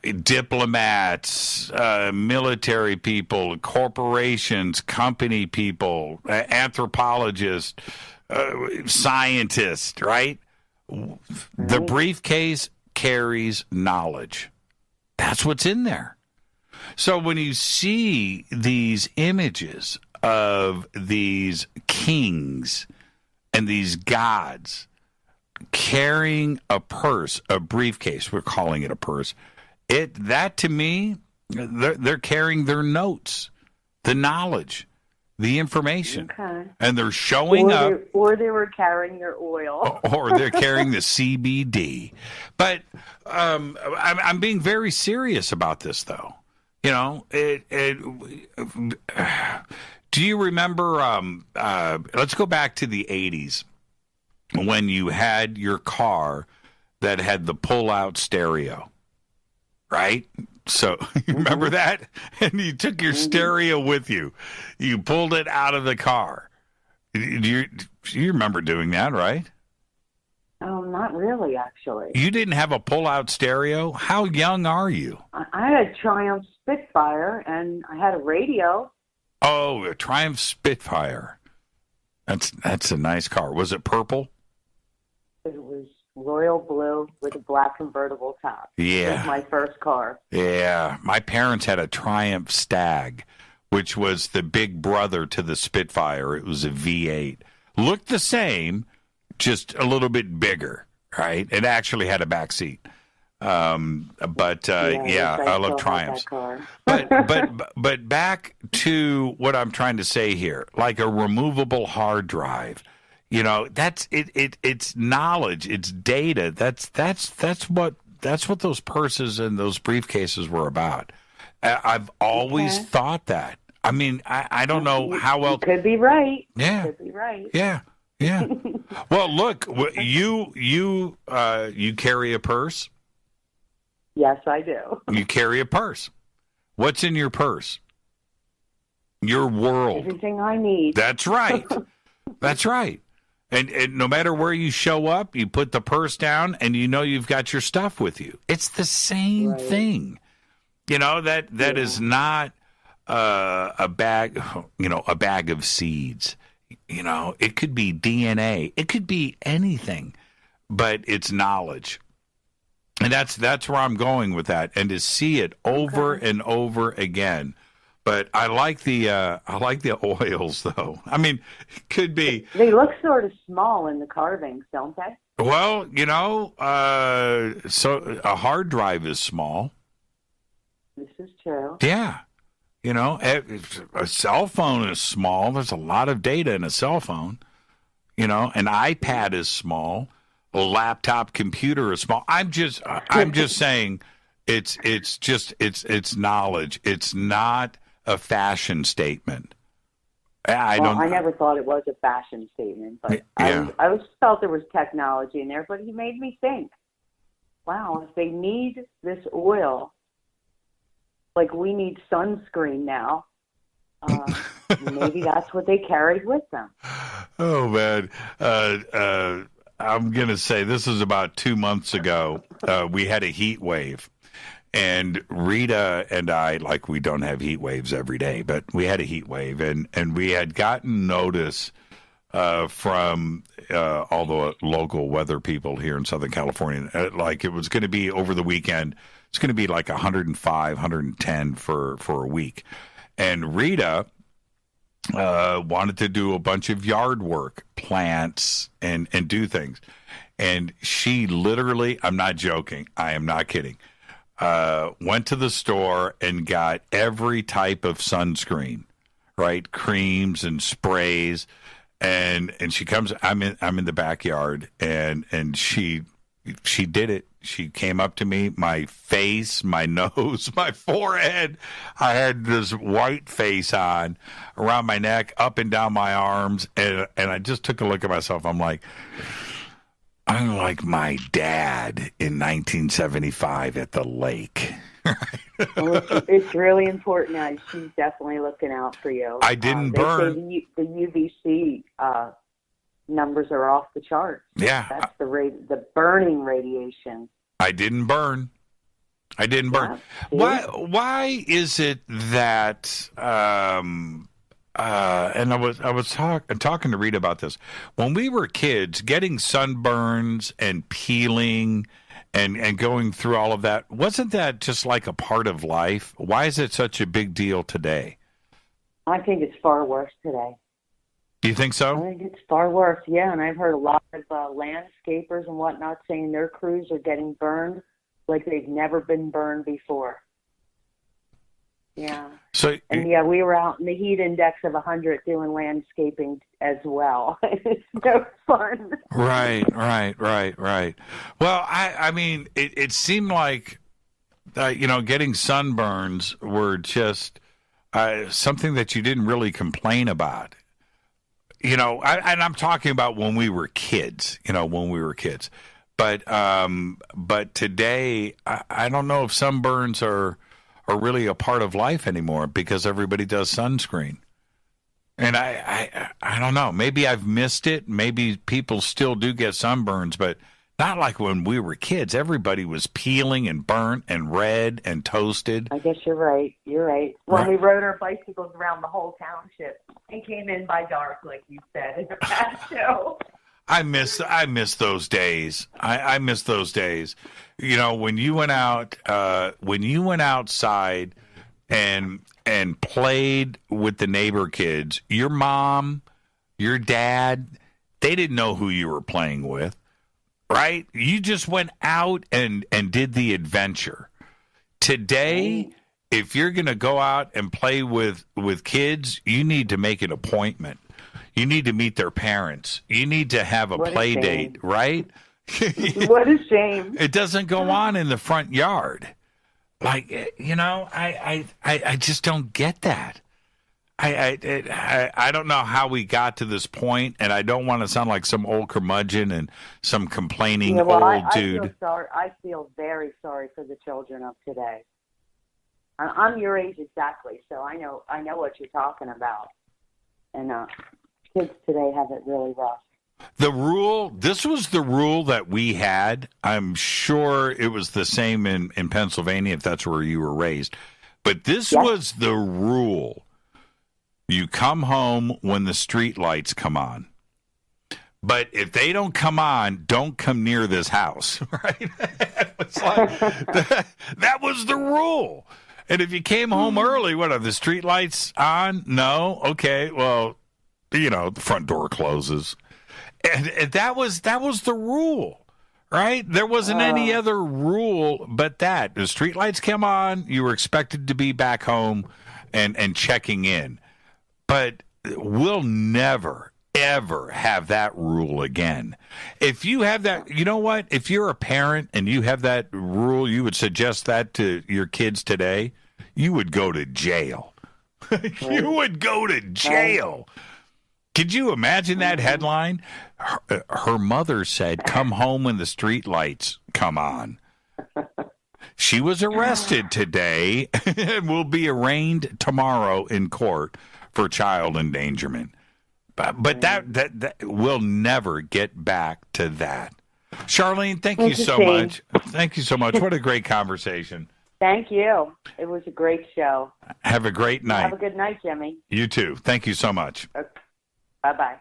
Diplomats, military people, corporations, company people, anthropologists, scientists, right? The briefcase carries knowledge. That's what's in there. So when you see these images of these kings and these gods carrying a purse, a briefcase, we're calling it a purse, that to me, they're carrying their notes, the knowledge, the information, and they're showing up. Or they were carrying their oil. Or they're carrying the CBD. But I'm being very serious about this, though. You know, do you remember, let's go back to the 80s when you had your car that had the pull-out stereo, right? So you remember that? And you took your stereo with you. You pulled it out of the car. You remember doing that, right? Oh, not really, actually. You didn't have a pull-out stereo? How young are you? I had a Triumph Spitfire, and I had a radio. Oh, a Triumph Spitfire. That's a nice car. Was it purple? It was royal blue with a black convertible top. Yeah. It was my first car. Yeah. My parents had a Triumph Stag, which was the big brother to the Spitfire. It was a V8. Looked the same, just a little bit bigger, right? It actually had a back seat. I love Triumphs. but back to what I'm trying to say here, like a removable hard drive. You know, that's it. It's knowledge. It's data. That's what those purses and those briefcases were about. I've always thought that. I mean, I don't know how else. You could be right. Yeah. You could be right. Yeah. Yeah. Well, look, you carry a purse. Yes, I do. You carry a purse. What's in your purse? Your world. Everything I need. That's right. That's right. And no matter where you show up, you put the purse down and you know you've got your stuff with you. It's the same thing. You know, that is not a bag of seeds. You know, it could be DNA. It could be anything, but it's knowledge. And that's where I'm going with that, and to see it over and over again. But I like the oils, though. I mean, it could be. They look sort of small in the carvings, don't they? Well, you know, so a hard drive is small. This is true. Yeah. You know, a cell phone is small. There's a lot of data in a cell phone. You know, an iPad is small. A laptop computer is small. I'm just saying it's knowledge. It's not a fashion statement. I never thought it was a fashion statement, but I always felt there was technology in there. But he made me think, wow, if they need this oil, like we need sunscreen now, maybe that's what they carried with them. Oh man. I'm going to say this is about 2 months ago. We had a heat wave, and Rita and I, like, we don't have heat waves every day, but we had a heat wave, and we had gotten notice from all the local weather people here in Southern California, like it was going to be over the weekend. It's going to be like 105, 110 for a week. And Rita wanted to do a bunch of yard work, plants, and do things. And she literally, I'm not joking, I am not kidding, went to the store and got every type of sunscreen, right? Creams and sprays. And she comes, I'm in the backyard, and she did it. She came up to me, my face, my nose, my forehead. I had this white face on around my neck, up and down my arms. And I just took a look at myself. I'm like my dad in 1975 at the lake. Well, it's really important now. She's definitely looking out for you. I didn't burn. Say the UVC numbers are off the charts. Yeah. That's the burning radiation. I didn't burn. Yeah. Why is it that and I was talking to Rita about this. When we were kids, getting sunburns and peeling and going through all of that, wasn't that just like a part of life? Why is it such a big deal today? I think it's far worse today. Do you think so? I think it's far worse, yeah. And I've heard a lot of landscapers and whatnot saying their crews are getting burned like they've never been burned before. Yeah. So, and yeah, we were out in the heat index of 100 doing landscaping as well. It's no fun. Right. Well, I mean, it seemed like, getting sunburns were just something that you didn't really complain about. And I'm talking about when we were kids, But today, I don't know if sunburns are really a part of life anymore because everybody does sunscreen. And I don't know. Maybe I've missed it. Maybe people still do get sunburns, but not like when we were kids. Everybody was peeling and burnt and red and toasted. I guess you're right. When we rode our bicycles around the whole township and came in by dark, like you said in the past show. I miss those days. I miss those days. When you went outside and played with the neighbor kids, your mom, your dad, they didn't know who you were playing with, right? You just went out and did the adventure. Today, if you're going to go out and play with kids, you need to make an appointment. You need to meet their parents. You need to have a play date, right? What a shame. It doesn't go on in the front yard. Like, I just don't get that. I don't know how we got to this point, and I don't want to sound like some old curmudgeon and some complaining old dude. I feel very sorry for the children of today. I'm your age exactly, so I know what you're talking about. And kids today have it really rough. This was the rule that we had. I'm sure it was the same in Pennsylvania, if that's where you were raised. But this was the rule. You come home when the street lights come on. But if they don't come on, don't come near this house, right? It's like, that was the rule. And if you came home early, what are the street lights on? No? Okay, well, the front door closes. And that was the rule, right? There wasn't any other rule but that. The streetlights came on, you were expected to be back home and checking in. But we'll never, ever have that rule again. If you have that, you know what? If you're a parent and you have that rule, you would suggest that to your kids today, you would go to jail. You would go to jail. Could you imagine that headline? Her mother said, "Come home when the street lights come on." She was arrested today and will be arraigned tomorrow in court for child endangerment. But that we'll never get back to that. Charlene, thank you so much. Thank you so much. What a great conversation. Thank you. It was a great show. Have a great night. Have a good night, Jimmy. You too. Thank you so much. Okay. Bye-bye.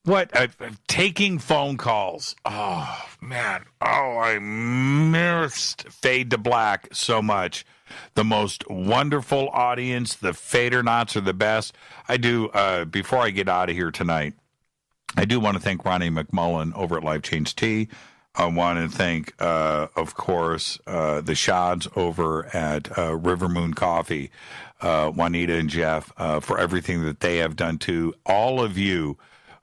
What? Taking phone calls. Oh, man. Oh, I missed Fade to Black so much. The most wonderful audience. The Fadernauts are the best. I do, before I get out of here tonight, I do want to thank Ronnie McMullen over at Life Change Tea. I want to thank, of course, the Shods over at River Moon Coffee, Juanita and Jeff, for everything that they have done to all of you,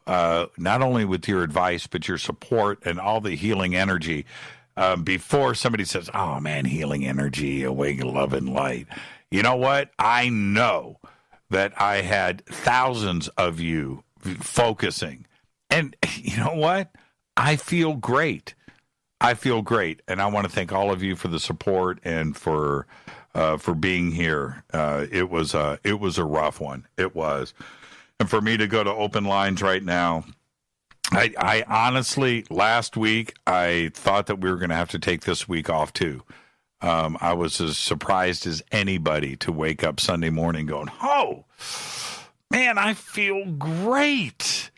not only with your advice, but your support and all the healing energy. Before somebody says, "Oh, man, healing energy, awake, love, and light." You know what? I know that I had thousands of you focusing. And you know what? I feel great. I feel great, and I want to thank all of you for the support and for being here. It was a rough one. It was, and for me to go to open lines right now, I honestly, last week I thought that we were going to have to take this week off too. I was as surprised as anybody to wake up Sunday morning going, "Oh, man, I feel great."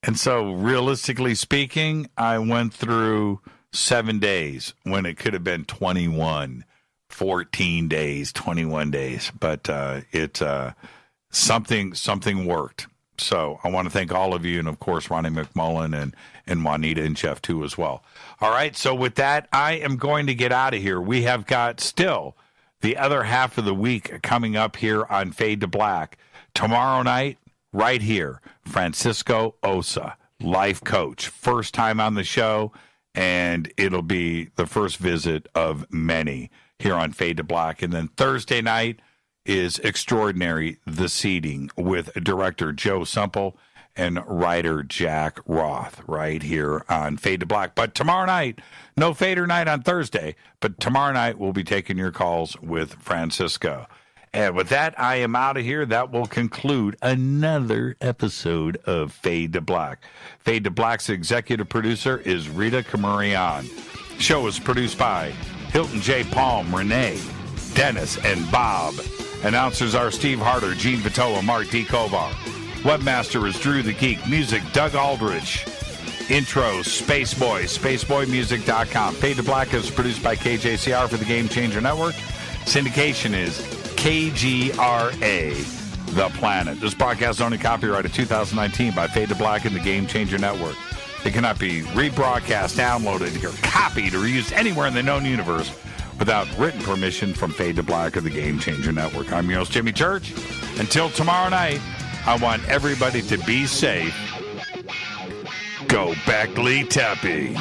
And so, realistically speaking, I went through 7 days when it could have been 21, 14 days, 21 days. But something worked. So I want to thank all of you, and of course Ronnie McMullen and Juanita and Jeff too as well. All right, so with that, I am going to get out of here. We have got still the other half of the week coming up here on Fade to Black. Tomorrow night, right here, Francisco Osa, life coach, first time on the show, and it'll be the first visit of many here on Fade to Black. And then Thursday night is Extraordinary, The Seating, with director Joe Semple and writer Jack Roth right here on Fade to Black. But tomorrow night, no Fader night on Thursday, but tomorrow night we'll be taking your calls with Francisco. And with that, I am out of here. That will conclude another episode of Fade to Black. Fade to Black's executive producer is Rita Camurian. The show is produced by Hilton J. Palm, Renee, Dennis, and Bob. Announcers are Steve Harder, Gene Vitola, Mark D. Kovar. Webmaster is Drew the Geek. Music, Doug Aldrich. Intro, Spaceboy, spaceboymusic.com. Fade to Black is produced by KJCR for the Game Changer Network. Syndication is KGRA, The Planet. This broadcast is only copyrighted 2019 by Fade to Black and the Game Changer Network. It cannot be rebroadcast, downloaded, or copied, or used anywhere in the known universe without written permission from Fade to Black or the Game Changer Network. I'm your host, Jimmy Church. Until tomorrow night, I want everybody to be safe. Go Beckley Tepe.